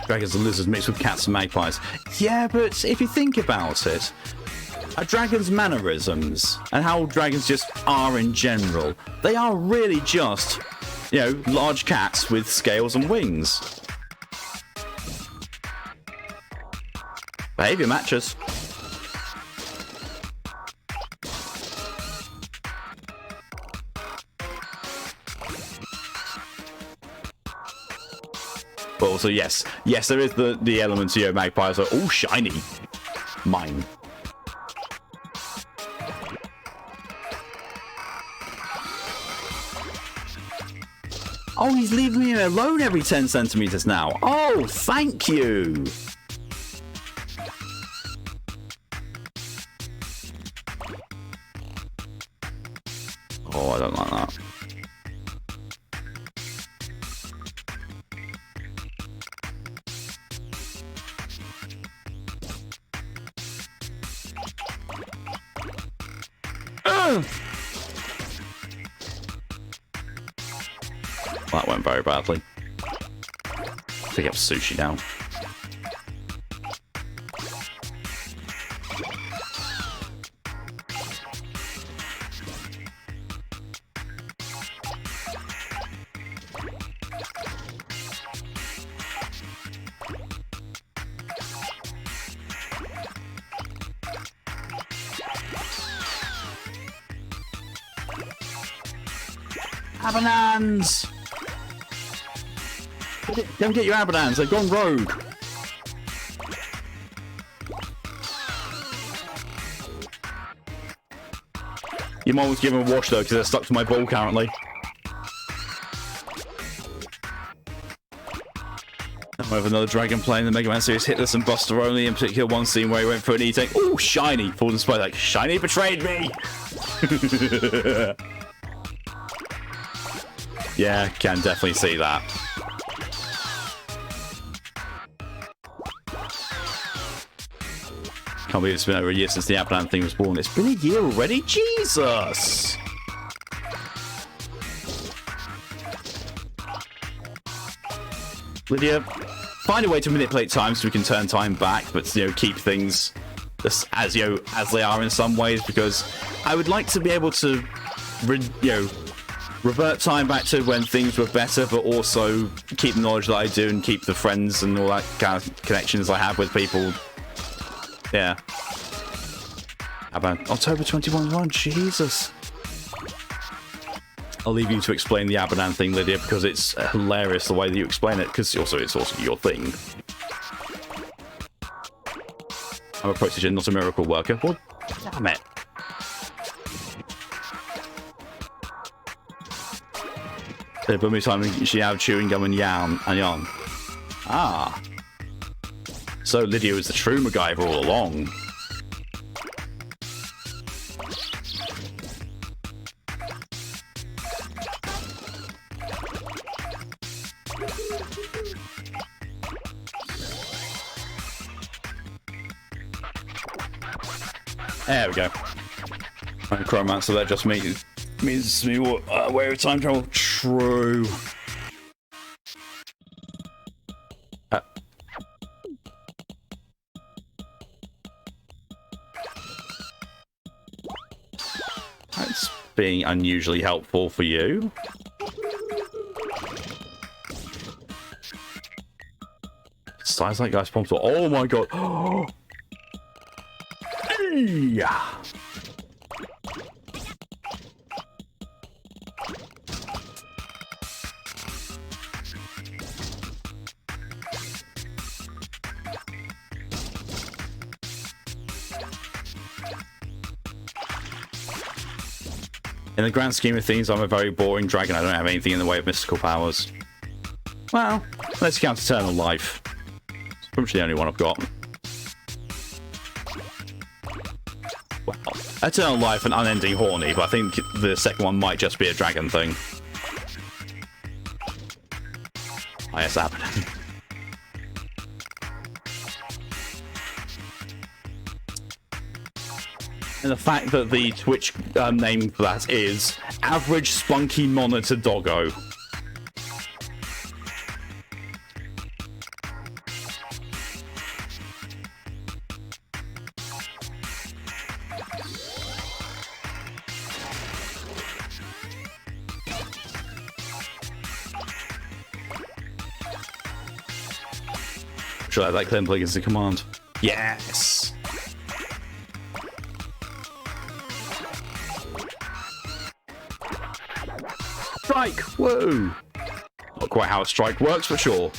A: Dragons and lizards mixed with cats and magpies. Yeah, but if you think about it, a dragon's mannerisms and how dragons just are in general, they are really just, you know, large cats with scales and wings. Behavior matches. But also, yes, there is the element to, you know, magpies are all shiny. Mine. Oh, he's leaving me alone every 10 centimeters now. Oh, thank you. Oh, I don't like that. That went very badly. Pick up sushi now. Abanans! Don't get your Abanans, they've gone rogue. Your mom was giving a wash though, because they're stuck to my ball currently. And we have another dragon playing the Mega Man series Hitless and Buster only, in particular one scene where he went for an eating. Ooh, shiny! Falls in spite like, shiny betrayed me! Yeah, can definitely see that. Can't believe it's been over a year since the Abadan thing was born. It's been a year already? Jesus! Lydia, find a way to manipulate time so we can turn time back, but, you know, keep things as, you know, as they are in some ways, because I would like to be able to, revert time back to when things were better, but also keep the knowledge that I do and keep the friends and all that kind of connections I have with people. Yeah. How about October 21, Jesus. I'll leave you to explain the Abadan thing, Lydia, because it's hilarious the way that you explain it, because it's also your thing. I'm a protege, not a miracle worker. Well, damn it. But me time she had chewing gum and yarn. Ah. So Lydia was the true MacGyver all along. There we go. And Chromancer, that just means me aware of time travel. True. That's being unusually helpful for you. Size like guys pumps. Oh my god. Yeah. In the grand scheme of things, I'm a very boring dragon. I don't have anything in the way of mystical powers. Well, let's count Eternal Life. It's pretty much the only one I've got. Well, Eternal Life and Unending Horny, but I think the second one might just be a dragon thing. Oh, yes, that happened. And the fact that the Twitch name for that is Average Spunky Monitor Doggo. Should I have that claim plug as a command? Yes! Strike! Whoa! Not quite how a strike works, but sure.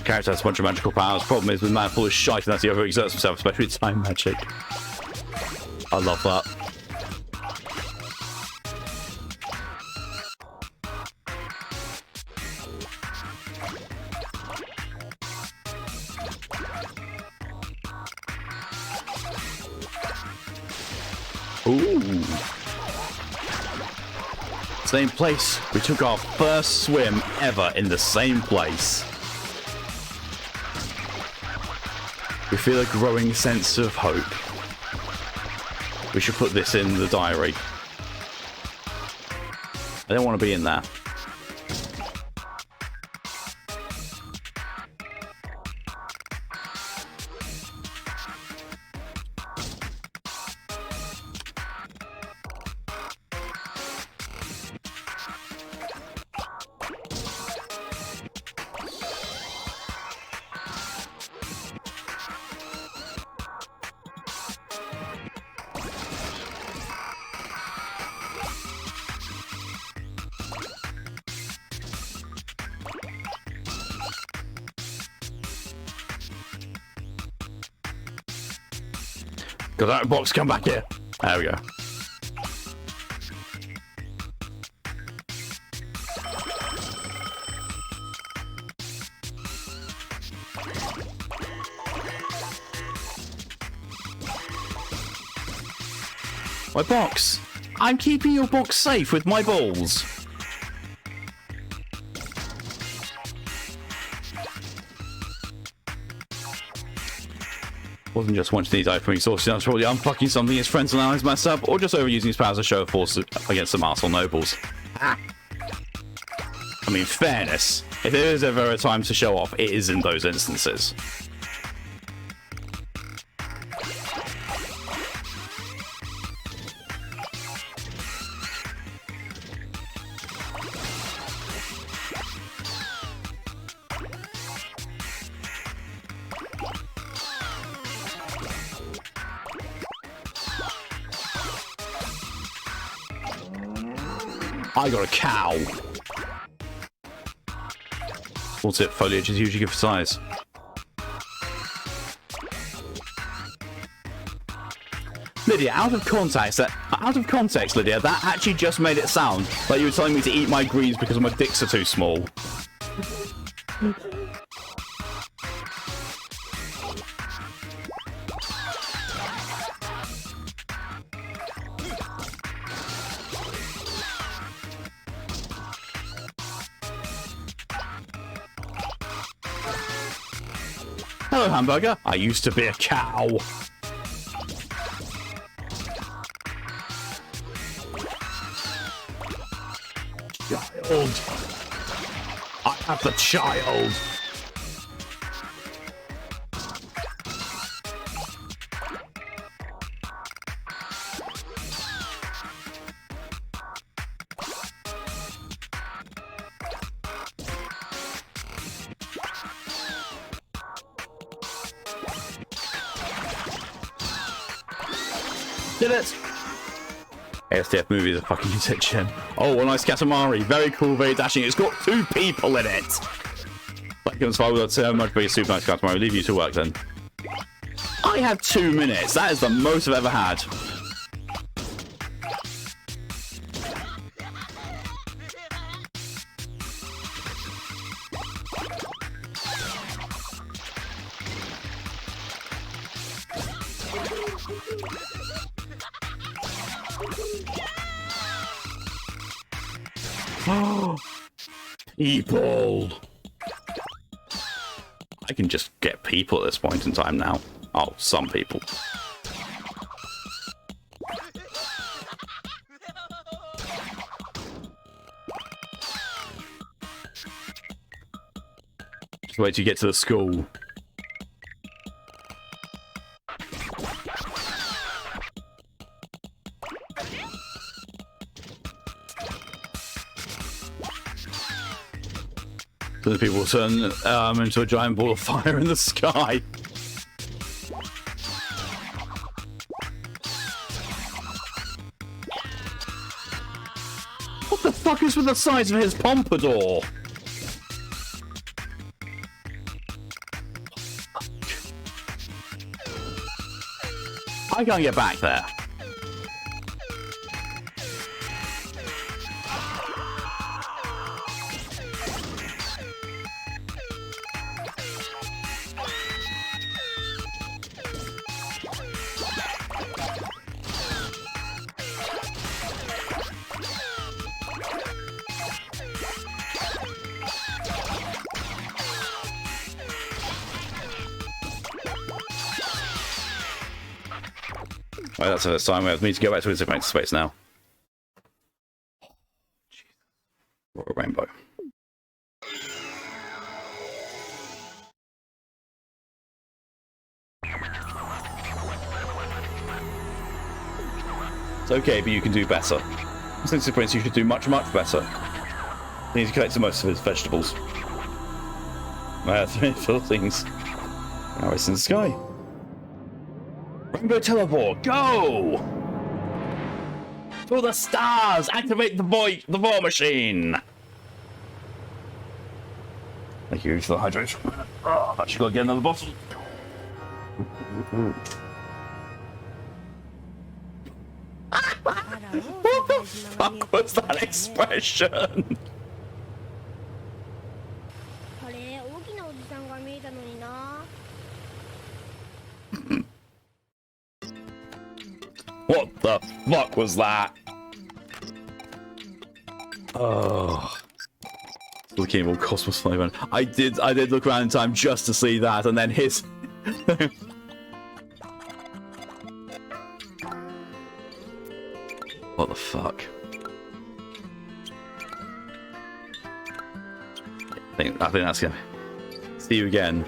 A: Character has a bunch of magical powers. Problem is, with man full of shite, and that's he overexerts himself, especially with time magic. I love that. Ooh. Same place. We took our first swim ever in the same place. We feel a growing sense of hope. We should put this in the diary. I don't want to be in there. Got that box, come back here. There we go. My box. I'm keeping your box safe with my balls. Wasn't just watching these opening sources, I was probably unfucking something his friends and allies messed up, or just overusing his powers to show force against some arsehole nobles. Ah. I mean, fairness. If there is ever a time to show off, it is in those instances. I got a cow. Tooltip foliage is usually good for size. Lydia, out of context, Lydia, that actually just made it sound like you were telling me to eat my greens because my dicks are too small. Hello, hamburger. I used to be a cow. Child. I have the child. Did it! ASDF movie is a fucking attention. Oh, a nice Katamari. Very cool, very dashing. It's got 2 people in it. Like, as far as so much, but a super nice Katamari. Leave you to work then. I have 2 minutes. That is the most I've ever had. People. I can just get people at this point in time now. Oh, some people. Just wait till you get to the school. The people turn into a giant ball of fire in the sky. What the fuck is with the size of his pompadour? I can't get back there. Right, that's the first time we have me to go back to his event space now. Royal Rainbow. It's okay, but you can do better. Since the prince, you should do much, much better. He needs to collect most of his vegetables. I have 3 little things. Now it's in the sky. Rainbow teleport, go! To the stars! Activate the war machine! Thank you for the hydration. Oh, actually got to get another bottle. What the fuck was that expression?
G: あれ大きなおじさんが見えたのにな。
A: What the fuck was that? Oh. The Cable Cosmos Flavor. I did look around in time just to see that, and then his What the fuck? I think that's gonna see you again.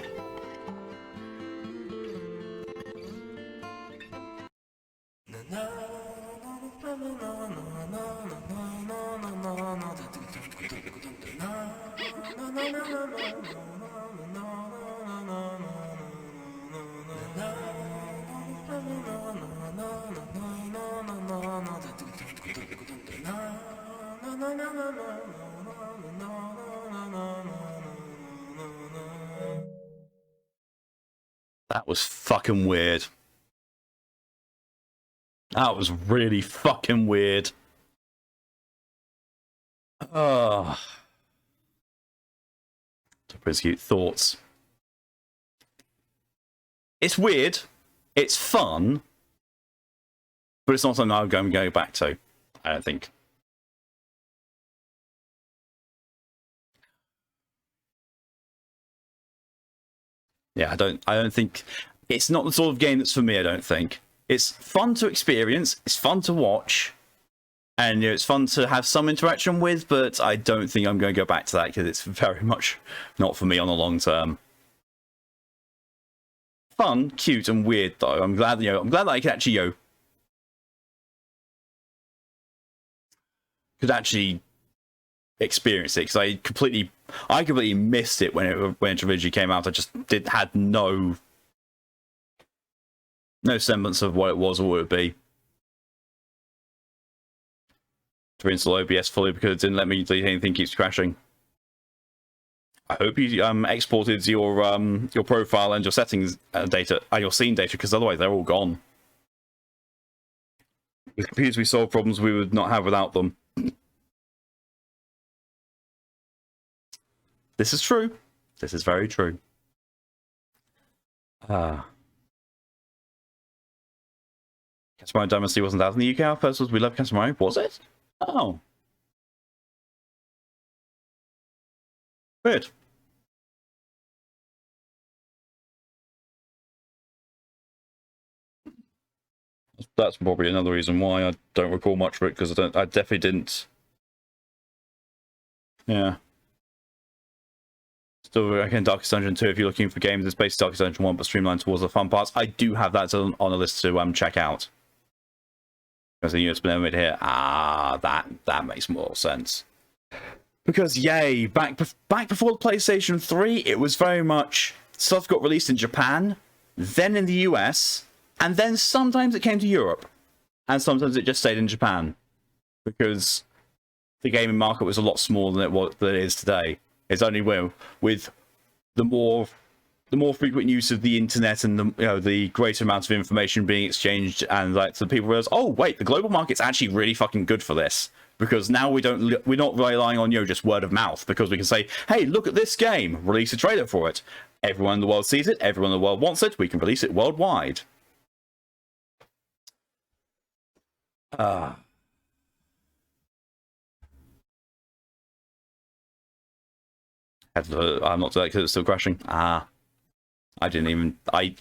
A: That was fucking weird. That was really fucking weird. Oh. Cute thoughts. It's weird. It's fun. But it's not something I'm going to go back to. I don't think. Yeah, I don't think it's not the sort of game that's for me. I don't think it's fun to experience. It's fun to watch, and it's fun to have some interaction with. But I don't think I'm going to go back to that because it's very much not for me on the long term. Fun, cute, and weird though. I'm glad that I can actually could actually experience it because I completely missed it when it originally came out. I just had no semblance of what it was or what it would be. To reinstall OBS fully because it didn't let me delete anything, keeps crashing. I hope you exported your profile and your settings data, your scene data, because otherwise they're all gone. With computers, we solve problems we would not have without them. This is true. This is very true. Katamari Damacy wasn't out in the UK. Our first was We Love Katamari. Was it? Oh. Weird. That's probably another reason why I don't recall much of it, because I definitely didn't. Yeah. Still, again, Darkest Dungeon 2, if you're looking for games, it's based Darkest Dungeon 1, but streamlined towards the fun parts. I do have that on a list to check out. Because the US been made here. That makes more sense. Because, yay, back before the PlayStation 3, it was very much stuff got released in Japan, then in the US, and then sometimes it came to Europe. And sometimes it just stayed in Japan. Because the gaming market was a lot smaller than it is today. It's only with the more frequent use of the internet and the greater amount of information being exchanged, and like the people realize, oh wait, the global market's actually really fucking good for this, because now we're not relying on just word of mouth, because we can say, hey, look at this game, release a trailer for it, everyone in the world sees it, everyone in the world wants it, we can release it worldwide. I'm not doing that because it's still crashing. I didn't even. I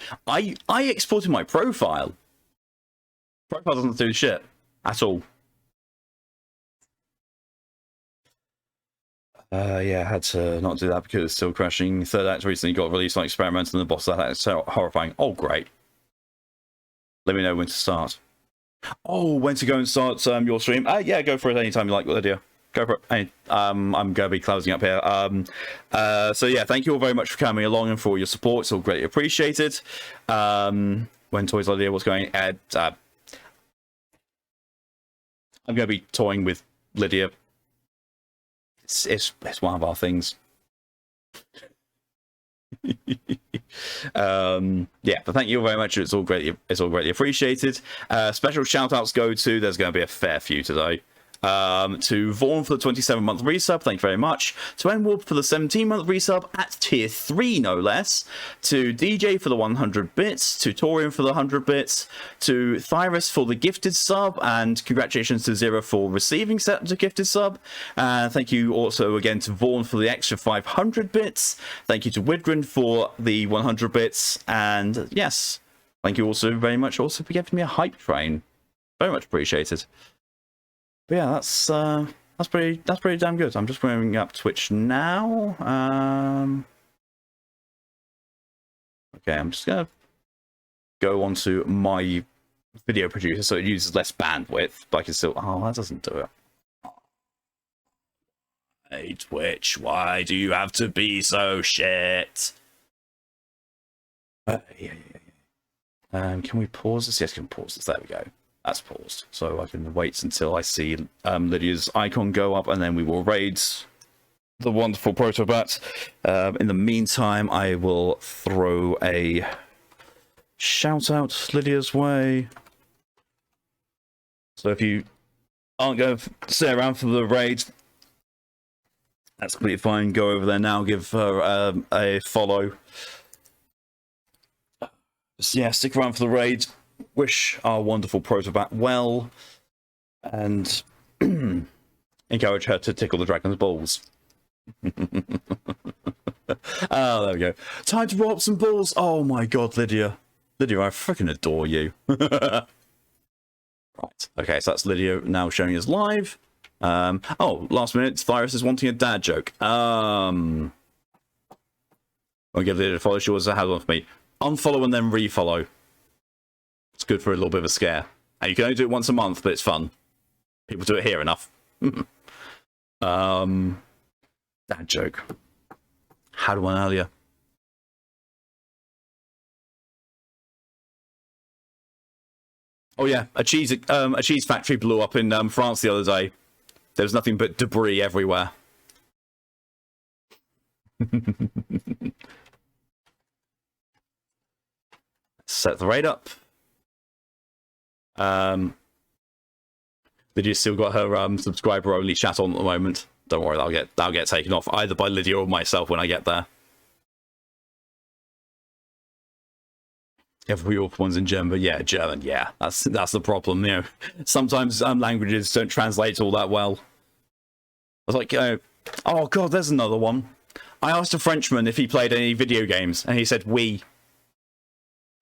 A: exported my profile. Profile doesn't do shit at all. Yeah, I had to not do that because it's still crashing. Third act recently got released on Experiment, and the boss of that is so horrifying. Oh, great. Let me know when to start. Oh, when to go and start your stream? Yeah, go for it anytime you like, Lydia. Go for it. I'm going to be closing up here. So yeah, thank you all very much for coming along and for all your support. It's all greatly appreciated. When Toys Lydia was going, I'm going to be toying with Lydia. It's one of our things. Yeah, but thank you all very much. It's all greatly appreciated. Special shout outs go to, there's going to be a fair few today. To Vaughn for the 27-month resub, thank you very much. To Enwarp for the 17-month resub at tier 3, no less. To DJ for the 100 bits. To Torium for the 100 bits. To Thyrus for the gifted sub. And congratulations to Zero for receiving the gifted sub. Thank you also again to Vaughn for the extra 500 bits. Thank you to Widgren for the 100 bits. And yes, thank you also very much also for giving me a hype train. Very much appreciated. But yeah, that's pretty damn good. I'm just bringing up Twitch now. Okay, I'm just gonna go onto my video producer so it uses less bandwidth, but I can still. Oh, that doesn't do it. Hey Twitch, why do you have to be so shit? Yeah. Can we pause this? Yes, can pause this. There we go. That's paused, so I can wait until I see Lydia's icon go up, and then we will raid the wonderful Protobat. In the meantime, I will throw a shout out Lydia's way. So if you aren't going to stay around for the raid, that's completely fine. Go over there now, give her a follow. So yeah, stick around for the raid. Wish our wonderful Protobat well, and encourage her to tickle the dragon's balls. Oh, there we go. Time to roll up some balls. Oh my god, Lydia. Lydia, I freaking adore you. Right. Okay, so that's Lydia now showing us live. Oh, last minute, Thyrus is wanting a dad joke. I'll give Lydia a follow. She was a have one for me. Unfollow and then refollow. It's good for a little bit of a scare. And you can only do it once a month, but it's fun. People do it here enough. Dad joke. Had one earlier. Oh yeah, a cheese factory blew up in France the other day. There was nothing but debris everywhere. Set the raid up. Lydia's still got her subscriber only chat on at the moment. Don't worry, that'll get taken off either by Lydia or myself when I get there. Every one's in German, but yeah, German, yeah, that's the problem. You know, sometimes languages don't translate all that well. I was like, oh god, there's another one. I asked a Frenchman if he played any video games, and he said oui.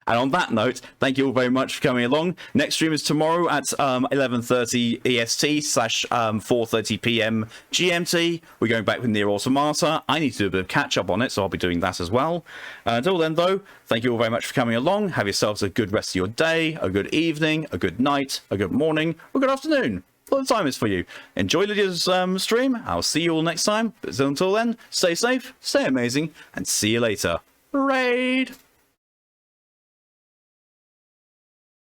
A: And on that note, thank you all very much for coming along. Next stream is tomorrow at 11:30 EST / 4:30 PM GMT. We're going back with Nier Automata. I need to do a bit of catch up on it, so I'll be doing that as well. Until then, though, thank you all very much for coming along. Have yourselves a good rest of your day, a good evening, a good night, a good morning, or good afternoon. What the time is for you. Enjoy Lydia's stream. I'll see you all next time. But until then, stay safe, stay amazing, and see you later. Raid!